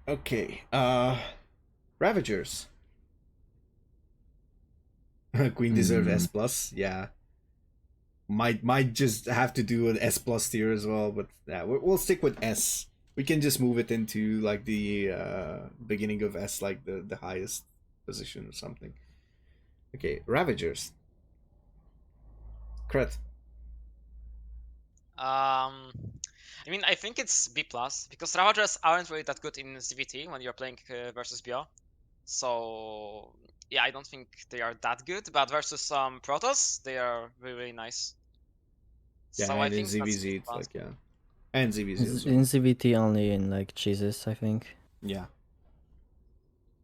Speaker 1: okay, Ravagers. Queen deserves S plus, yeah. Might just have to do an S plus tier as well, but yeah, we'll stick with S. We can just move it into like the beginning of S, like the highest position or something. Okay, Ravagers. Kret.
Speaker 2: I mean, I think it's B plus because Ravagers aren't really that good in ZVT when you're playing versus BO. So yeah, I don't think they are that good. But versus some Protoss, they are really nice.
Speaker 1: Yeah,
Speaker 2: So I
Speaker 1: and in
Speaker 2: think that's B
Speaker 1: ZVZ it's
Speaker 2: plus.
Speaker 1: like yeah, and ZVZ as well.
Speaker 5: In CVT only in like cheeses, I think.
Speaker 1: Yeah.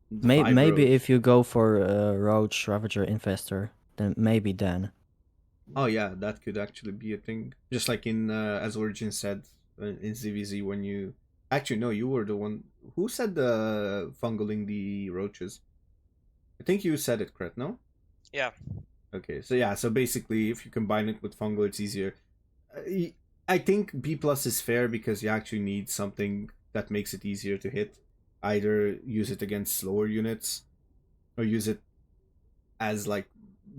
Speaker 5: Maybe
Speaker 1: Vibros.
Speaker 5: if you go for Roach, Ravager, Infestor, then maybe then.
Speaker 1: Oh yeah, that could actually be a thing. Just like in as Origin said in ZVZ when you actually no, you were the one who said the fungaling the roaches. I think you said it, Kret, no?
Speaker 2: Yeah.
Speaker 1: Okay, so yeah, so basically if you combine it with fungal, it's easier. I think B plus is fair because you actually need something that makes it easier to hit. Either use it against slower units, or use it as like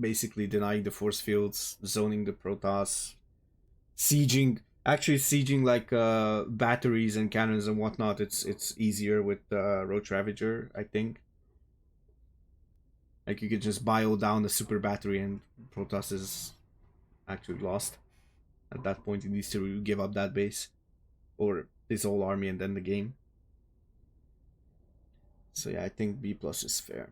Speaker 1: basically denying the force fields, zoning the Protoss, sieging. Actually, sieging like batteries and cannons and whatnot. It's easier with Roach Ravager, I think. Like you could just bio down the super battery and Protoss is actually lost. At that point, he needs to give up that base or his whole army and then the game. So yeah, I think B plus is fair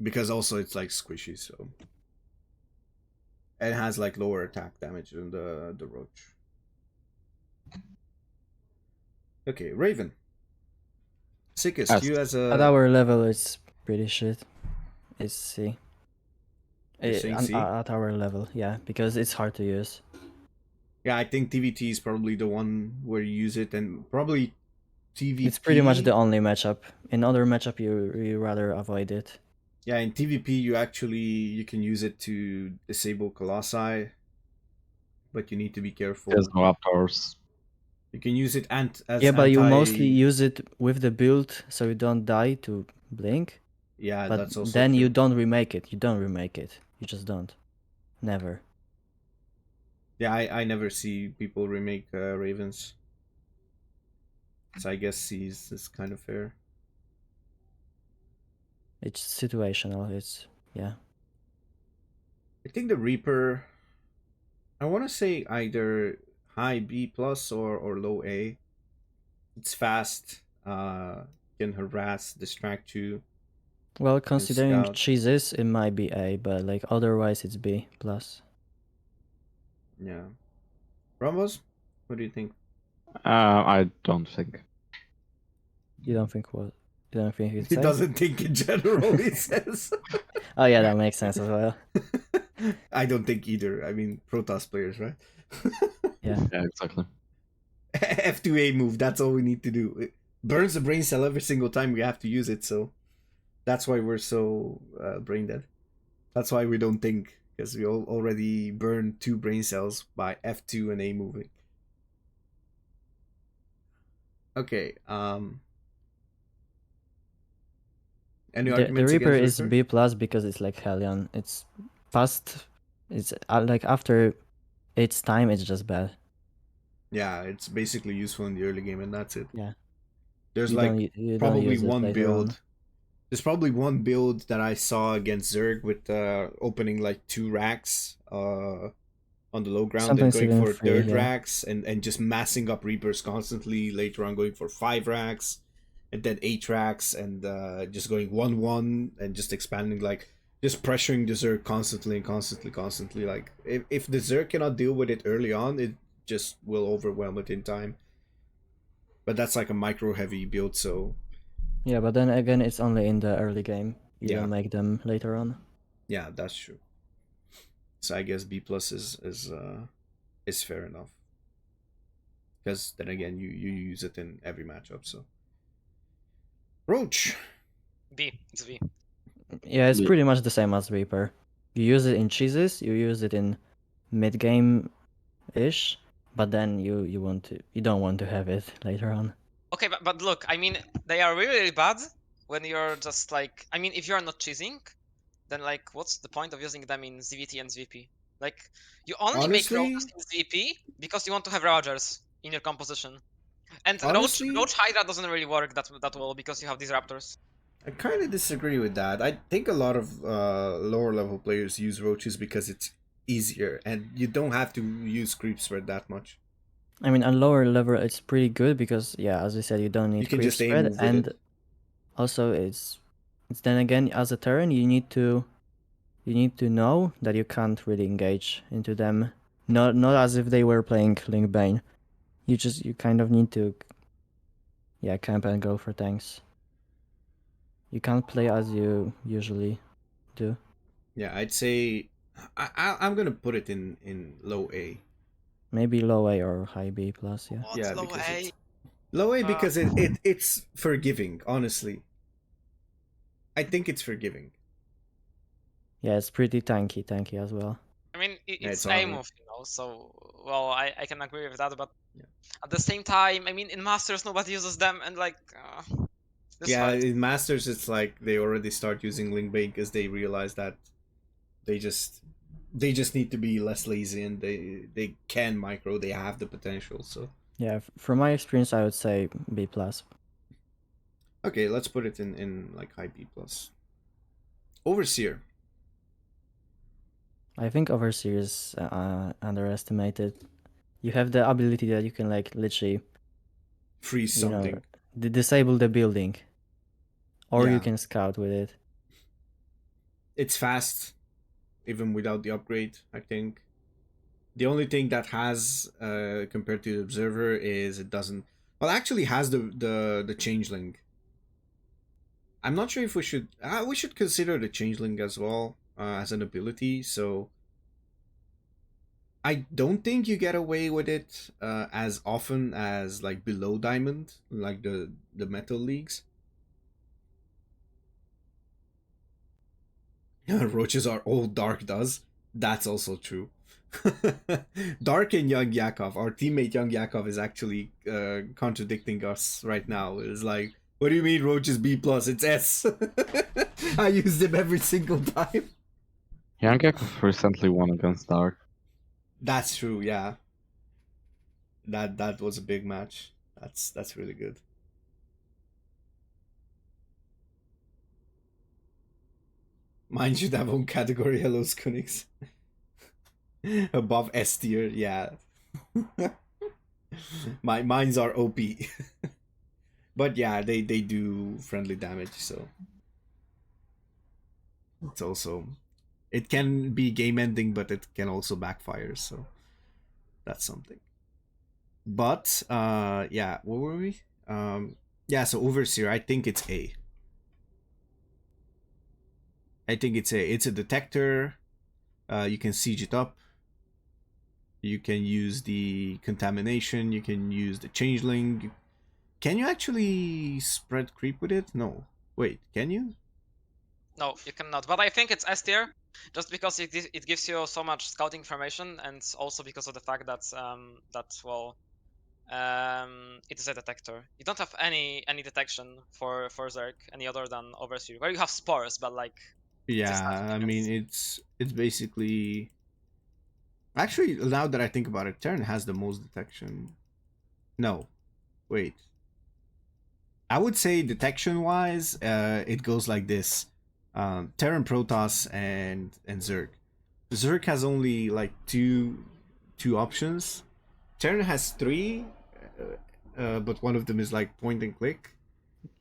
Speaker 1: because also it's like squishy, so and it has like lower attack damage than the Roach. Okay, Raven. Sickest,
Speaker 3: Yes.
Speaker 1: you as a
Speaker 5: At our level, it's pretty shit. It's C.
Speaker 1: You're saying C?
Speaker 5: At our level, yeah, because it's hard to use.
Speaker 1: Yeah, I think TVT is probably the one where you use it, and probably TVP.
Speaker 5: It's pretty much the only matchup. In other matchup, you rather avoid it.
Speaker 1: Yeah, in TVP you can use it to disable Colossi, but you need to be careful.
Speaker 3: There's no outdoors.
Speaker 1: You can use it as
Speaker 5: Yeah, but you mostly use it with the build so you don't die to blink.
Speaker 1: Yeah,
Speaker 5: But
Speaker 1: that's also
Speaker 5: then
Speaker 1: true.
Speaker 5: you don't remake it. You don't remake it. You just don't. Never.
Speaker 1: Yeah, I never see people remake Ravens. So I guess C is kind of fair.
Speaker 5: It's situational. It's yeah.
Speaker 1: I think the Reaper, I want to say either high B plus or low A. It's fast, can harass, distract you.
Speaker 5: Well, considering
Speaker 1: scout.
Speaker 5: cheeses, it might be A, but like otherwise it's B plus.
Speaker 1: Yeah. Rombuzz, what do you think?
Speaker 3: I don't think.
Speaker 5: You don't think what? You don't think it's
Speaker 1: He
Speaker 5: A?
Speaker 1: doesn't think in general, he says.
Speaker 5: Oh yeah, that makes sense as well.
Speaker 1: I don't think either. I mean, Protoss players, right?
Speaker 5: Yeah.
Speaker 3: Yeah, exactly.
Speaker 1: F2A move, that's all we need to do. burns the brain cell every single time we have to use it, so that's why we're so brain dead. That's why we don't think, because we already burned 2 brain cells by F2 and A moving. Okay, any
Speaker 5: The
Speaker 1: arguments
Speaker 5: Reaper
Speaker 1: against
Speaker 5: is
Speaker 1: Zerker?
Speaker 5: B plus because it's like Hellion. It's fast. It's like after its time, it's just bad.
Speaker 1: Yeah, it's basically useful in the early game and that's it.
Speaker 5: Yeah.
Speaker 1: There's
Speaker 5: You
Speaker 1: like
Speaker 5: don't
Speaker 1: probably
Speaker 5: use it
Speaker 1: one
Speaker 5: later
Speaker 1: build.
Speaker 5: on.
Speaker 1: There's probably one build that I saw against Zerg with opening like 2 racks on the low ground and
Speaker 5: Sometimes
Speaker 1: going
Speaker 5: even
Speaker 1: for
Speaker 5: 3,
Speaker 1: third
Speaker 5: yeah.
Speaker 1: racks and just massing up Reapers constantly, later on going for 5 racks and then 8 racks and just going 1-1 and just expanding, like just pressuring the Zerg constantly and constantly. Like if the Zerg cannot deal with it early on, it just will overwhelm it in time. But that's like a micro heavy build, so
Speaker 5: Yeah, but then again, it's only in the early game. You
Speaker 1: Yeah.
Speaker 5: don't make them later on.
Speaker 1: yeah, that's true. So I guess B plus is fair enough. Because then again, you use it in every matchup. So Roach.
Speaker 2: B. It's B.
Speaker 5: Yeah, it's
Speaker 3: Yeah.
Speaker 5: pretty much the same as Reaper. You use it in cheeses, you use it in mid game ish, but then you don't want to have it later on.
Speaker 2: Okay, but look, I mean, they are really bad when you're just like, I mean, if you're not cheesing, then like, what's the point of using them in ZVT and ZVP? Like, you only make
Speaker 1: Honestly,
Speaker 2: Roaches in ZVP because you want to have Rogers in your composition. And
Speaker 1: Honestly-
Speaker 2: Roach Hydra doesn't really work that well because you have these Raptors.
Speaker 1: I kind of disagree with that. I think a lot of lower level players use roaches because it's easier and you don't have to use creep spread that much.
Speaker 5: I mean, on lower level, it's pretty good because, yeah, as I said, you don't need
Speaker 1: You can
Speaker 5: creep
Speaker 1: just aim
Speaker 5: spread,
Speaker 1: move with
Speaker 5: and
Speaker 1: it.
Speaker 5: also it's then again as a Terran, you need to know that you can't really engage into them. Not as if they were playing Link Bane. You kind of need to, yeah, camp and go for tanks. You can't play as you usually do.
Speaker 1: Yeah, I'd say I'm gonna put it in low A.
Speaker 5: Maybe low A or high B plus, yeah.
Speaker 2: What's
Speaker 1: Yeah,
Speaker 2: low
Speaker 1: because
Speaker 2: A?
Speaker 1: it's low A because it's forgiving. Honestly, I think it's forgiving.
Speaker 5: Yeah, it's pretty tanky as well.
Speaker 2: I mean,
Speaker 1: Yeah,
Speaker 2: it's
Speaker 1: it's
Speaker 2: A
Speaker 1: armor.
Speaker 2: move, you know, so, well, I can agree with that, but
Speaker 1: Yeah.
Speaker 2: at the same time, I mean, in Masters, nobody uses them, and like, this
Speaker 1: Yeah,
Speaker 2: hurts.
Speaker 1: in Masters, it's like they already start using Link Bait because they realize that they just need to be less lazy and they can micro. They have the potential. So
Speaker 5: Yeah, from my experience, I would say B plus.
Speaker 1: okay, let's put it in like high B plus. Overseer.
Speaker 5: I think Overseer is underestimated. You have the ability that you can like literally,
Speaker 1: Freeze
Speaker 5: you know,
Speaker 1: something.
Speaker 5: disable the building, or you
Speaker 1: Yeah.
Speaker 5: can scout with it.
Speaker 1: It's fast, even without the upgrade. I think the only thing that has compared to the Observer is it doesn't. Well, actually has the changeling. I'm not sure if we should consider the changeling as well as an ability. So I don't think you get away with it as often as like below diamond, like the metal leagues. Roaches are all Dark does. That's also true. Dark and Young Yakov, our teammate Young Yakov is actually contradicting us right now. It's like, what do you mean Roach is B plus? It's S. I used him every single time.
Speaker 3: Young Yakov recently won against Dark.
Speaker 1: That's true, yeah. That was a big match. That's really good. Mine should have own category. Hello, Skunix. Above S tier, yeah. Mines are OP. But yeah, they do friendly damage, so it's also, it can be game ending, but it can also backfire, so that's something. But yeah, what were we? Yeah, so Overseer, I think it's A. I think it's A. It's a detector. You can siege it up. You can use the contamination. You can use the changeling. Can you actually spread creep with it? No. Wait, can you?
Speaker 2: No, you cannot. But I think it's S tier, just because it gives you so much scouting information, and also because of the fact that it is a detector. You don't have any detection for Zerg any other than Overseer, where you have spores, but like it is
Speaker 1: Yeah,
Speaker 2: nothing
Speaker 1: I
Speaker 2: else.
Speaker 1: mean it's basically actually now that I think about it, Terran has the most detection. No, wait. I would say detection wise, it goes like this: Terran, Protoss, and Zerg. Zerg has only like two options. Terran has three, but one of them is like point and click.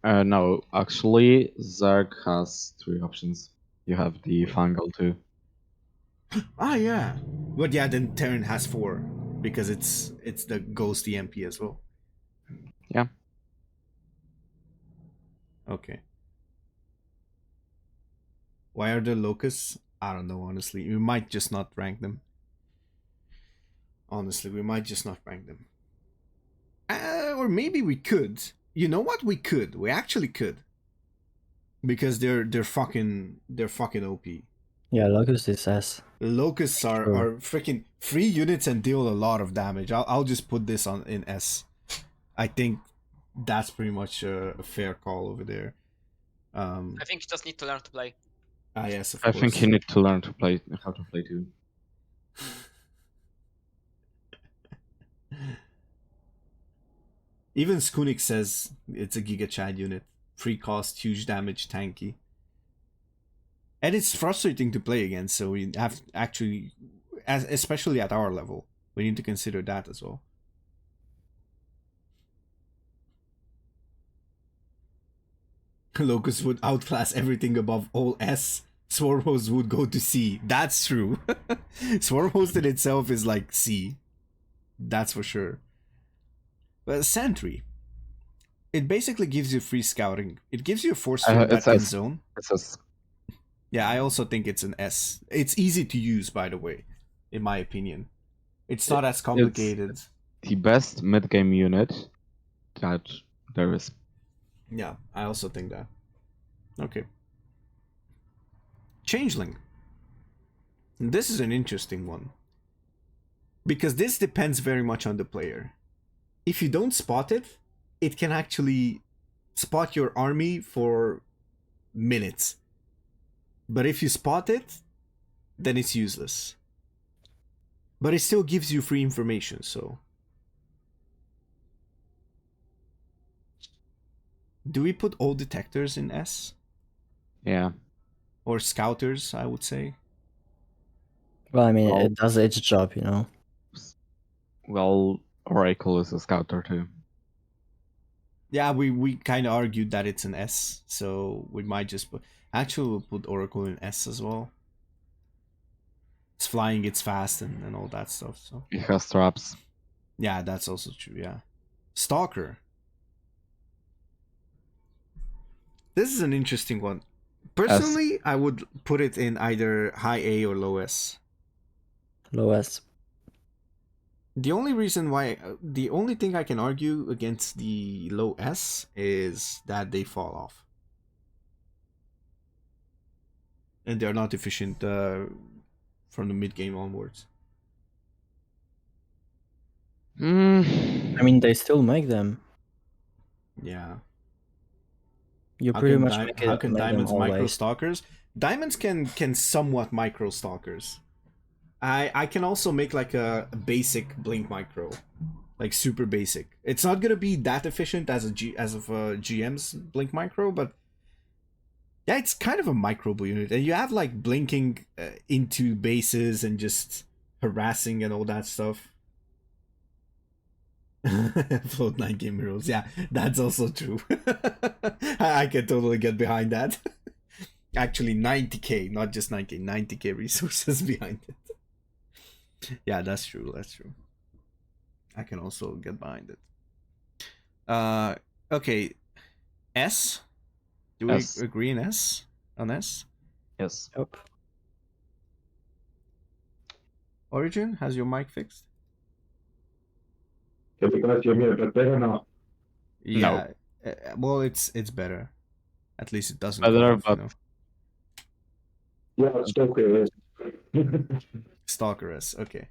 Speaker 3: No, actually, Zerg has 3 options. You have the Fungal too.
Speaker 1: Ah, yeah. But yeah, then Terran has four because it's the Ghost EMP as well.
Speaker 3: Yeah.
Speaker 1: Okay. Why are there locusts? I don't know, honestly. We might just not rank them. Honestly, we might just not rank them. Or maybe we could. You know what? We could. We actually could. Because they're fucking OP.
Speaker 5: Yeah, Locust is S.
Speaker 1: Locusts are
Speaker 5: Sure.
Speaker 1: freaking 3 units and deal a lot of damage. I'll just put this on in S. I think that's pretty much a fair call over there.
Speaker 2: I think you just need to learn to play.
Speaker 1: Yes, of
Speaker 3: I
Speaker 1: course.
Speaker 3: think you need to learn to play how to play too.
Speaker 1: Even Skunik says it's a Giga Chad unit. Free cost, huge damage, tanky. And it's frustrating to play against, so we have to actually, especially at our level, we need to consider that as well. Locust would outclass everything above all S. Swarmhost would go to C. That's true. Swarmhost in itself is like C. That's for sure. But Sentry. It basically gives you free scouting. It gives you a force field that
Speaker 3: It's
Speaker 1: can
Speaker 3: S.
Speaker 1: zone.
Speaker 3: It's S.
Speaker 1: Yeah, I also think it's an S. It's easy to use, by the way, in my opinion. It's not as complicated.
Speaker 3: The best mid-game unit that there is.
Speaker 1: Yeah, I also think that. Okay. Changeling. This is an interesting one. Because this depends very much on the player. If you don't spot it, it can actually spot your army for minutes. But if you spot it, then it's useless. But it still gives you free information, so. Do we put all detectors in S?
Speaker 3: Yeah.
Speaker 1: Or scouters, I would say.
Speaker 5: Well, I mean,
Speaker 3: Well-
Speaker 5: it does its job, you know.
Speaker 3: Well, Oracle is a scouter too.
Speaker 1: Yeah, we kind of argued that it's an S, so we might just put. Actually, we'll put Oracle in S as well. It's flying, it's fast, and all that stuff. So
Speaker 3: It has traps.
Speaker 1: yeah, that's also true. Yeah, Stalker. This is an interesting one. Personally, I would put it in either high A or low S.
Speaker 5: Low S.
Speaker 1: The only reason why, the only thing I can argue against the low S is that they fall off. And they're not efficient from the mid game onwards.
Speaker 5: I mean, they still make them.
Speaker 1: Yeah.
Speaker 5: You
Speaker 1: How
Speaker 5: pretty
Speaker 1: can,
Speaker 5: much
Speaker 1: how can
Speaker 5: make them
Speaker 1: diamonds micro
Speaker 5: always.
Speaker 1: stalkers? Diamonds can somewhat micro stalkers. I can also make like a basic blink micro, like super basic. It's not gonna be that efficient as a GM's blink micro, but yeah, it's kind of a micro unit, and you have like blinking into bases and just harassing and all that stuff. Float 9 game heroes, yeah, that's also true. I can totally get behind that. Actually, 90k, not just 9k, 90k resources behind it. Yeah, that's true. That's true. I can also get behind it. Okay. S. Do we
Speaker 3: S.
Speaker 1: agree in S? On S?
Speaker 3: Yes.
Speaker 5: Yep.
Speaker 1: Origin, has your mic fixed?
Speaker 4: Can you guys hear me a bit better now?
Speaker 1: Yeah. Well, it's better. At least it doesn't
Speaker 3: Better,
Speaker 1: come off, you
Speaker 3: but
Speaker 1: know.
Speaker 4: Yeah, it's okay.
Speaker 1: Stalker S. Okay.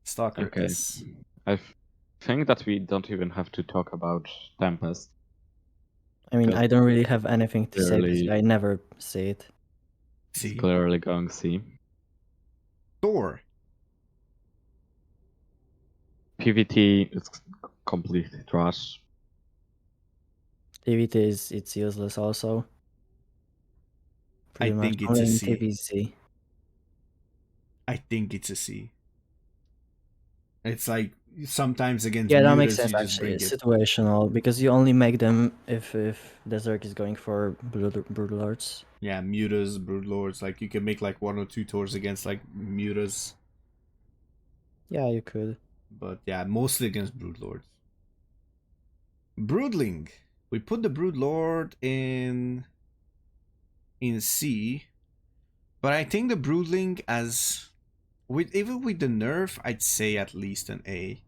Speaker 1: Stalker
Speaker 3: okay.
Speaker 1: S.
Speaker 3: I think that we don't even have to talk about Tempest.
Speaker 5: I mean,
Speaker 3: Because
Speaker 5: I don't really have anything to say because
Speaker 3: clearly-
Speaker 5: I never see it.
Speaker 3: It's
Speaker 1: See.
Speaker 3: clearly going C.
Speaker 1: Thor.
Speaker 3: PvT is completely trash.
Speaker 5: TVT it's useless also. Pretty much
Speaker 1: think it's
Speaker 5: only
Speaker 1: a
Speaker 5: in
Speaker 1: C.
Speaker 5: TVC.
Speaker 1: I think it's a C. It's like sometimes against
Speaker 5: Yeah, that makes
Speaker 1: mutas
Speaker 5: sense
Speaker 1: you just
Speaker 5: actually.
Speaker 1: bring
Speaker 5: It's
Speaker 1: it.
Speaker 5: situational because you only make them if the Zerg is going for Brood Lords.
Speaker 1: Yeah, mutas, broodlords. Like you can make like 1 or 2 tours against like mutas,
Speaker 5: Yeah, you could.
Speaker 1: but yeah, mostly against broodlords. Broodling. We put the broodlord in C, but I think the broodling as even with the nerf, I'd say at least an A.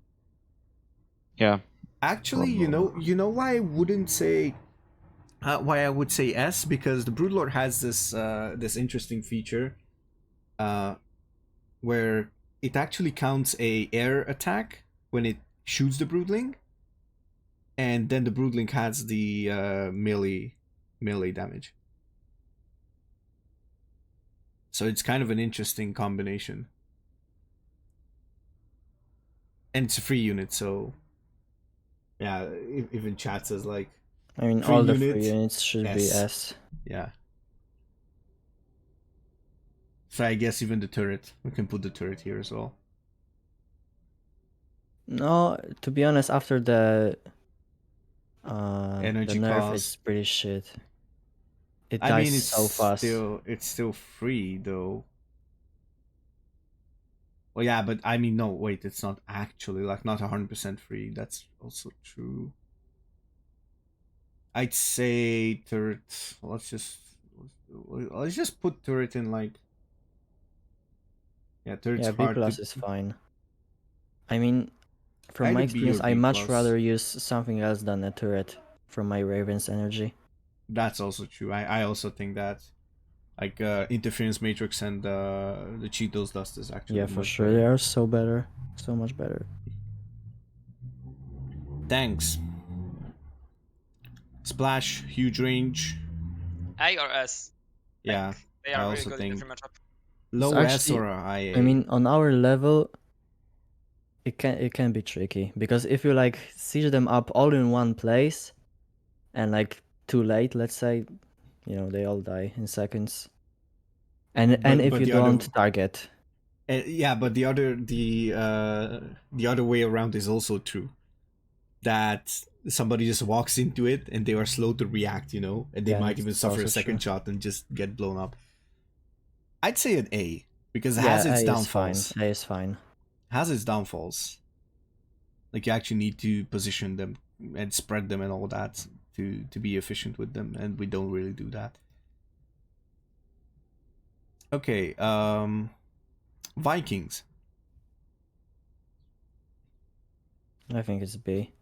Speaker 3: Yeah.
Speaker 1: Actually, you know why I wouldn't say why I would say S, because the broodlord has this interesting feature where it actually counts a air attack when it shoots the broodling, and then the broodling has the melee damage. So it's kind of an interesting combination. And it's a free unit, so yeah, even chat says like
Speaker 5: I mean,
Speaker 1: free
Speaker 5: all the
Speaker 1: unit,
Speaker 5: free units should be
Speaker 1: S.
Speaker 5: S.
Speaker 1: Yeah. So I guess even the turret, we can put the turret here as well.
Speaker 5: No, to be honest, after the
Speaker 1: Energy
Speaker 5: nerf,
Speaker 1: cost.
Speaker 5: it's pretty shit. It
Speaker 1: I
Speaker 5: dies
Speaker 1: mean, it's
Speaker 5: so fast.
Speaker 1: it's still free though. Well, yeah, but I mean, no, wait, it's not actually like not 100% free. That's also true. I'd say turret. Let's just put turret in like. Yeah, turret's
Speaker 5: Yeah, B
Speaker 1: hard
Speaker 5: plus
Speaker 1: to.
Speaker 5: is fine. I mean, from
Speaker 1: Either
Speaker 5: my
Speaker 1: B or
Speaker 5: experience, I
Speaker 1: B
Speaker 5: much
Speaker 1: plus.
Speaker 5: rather use something else than a turret from my Raven's energy.
Speaker 1: That's also true. I also think that, like interference matrix and the Cheetos dust is actually
Speaker 5: Yeah, for
Speaker 1: much
Speaker 5: sure,
Speaker 1: better.
Speaker 5: they are so better, so much better.
Speaker 1: Thanks. Splash, huge range.
Speaker 2: A or S.
Speaker 1: Yeah,
Speaker 2: Like, they
Speaker 1: I
Speaker 2: are really
Speaker 1: also
Speaker 2: good in
Speaker 1: think
Speaker 2: every matchup.
Speaker 1: low
Speaker 5: It's
Speaker 1: S
Speaker 5: actually-
Speaker 1: or a high A.
Speaker 5: I mean, on our level, it can be tricky because if you like siege them up all in one place, and like too late, let's say, you know, they all die in seconds. And if
Speaker 1: but
Speaker 5: you
Speaker 1: the other-
Speaker 5: don't target,
Speaker 1: yeah, but the other way around is also true. That somebody just walks into it and they are slow to react, you know, and they
Speaker 5: Yeah,
Speaker 1: might even
Speaker 5: that's
Speaker 1: suffer a
Speaker 5: also
Speaker 1: second
Speaker 5: true.
Speaker 1: shot and just get blown up. I'd say an A because it
Speaker 5: yeah,
Speaker 1: has its
Speaker 5: A is
Speaker 1: downfalls.
Speaker 5: fine. A is fine.
Speaker 1: Has its downfalls. Like you actually need to position them and spread them and all that to be efficient with them, and we don't really do that. Okay, Vikings.
Speaker 5: I think it's B.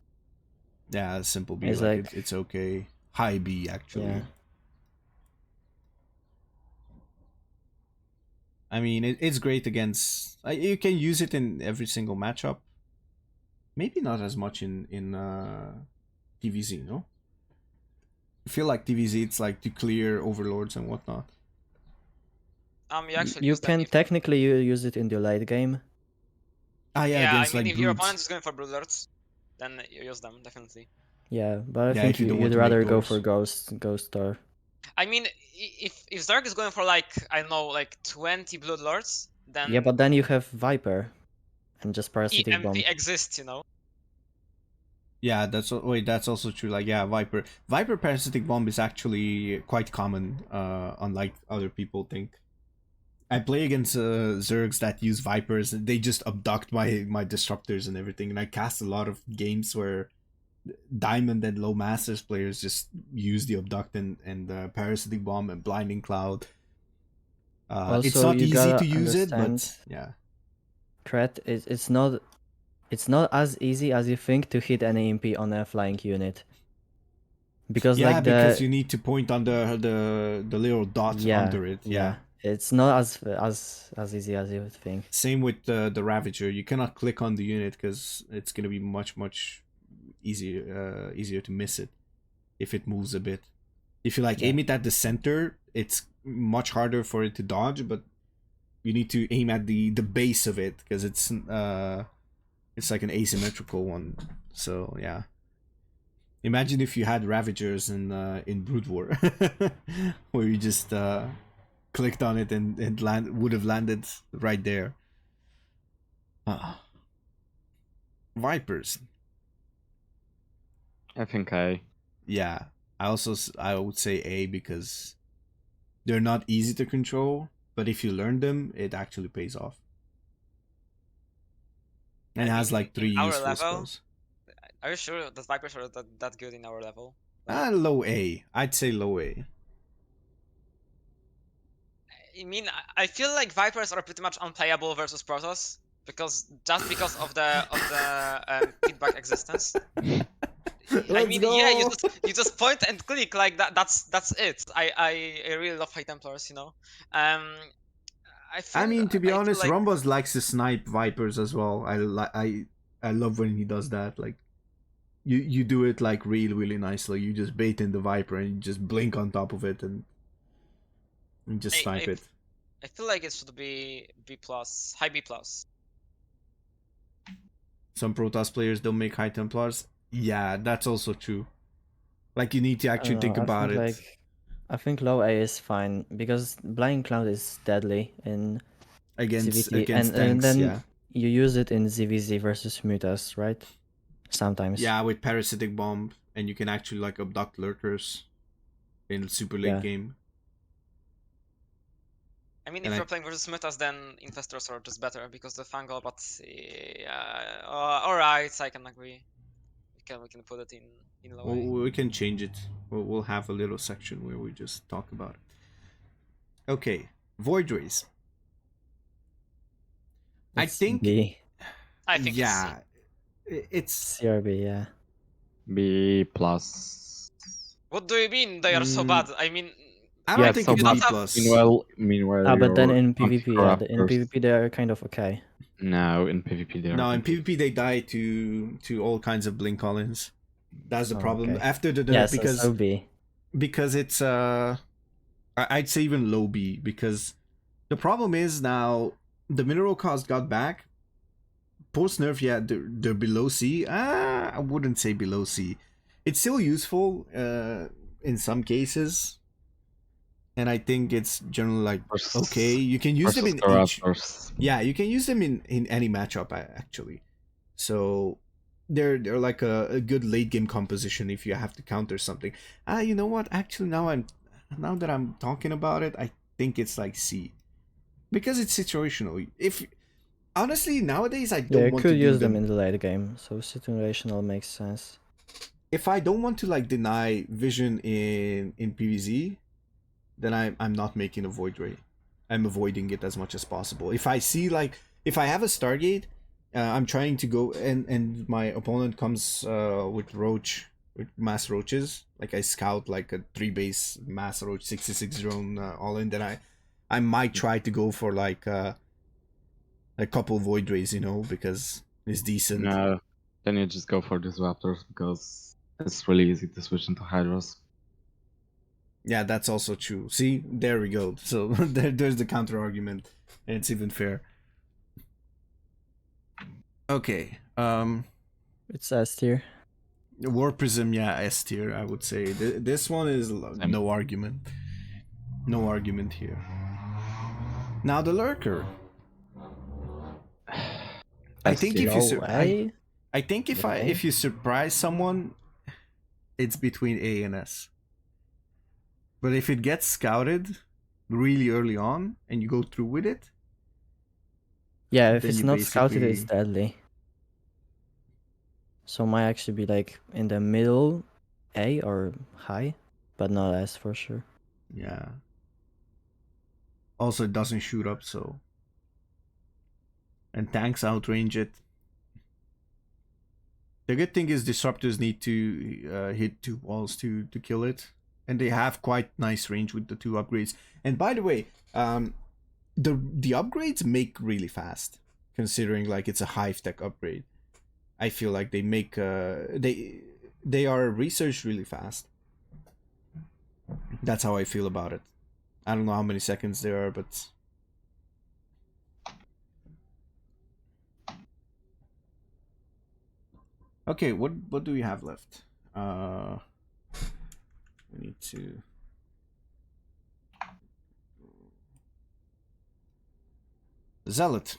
Speaker 1: Yeah, simple B.
Speaker 5: It's
Speaker 1: Like
Speaker 5: like-
Speaker 1: it's okay. High B actually.
Speaker 5: Yeah.
Speaker 1: I mean, it's great against. You can use it in every single matchup. Maybe not as much in TVZ, no? I feel like TVZ it's like to clear overlords and whatnot.
Speaker 2: You actually
Speaker 5: You
Speaker 2: use them
Speaker 5: can
Speaker 2: if,
Speaker 5: technically use it in the late game.
Speaker 1: Ah, yeah,
Speaker 2: yeah, I
Speaker 1: against
Speaker 2: mean,
Speaker 1: like
Speaker 2: if your
Speaker 1: brutes.
Speaker 2: opponent is going for broodlords, then you use them, definitely.
Speaker 5: Yeah, but I
Speaker 1: Yeah,
Speaker 5: think
Speaker 1: if you don't want
Speaker 5: you'd
Speaker 1: to make
Speaker 5: rather go
Speaker 1: doors.
Speaker 5: for Ghost Star.
Speaker 2: I mean, if Zerg is going for like, I don't know, like 20 broodlords, then
Speaker 5: Yeah, but then you have Viper, and just parasitic bomb.
Speaker 2: EMP exists, you know?
Speaker 1: Yeah, that's also true. Like, yeah, Viper parasitic bomb is actually quite common, unlike other people think. I play against Zergs that use Vipers, and they just abduct my disruptors and everything. And I cast a lot of games where Diamond and Low Masters players just use the abduct and parasitic bomb and blinding cloud. It's
Speaker 5: Also,
Speaker 1: not
Speaker 5: you
Speaker 1: easy
Speaker 5: gotta
Speaker 1: to use it, but
Speaker 5: understand-
Speaker 1: yeah.
Speaker 5: Kret it's not it's not as easy as you think to hit an EMP on a flying unit. Because
Speaker 1: Yeah,
Speaker 5: like
Speaker 1: because you need to point on the little dot under it. Yeah.
Speaker 5: it's not as easy as you would think.
Speaker 1: Same with the Ravager. You cannot click on the unit because it's gonna be much easier to miss it if it moves a bit. If you like
Speaker 5: Yeah.
Speaker 1: aim it at the center, it's much harder for it to dodge, but you need to aim at the base of it because it's like an asymmetrical one. So yeah. Imagine if you had Ravagers in Brood War, where you just clicked on it and would have landed right there. Vipers.
Speaker 3: I think A.
Speaker 1: Yeah, I would say A because they're not easy to control, but if you learn them, it actually pays off. And it has like 3
Speaker 2: our
Speaker 1: useful
Speaker 2: level,
Speaker 1: spells.
Speaker 2: Are you sure that Vipers are that good in our level?
Speaker 1: Low A. I'd say low A.
Speaker 2: I mean, I feel like Vipers are pretty much unplayable versus Protoss because of the feedback existence. I mean, yeah, you just point and click like that. That's it. I really love High Templars, you know.
Speaker 1: I mean, to be
Speaker 2: I feel
Speaker 1: honest,
Speaker 2: like
Speaker 1: Rombuzz likes to snipe Vipers as well. I love when he does that. Like, you do it like really nicely. You just bait in the Viper and you just blink on top of it and just snipe it.
Speaker 2: I feel like it should be B+, high B+.
Speaker 1: Some Protoss players don't make High Templars. Yeah, that's also true. Like, you need to actually think about it.
Speaker 5: I think low A is fine because Blind Cloud is deadly in
Speaker 1: Against
Speaker 5: CVT,
Speaker 1: tanks,
Speaker 5: and then
Speaker 1: yeah.
Speaker 5: you use it in ZVZ versus Mutas, right? Sometimes.
Speaker 1: Yeah, with Parasitic Bomb, and you can actually like abduct lurkers in super late game.
Speaker 2: I mean, if you're playing versus Mutas, then Infestors are just better because the Fungal, but alright, I can agree. We can put it in low A.
Speaker 1: We can change it. We'll have a little section where we just talk about it. Okay, Void Rays. I think
Speaker 5: B.
Speaker 2: I think
Speaker 1: yeah, it's
Speaker 5: CRB, yeah.
Speaker 3: B+.
Speaker 2: What do you mean they are so bad? I mean,
Speaker 1: I don't think
Speaker 3: so
Speaker 1: it's
Speaker 3: bad.
Speaker 1: B+.
Speaker 3: Meanwhile,
Speaker 5: but then
Speaker 3: your
Speaker 5: in PvP, in
Speaker 3: anti-corruptors-
Speaker 5: PvP they are kind of okay.
Speaker 3: No, in PvP they are.
Speaker 1: No, in PvP they die to all kinds of Blink Collins. That's the problem.
Speaker 5: Okay.
Speaker 1: After the
Speaker 5: Yes,
Speaker 1: because
Speaker 5: so B.
Speaker 1: because it's I'd say even low B because the problem is now the mineral cost got back. Post nerf, yeah, they're below C. I wouldn't say below C. It's still useful in some cases. And I think it's generally like okay, you can use them in each. Yeah, you can use them in any matchup actually. So they're like a good late game composition if you have to counter something. You know what? Actually, now that I'm talking about it, I think it's like C because it's situational. If honestly nowadays I don't want to
Speaker 5: use them in the late game, so situational makes sense.
Speaker 1: If I don't want to like deny vision in PvZ, then I'm not making a Void Ray. I'm avoiding it as much as possible. If I see like if I have a Stargate, I'm trying to go and my opponent comes with mass roaches. Like I scout like a 3-base mass roach 66 drone all in. Then I might try to go for like a couple Void Rays, you know, because it's decent.
Speaker 3: No, then you just go for Disruptors because it's really easy to switch into Hydras.
Speaker 1: Yeah, that's also true. See, there we go. So there's the counter argument, and it's even fair. Okay,
Speaker 5: it's S tier.
Speaker 1: War Prism, yeah, S tier. I would say this one is no argument. No argument here. Now the Lurker. I think if you I think if you surprise someone, it's between A and S. But if it gets scouted really early on and you go through with it,
Speaker 5: yeah, if it's not scouted, it's deadly. So might actually be like in the middle, A or high, but not S for sure.
Speaker 1: Yeah. Also, it doesn't shoot up, so. And tanks outrange it. The good thing is disruptors need to hit 2 walls to kill it, and they have quite nice range with the 2 upgrades. And by the way, the upgrades make really fast, considering like it's a hive tech upgrade. I feel like they make they are researched really fast. That's how I feel about it. I don't know how many seconds there are, but okay, what do we have left? We need to Zealot.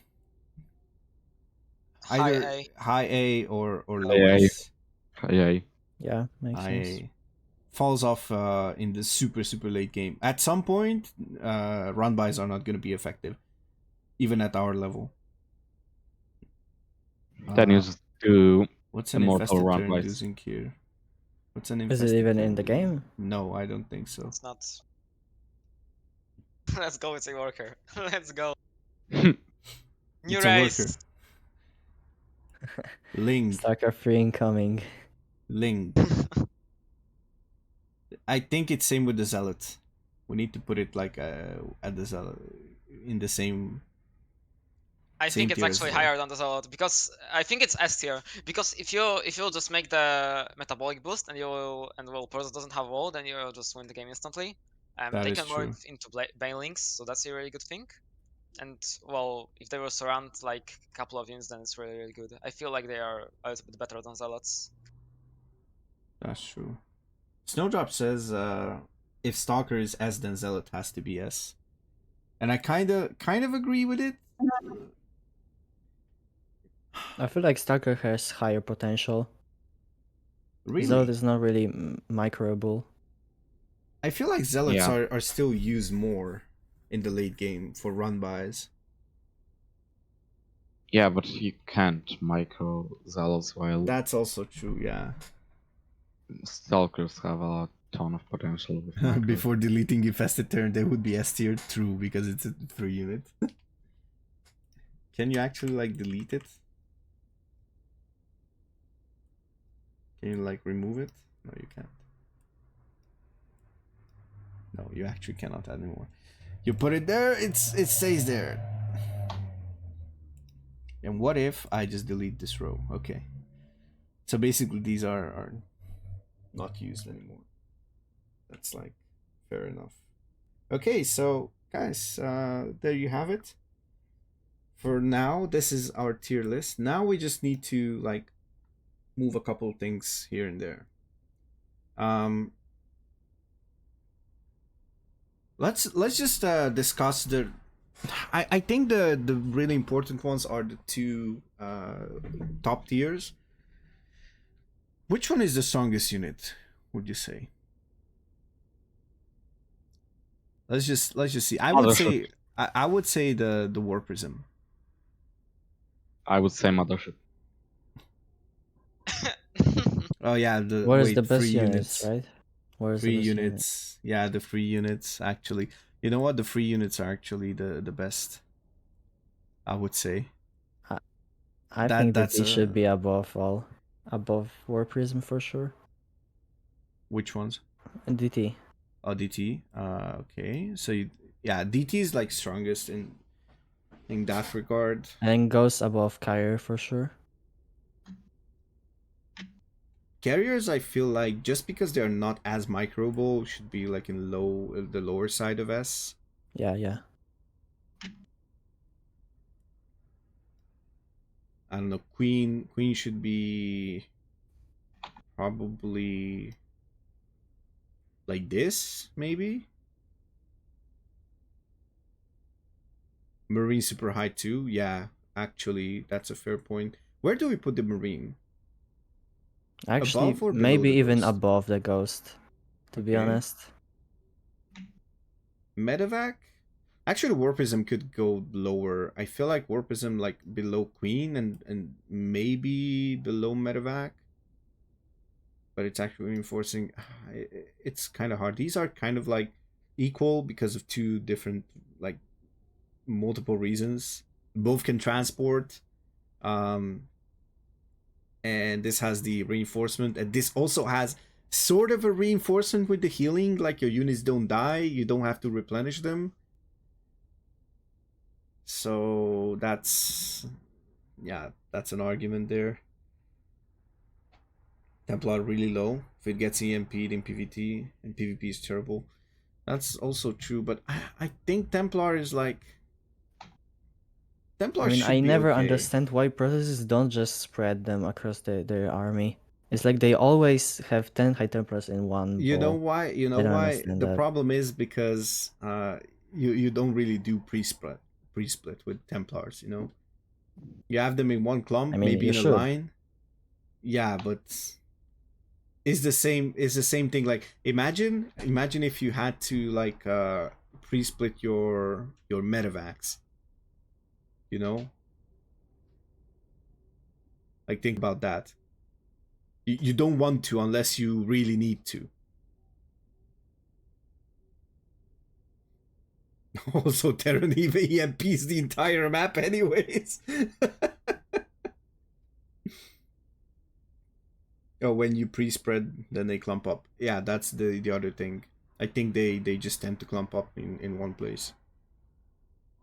Speaker 1: Either high A or low S.
Speaker 3: Yeah.
Speaker 5: Yeah, makes sense.
Speaker 1: I falls off in the super late game. At some point, run bys are not going to be effective, even at our level.
Speaker 3: Then you just do
Speaker 1: what's an
Speaker 3: immortal
Speaker 1: infested
Speaker 3: run
Speaker 1: turn
Speaker 3: bys.
Speaker 1: using here? What's an
Speaker 5: Is
Speaker 1: infested
Speaker 5: it even
Speaker 1: turn
Speaker 5: in the
Speaker 1: doing?
Speaker 5: game?
Speaker 1: No, I don't think so.
Speaker 2: It's not. Let's go with a worker. Let's go.
Speaker 1: It's
Speaker 2: New
Speaker 1: a
Speaker 2: race.
Speaker 1: worker. Ling.
Speaker 5: Starcraft 3 incoming.
Speaker 1: Ling. I think it's same with the Zealot. We need to put it like at the Zealot in the same.
Speaker 2: I
Speaker 1: Same
Speaker 2: think it's
Speaker 1: tier as
Speaker 2: actually
Speaker 1: well.
Speaker 2: higher than the Zealot because I think it's S tier. Because if you just make the metabolic boost and Purse doesn't have wall, then you'll just win the game instantly.
Speaker 1: That
Speaker 2: They
Speaker 1: is
Speaker 2: can
Speaker 1: true.
Speaker 2: morph into Banelings, so that's a really good thing. And well, if they will surround like a couple of units, then it's really good. I feel like they are a little bit better than Zealots.
Speaker 1: That's true. Snowdrop says if Stalker is S, then Zealot has to be S, and I kind of agree with it.
Speaker 5: I feel like Starcraft has higher potential.
Speaker 1: Really,
Speaker 5: Zealot is not really microable.
Speaker 1: I feel like Zealots
Speaker 3: Yeah.
Speaker 1: are still used more in the late game for run bys.
Speaker 3: Yeah, but you can't micro Zealots while
Speaker 1: That's also true, yeah.
Speaker 3: Stalkers have a ton of potential with micro.
Speaker 1: Before deleting infested turn, they would be S tier, true, because it's a 3 unit. Can you actually like delete it? Can you like remove it? No, you can't. No, you actually cannot anymore. You put it there, it stays there. And what if I just delete this row? Okay. So basically these are not used anymore. That's like fair enough. Okay, so guys, there you have it. For now, this is our tier list. Now we just need to like move a couple things here and there. Let's just discuss the. I think the really important ones are the 2 top tiers. Which one is the strongest unit? Would you say? Let's just see. I would say the War Prism.
Speaker 3: I would say Mothership.
Speaker 1: Oh yeah,
Speaker 5: What is the best
Speaker 1: free
Speaker 5: units, right? What is
Speaker 1: Free
Speaker 5: the best
Speaker 1: units. Yeah, the free units actually. You know what? The free units are actually the best. I would say.
Speaker 5: I think that they should be above War Prism for sure.
Speaker 1: Which ones?
Speaker 5: And DT.
Speaker 1: Oh, DT. Okay. So yeah, DT is like strongest in that regard.
Speaker 5: And goes above Kyrie for sure.
Speaker 1: Carriers, I feel like just because they're not as microable, should be like in the lower side of S.
Speaker 5: Yeah.
Speaker 1: I don't know. Queen should be probably like this, maybe. Marine super high too. Yeah, actually, that's a fair point. Where do we put the Marine?
Speaker 5: Actually,
Speaker 1: Above or below
Speaker 5: maybe
Speaker 1: the
Speaker 5: even
Speaker 1: Ghost?
Speaker 5: above the Ghost, to be
Speaker 1: Okay.
Speaker 5: honest.
Speaker 1: Medevac? Actually, Warpism could go lower. I feel like Warpism like below Queen and maybe below Medevac. But it's actually reinforcing. It's kind of hard. These are kind of like equal because of 2 different like multiple reasons. Both can transport. and this has the reinforcement, and this also has sort of a reinforcement with the healing, like your units don't die, you don't have to replenish them. So that's, yeah, that's an argument there. Templar really low. If it gets EMP'd in PvT, and PvP is terrible. That's also true, but I think Templar is like... Templar
Speaker 5: I mean,
Speaker 1: should
Speaker 5: I
Speaker 1: be
Speaker 5: never
Speaker 1: okay.
Speaker 5: understand why Protoss don't just spread them across their army. It's like they always have 10 High Templars in one
Speaker 1: You know
Speaker 5: ball.
Speaker 1: why? You know
Speaker 5: I don't
Speaker 1: why?
Speaker 5: understand
Speaker 1: The
Speaker 5: that.
Speaker 1: problem is because you don't really do pre-split with Templars, you know? You have them in one clump,
Speaker 5: I mean,
Speaker 1: maybe
Speaker 5: you
Speaker 1: in a
Speaker 5: should.
Speaker 1: line. Yeah, but it's the same thing. Like imagine if you had to like pre-split your medevacs. You know? Like think about that. You don't want to unless you really need to. Also, Terran even EMPs the entire map anyways. Oh, when you pre-spread, then they clump up. Yeah, that's the other thing. I think they just tend to clump up in one place.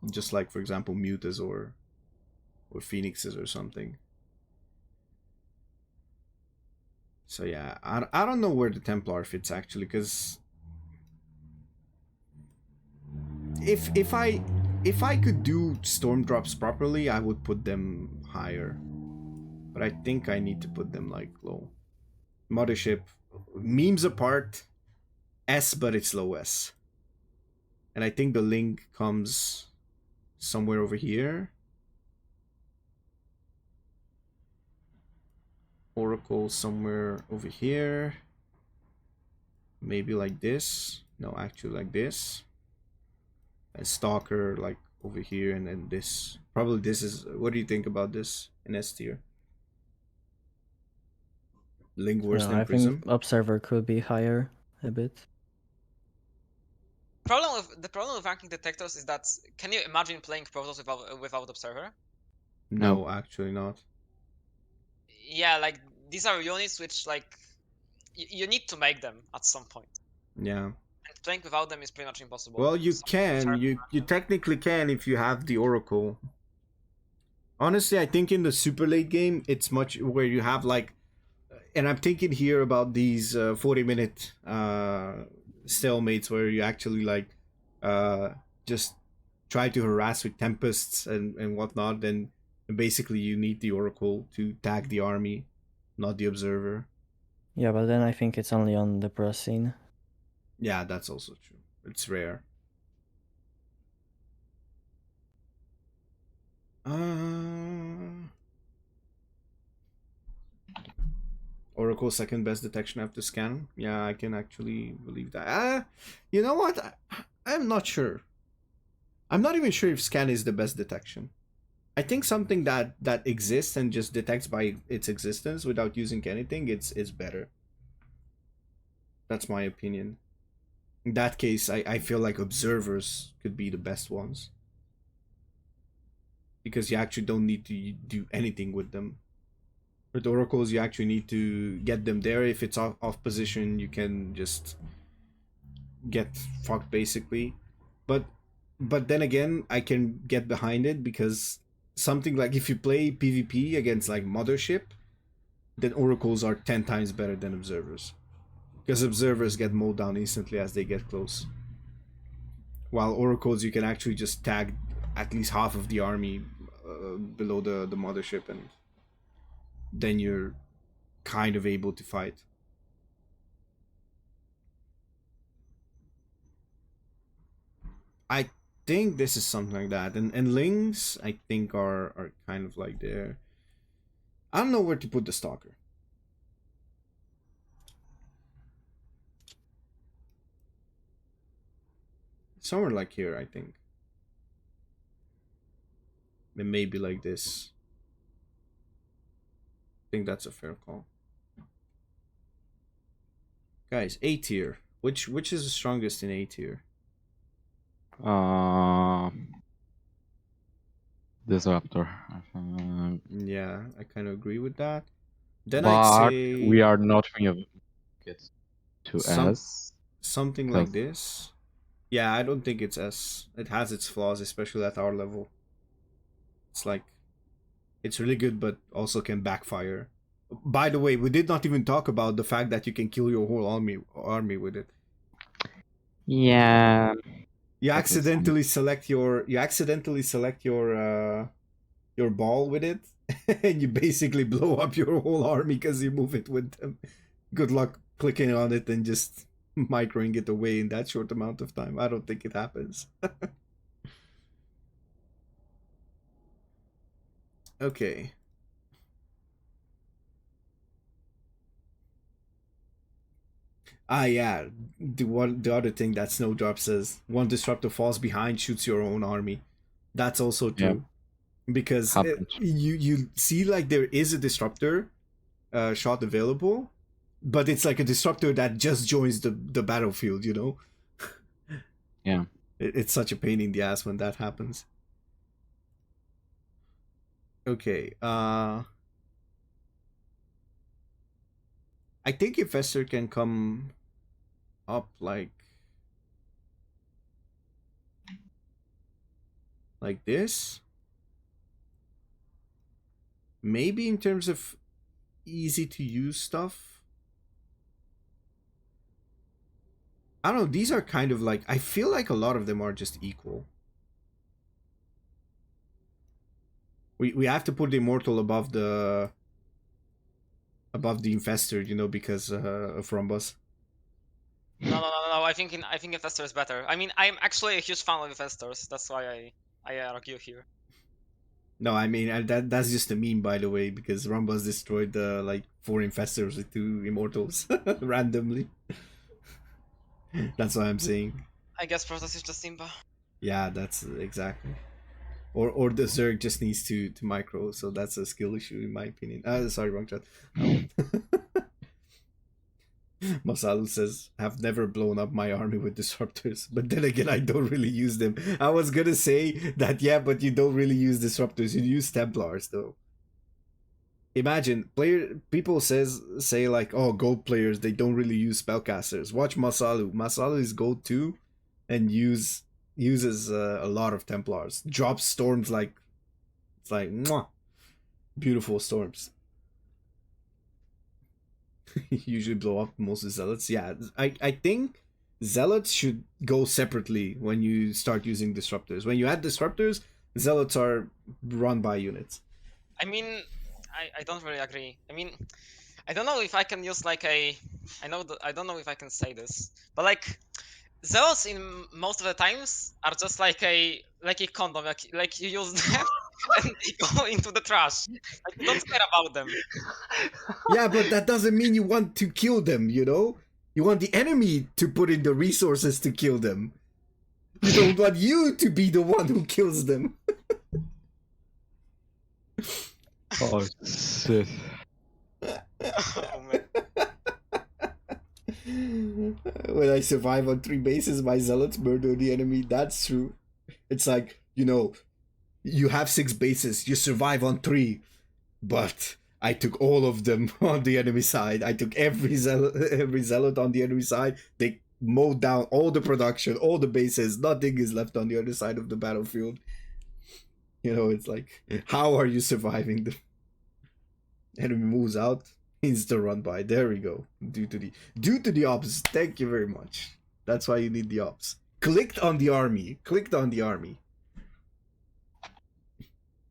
Speaker 1: Just like, for example, Mutas or Phoenixes or something. So yeah, I don't know where the Templar fits actually, because if I could do storm drops properly, I would put them higher. But I think I need to put them like low. Mothership, memes apart, S, but it's low S. And I think the link comes somewhere over here. Oracle somewhere over here. Maybe like this. No, actually like this. And Stalker like over here, and then this. Probably this is... What do you think about this in S tier? Link worse than
Speaker 5: I
Speaker 1: Prism?
Speaker 5: think Observer could be higher a bit.
Speaker 2: The problem with ranking detectors is that, can you imagine playing Protoss without Observer?
Speaker 1: No, actually not.
Speaker 2: Yeah, like these are units which like you need to make them at some point.
Speaker 1: Yeah.
Speaker 2: And playing without them is pretty much impossible.
Speaker 1: Well, you
Speaker 2: So,
Speaker 1: can. You technically can if you have the Oracle. Honestly, I think in the super late game, it's much where you have like... And I'm thinking here about these 40-minute stalemates where you actually like just try to harass with tempests and whatnot. Then basically you need the Oracle to tag the army, not the Observer.
Speaker 5: Yeah, but then I think it's only on the pro scene.
Speaker 1: Yeah, that's also true. It's rare. Oracle second best detection after scan. Yeah, I can actually believe that. You know what? I'm not sure. I'm not even sure if scan is the best detection. I think something that exists and just detects by its existence without using anything, it's better. That's my opinion. In that case, I feel like observers could be the best ones. Because you actually don't need to do anything with them. With oracles, you actually need to get them there. If it's off position, you can just get fucked basically. But then again, I can get behind it because something like if you play PvP against like Mothership, then oracles are 10 times better than observers. Because observers get mowed down instantly as they get close. While oracles, you can actually just tag at least half of the army below the Mothership, and then you're kind of able to fight. I think this is something like that. And Lings, I think, are kind of like there. I don't know where to put the Stalker. Somewhere like here, I think. And maybe like this. I think that's a fair call. Guys, A tier. Which is the strongest in A tier?
Speaker 3: Disruptor.
Speaker 1: Yeah, I kind of agree with that. Then I'd
Speaker 3: but
Speaker 1: say
Speaker 3: we are not moving it to
Speaker 1: Some-
Speaker 3: S.
Speaker 1: something like this. Yeah, I don't think it's S. It has its flaws, especially at our level. It's like, it's really good, but also can backfire. By the way, we did not even talk about the fact that you can kill your whole army with it.
Speaker 3: Yeah.
Speaker 1: You
Speaker 3: That was
Speaker 1: accidentally select your your ball with it, and you basically blow up your whole army because you move it with them. Good luck clicking on it and just microing it away in that short amount of time. I don't think it happens. Okay. Ah, yeah. The other thing that Snowdrop says: one disruptor falls behind, shoots your own army. That's also true, because
Speaker 3: Happens.
Speaker 1: you see, like, there is a disruptor shot available, but it's like a disruptor that just joins the battlefield. You know.
Speaker 3: Yeah.
Speaker 1: It's such a pain in the ass when that happens. Okay. I think Infestor can come up like this. Maybe in terms of easy to use stuff. I don't know, these are kind of like, I feel like a lot of them are just equal. We have to put the Immortal above the Infestor, you know, because of Rombuzz.
Speaker 2: No. I think Infestor is better. I mean, I'm actually a huge fan of Infestors. That's why I argue here.
Speaker 1: No, I mean, that's just a meme, by the way, because Rombuzz destroyed like 4 Infestors with 2 Immortals randomly. That's what I'm saying.
Speaker 2: I guess Protoss is just Simba.
Speaker 1: Yeah, that's exactly. Or the Zerg just needs to micro, so that's a skill issue in my opinion. Sorry, wrong chat. Masalu says, have never blown up my army with disruptors, but then again, I don't really use them. I was gonna say that, yeah, but you don't really use disruptors, you use Templars though. Imagine, people say like, oh, gold players, they don't really use spellcasters. Watch Masalu. Masalu is gold too, and uses a lot of Templars. Drops storms like, it's like, mwah, beautiful storms. Usually blow up most of Zealots. Yeah, I think Zealots should go separately when you start using disruptors. When you add disruptors, Zealots are run by units.
Speaker 2: I mean, I don't really agree. I mean, I don't know if I can use like a. I don't know if I can say this, but like, Zealots in most of the times are just like a condom. Like you use them and they go into the trash. Like you don't care about them.
Speaker 1: Yeah, but that doesn't mean you want to kill them, you know? You want the enemy to put in the resources to kill them. You don't want you to be the one who kills them.
Speaker 3: Oh, shit.
Speaker 2: Oh, man.
Speaker 1: When I survive on 3 bases, my Zealots murder the enemy. That's true. It's like, you know, you have 6 bases, you survive on 3, but I took all of them on the enemy side. I took every zealot on the enemy side. They mowed down all the production, all the bases. Nothing is left on the other side of the battlefield. You know, it's like, how are you surviving? The enemy moves out, insta run by. There we go. Due to the ops. Thank you very much. That's why you need the ops. Clicked on the army. Clicked on the army.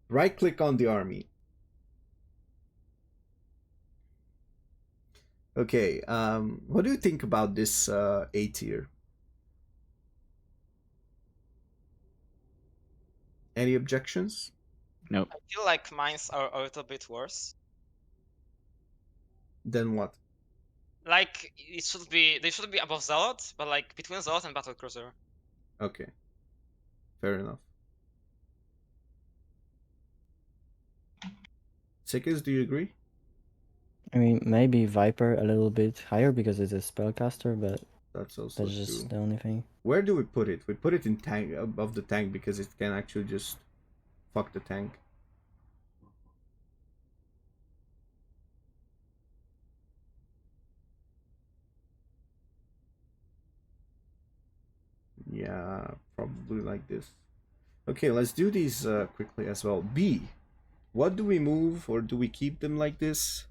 Speaker 1: Right click on the army. Okay, what do you think about this A tier? Any objections?
Speaker 3: No.
Speaker 2: I feel like mines are a little bit worse.
Speaker 1: Then what?
Speaker 2: Like they should be above Zealot, but like between Zealot and Battlecruiser.
Speaker 1: Okay. Fair enough. Sickest, do you agree?
Speaker 5: I mean, maybe Viper a little bit higher because it's a spellcaster, but
Speaker 1: That's also
Speaker 5: that's just
Speaker 1: true.
Speaker 5: the only thing.
Speaker 1: Where do we put it? We put it in tank, above the tank, because it can actually just fuck the tank. Yeah, probably like this. Okay, let's do these quickly as well. B. What do we move, or do we keep them like this?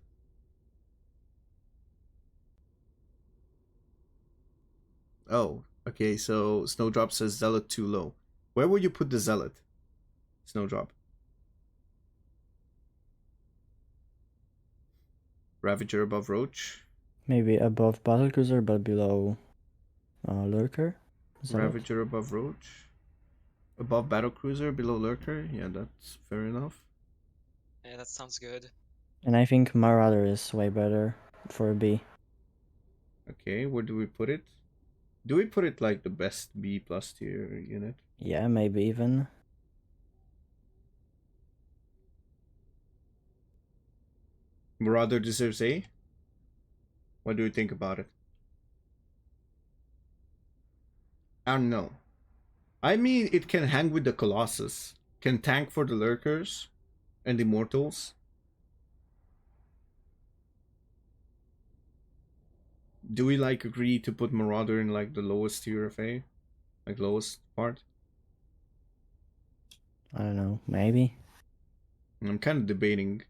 Speaker 1: Oh, okay, so Snowdrop says Zealot too low. Where would you put the Zealot? Snowdrop. Ravager above Roach.
Speaker 5: Maybe above Battlecruiser but below Lurker. Zealot?
Speaker 1: Ravager above Roach. Above Battlecruiser, below Lurker. Yeah, that's fair enough.
Speaker 2: Yeah, that sounds good.
Speaker 5: And I think Marauder is way better for B.
Speaker 1: Okay, where do we put it? Do we put it like the best B plus tier unit?
Speaker 5: Yeah, maybe even.
Speaker 1: Marauder deserves A? What do you think about it? I don't know. I mean, it can hang with the Colossus. Can tank for the Lurkers and Immortals. Do we like agree to put Marauder in like the lowest tier of A? Like lowest part?
Speaker 5: I don't know, maybe.
Speaker 1: I'm kind of debating.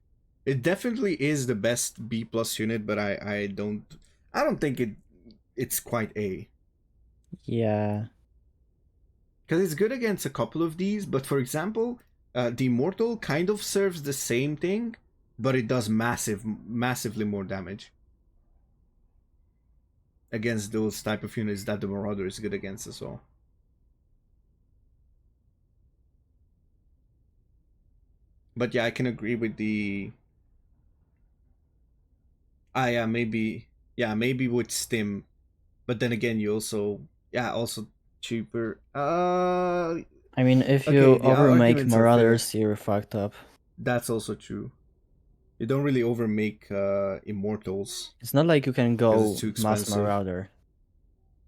Speaker 1: It definitely is the best B plus unit, but I don't think it's quite A.
Speaker 5: Yeah.
Speaker 1: Because it's good against a couple of these, but for example, the Immortal kind of serves the same thing, but it does massively more damage against those type of units that the Marauder is good against as well. But yeah, I can agree with the... yeah, maybe with Stim. But then again, you also... Yeah, also cheaper.
Speaker 5: I mean, if
Speaker 1: Okay,
Speaker 5: you
Speaker 1: the
Speaker 5: overmake
Speaker 1: arguments are fair.
Speaker 5: Marauders, you're fucked up.
Speaker 1: That's also true. You don't really overmake Immortals.
Speaker 5: It's not like you can
Speaker 1: 'Cause
Speaker 5: go
Speaker 1: it's too
Speaker 5: Mass
Speaker 1: expensive.
Speaker 5: Marauder.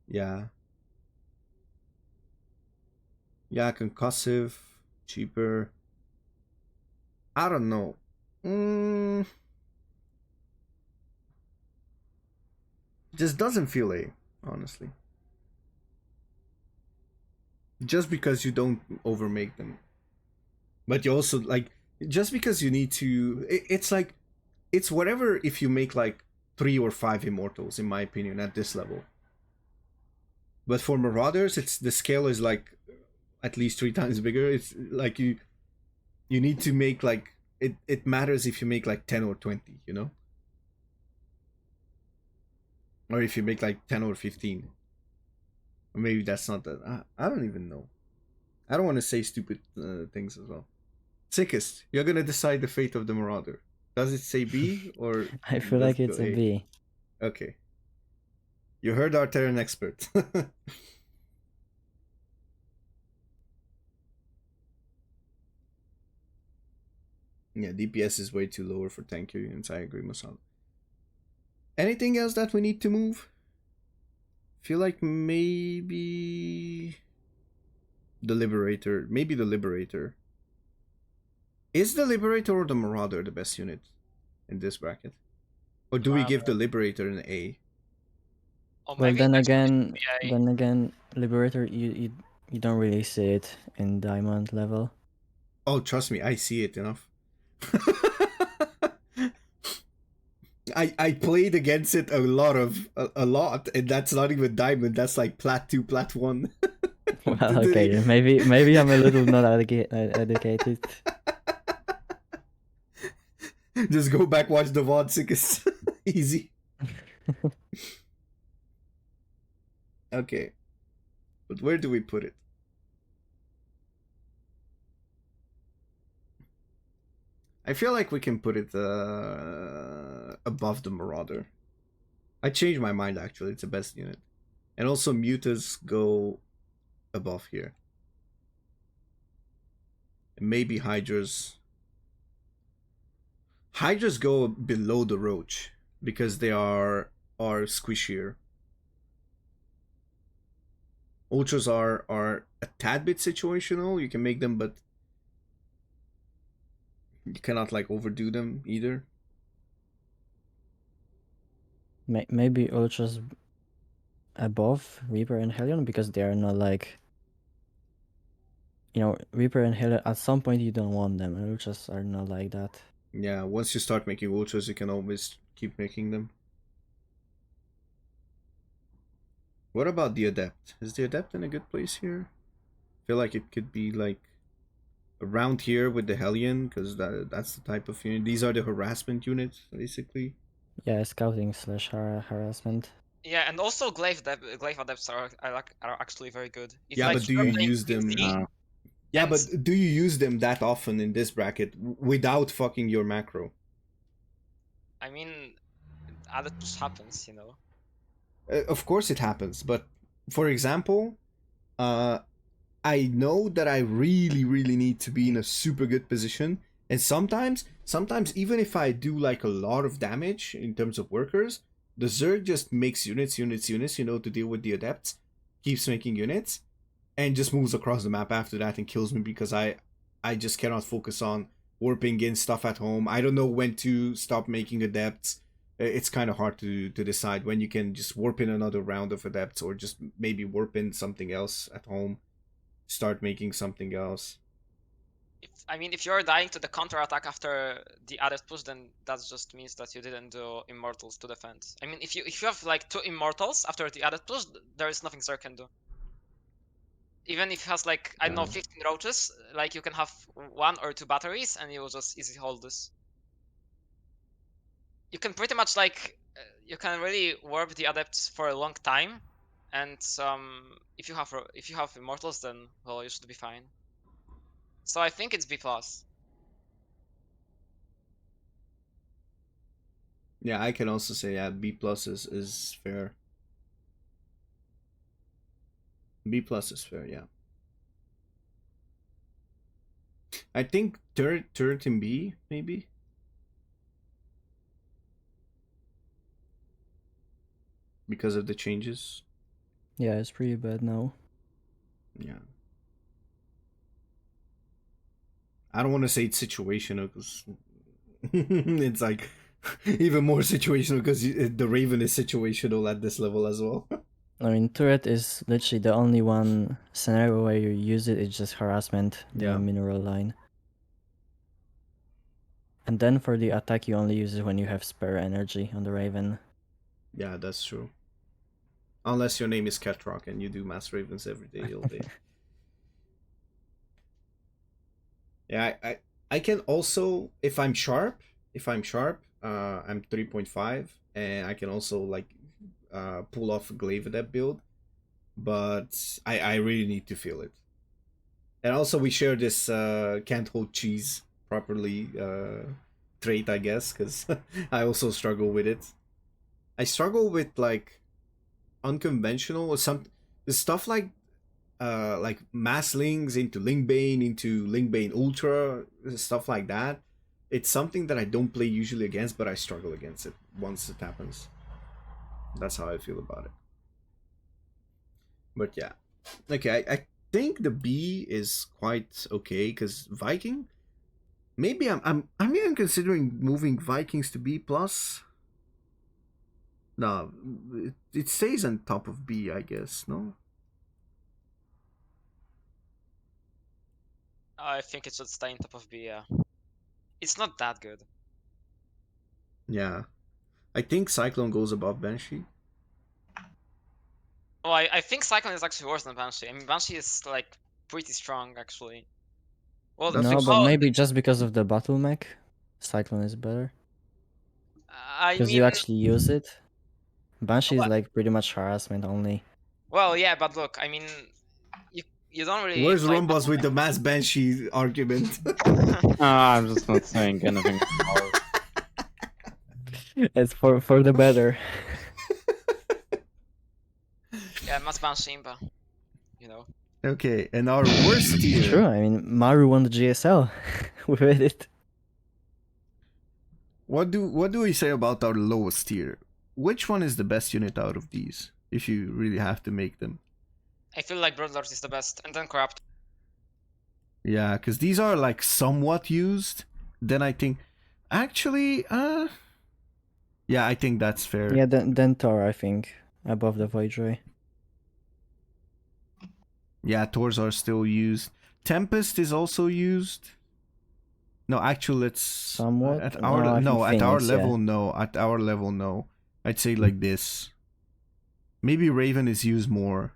Speaker 1: Yeah. Yeah, concussive, cheaper. I don't know. Just doesn't feel A, honestly. Just because you don't overmake them. But you also, like, just because you need to... It's like, it's whatever if you make, like, 3 or 5 Immortals, in my opinion, at this level. But for Marauders, the scale is, like, at least 3 times bigger. It's like you need to make, like... It matters if you make, like, 10 or 20, you know? Or if you make, like, 10 or 15. Or maybe that's not that... I don't even know. I don't want to say stupid things as well. Sickest, you're gonna decide the fate of the Marauder. Does it say B or...
Speaker 5: I feel like it's a B.
Speaker 1: Okay. You heard our Terran expert. Yeah, DPS is way too lower for tank units. I agree, Masala. Anything else that we need to move? Feel like maybe... the Liberator. Maybe the Liberator. Is the Liberator or the Marauder the best unit in this bracket? Or do we give the Liberator an A?
Speaker 2: Or
Speaker 5: Well,
Speaker 2: maybe
Speaker 5: then
Speaker 2: it
Speaker 5: again,
Speaker 2: should be A.
Speaker 5: Liberator, you don't really see it in Diamond level.
Speaker 1: Oh, trust me, I see it enough. I played against it a lot, and that's not even Diamond. That's like Plat 2, Plat 1.
Speaker 5: Well, okay, maybe I'm a little not educated.
Speaker 1: Just go back, watch the VOD, Sickest. Easy. Okay. But where do we put it? I feel like we can put it above the Marauder. I changed my mind, actually. It's the best unit. And also Mutas go above here. And maybe Hydras. Hydras go below the Roach because they are squishier. Ultras are a tad bit situational. You can make them, but you cannot like overdo them either.
Speaker 5: Maybe Ultras above Reaper and Hellion because they are not like, you know, Reaper and Hellion. At some point, you don't want them, and Ultras are not like that.
Speaker 1: Yeah, once you start making ultras, you can always keep making them. What about the Adept? Is the Adept in a good place here? I feel like it could be like around here with the Hellion, because that's the type of unit. These are the harassment units, basically.
Speaker 5: Yeah, scouting slash harassment.
Speaker 2: Yeah, and also glaive adepts are actually very good. If,
Speaker 1: Yeah,
Speaker 2: like,
Speaker 1: but do
Speaker 2: you're
Speaker 1: you
Speaker 2: playing
Speaker 1: use them?
Speaker 2: PvZ,
Speaker 1: Yeah,
Speaker 2: and-
Speaker 1: but do you use them that often in this bracket without fucking your macro?
Speaker 2: I mean, that just happens, you know.
Speaker 1: Of course it happens, but for example, I know that I really need to be in a super good position, and sometimes even if I do like a lot of damage in terms of workers, the Zerg just makes units, you know, to deal with the Adepts, keeps making units, and just moves across the map after that and kills me because I just cannot focus on warping in stuff at home. I don't know when to stop making Adepts. It's kind of hard to decide when you can just warp in another round of Adepts or just maybe warp in something else at home, start making something else.
Speaker 2: If you're dying to the counter attack after the adept push, then that just means that you didn't do immortals to defend. I mean, if you have like 2 immortals after the adept push, there is nothing Zerg can do. Even if it has like, I don't know, 15 roaches, like you can have 1 or 2 batteries and you will just easy hold this. You can pretty much like, you can really warp the adepts for a long time, and if you have immortals, then well, you should be fine. So I think it's B+.
Speaker 1: Yeah, I can also say yeah, B+ is fair. B+ is fair, yeah. I think turret in B, maybe? Because of the changes.
Speaker 5: Yeah, it's pretty bad now.
Speaker 1: Yeah. I don't want to say it's situational because it's like even more situational because the Raven is situational at this level as well.
Speaker 5: I mean, turret is literally the only one scenario where you use it. It's just harassment, the
Speaker 1: Yeah.
Speaker 5: mineral line. And then for the attack, you only use it when you have spare energy on the Raven.
Speaker 1: Yeah, that's true. Unless your name is Catrock and you do mass Ravens every day, all day. Yeah, I can also, if I'm sharp, I'm 3.5, and I can also like pull off a glaive adept build, but I really need to feel it. And also we share this can't hold cheese properly trait, I guess, because I also struggle with it. I struggle with like unconventional or some stuff like mass links into Linkbane, into Linkbane Ultra, stuff like that. It's something that I don't play usually against, but I struggle against it once it happens. That's how I feel about it. But yeah, okay, I think the B is quite okay because Viking. Maybe I'm even considering moving Vikings to B+. No, it stays on top of B, I guess. No.
Speaker 2: I think it should stay on top of B, yeah. It's not that good.
Speaker 1: Yeah, I think Cyclone goes above Banshee.
Speaker 2: Oh, I think Cyclone is actually worse than Banshee. I mean, Banshee is like pretty strong actually. Well,
Speaker 1: That's
Speaker 5: No, but
Speaker 2: oh,
Speaker 5: maybe just because of the battle mech, Cyclone is better.
Speaker 2: I
Speaker 5: Because
Speaker 2: mean,
Speaker 5: you actually use it. Banshee is
Speaker 2: What?
Speaker 5: like pretty much harassment only.
Speaker 2: well, yeah, but look, I mean, you don't really
Speaker 1: Where's
Speaker 2: play
Speaker 1: Rombuzz with the mass Banshee argument?
Speaker 3: I'm just not saying anything more.
Speaker 5: It's for the better.
Speaker 2: Yeah, Mass Banshee Imba, you know.
Speaker 1: Okay, and our worst tier.
Speaker 5: True, I mean, Maru won the GSL with it.
Speaker 1: What do we say about our lowest tier? Which one is the best unit out of these? If you really have to make them.
Speaker 2: I feel like Broodlord is the best, and then Corrupt.
Speaker 1: Yeah, because these are like somewhat used. Then I think, actually, yeah, I think that's fair.
Speaker 5: Yeah, then Thor, I think, above the Voidray.
Speaker 1: Yeah, Tors are still used. Tempest is also used. No, actually, it's
Speaker 5: Somewhat.
Speaker 1: at
Speaker 5: No,
Speaker 1: our
Speaker 5: I think
Speaker 1: at our
Speaker 5: Phoenix, yeah.
Speaker 1: level. No, at our level, no. I'd say like this. Maybe Raven is used more.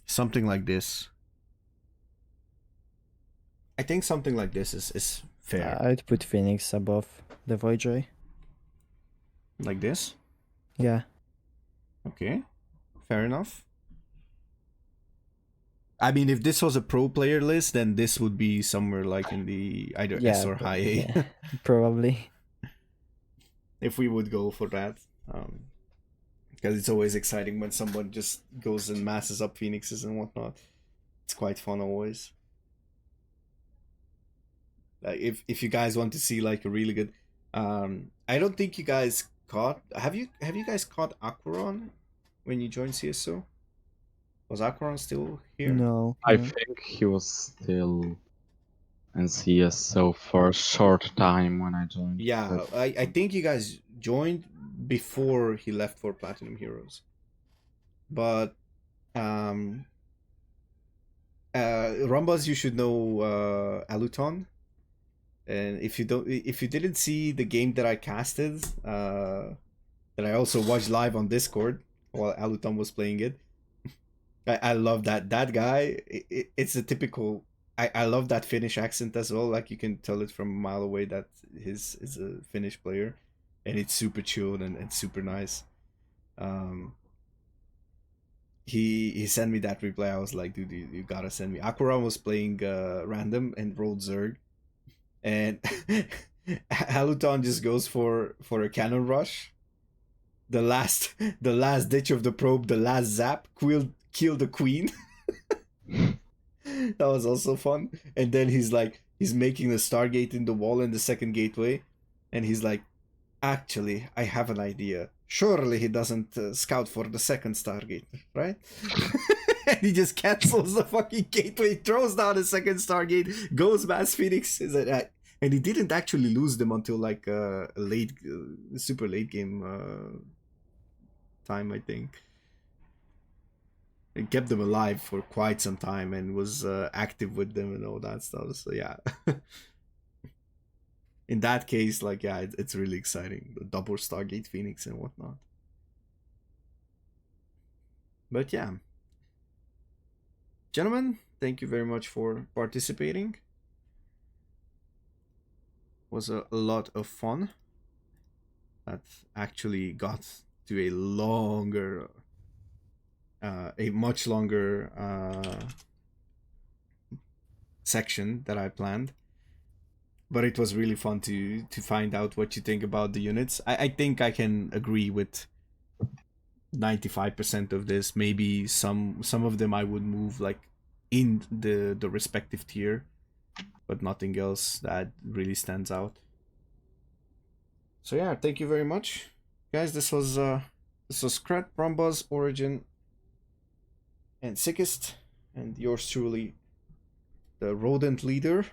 Speaker 1: Something like this. I think something like this is fair.
Speaker 5: I'd put Phoenix above the Voidray.
Speaker 1: Like this.
Speaker 5: Yeah.
Speaker 1: Okay, fair enough. I mean, if this was a pro player list, then this would be somewhere like in the either
Speaker 5: Yeah,
Speaker 1: S or high A.
Speaker 5: yeah, probably.
Speaker 1: If we would go for that. Because it's always exciting when someone just goes and masses up phoenixes and whatnot. It's quite fun always. Like if you guys want to see like a really good, I don't think you guys caught. Have you guys caught Aquaron when you joined CSO? Was Aquaron still here?
Speaker 5: No.
Speaker 3: I
Speaker 5: no.
Speaker 3: think he was still in CSO for a short time when I joined.
Speaker 1: Yeah,
Speaker 3: but-
Speaker 1: I think you guys joined before he left for Platinum Heroes. But Rombuzz, you should know Aluton. And if you didn't see the game that I casted, that I also watched live on Discord while Aluton was playing it, I love that guy. It's a typical. I love that Finnish accent as well. Like you can tell it from a mile away that his is a Finnish player, and it's super chilled and super nice. He sent me that reply. I was like, dude, you gotta send me. Aquaron was playing random and rolled Zerg, and Haluton just goes for a cannon rush. The last ditch of the probe, the last zap, kill the queen. That was also fun. And then he's making the Stargate in the wall in the second gateway, and he's like, actually, I have an idea. Surely he doesn't scout for the second Stargate, right? And he just cancels the fucking gateway, throws down the second Stargate, goes mass Phoenix, and he didn't actually lose them until like a late, super late game time, I think. It kept them alive for quite some time and was active with them and all that stuff. So yeah. In that case, like, yeah, it's really exciting. The double Stargate Phoenix and whatnot. But yeah. Gentlemen, thank you very much for participating. Was a lot of fun. That actually got to a longer, a much longer section that I planned. But it was really fun to find out what you think about the units. I think I can agree with 95% of this. Maybe some of them I would move like in the respective tier, but nothing else that really stands out. So yeah, thank you very much, guys. This was Kret, Rombuzz, Origin, and Sickest, and yours truly, the rodent leader,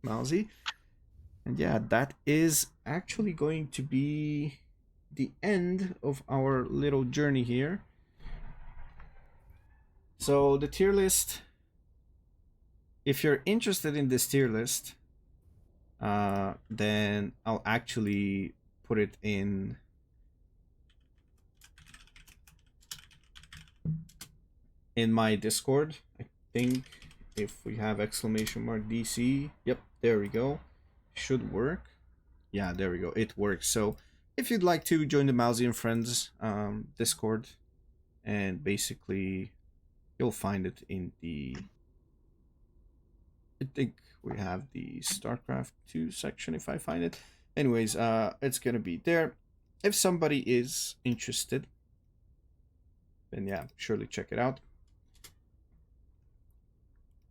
Speaker 1: MAUZY. And yeah, that is actually going to be the end of our little journey here. So the tier list, if you're interested in this tier list, then I'll actually put it in my Discord. I think if we have exclamation mark DC, yep, there we go. Should work. Yeah, there we go. It works. So if you'd like to join the MAUZY and Friends Discord, and basically you'll find it in the, I think we have the Starcraft 2 section if I find it. Anyways, it's gonna be there. If somebody is interested, then yeah, surely check it out.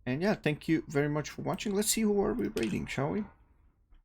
Speaker 1: And yeah, thank you very much for watching. Let's see who are we rating, shall we?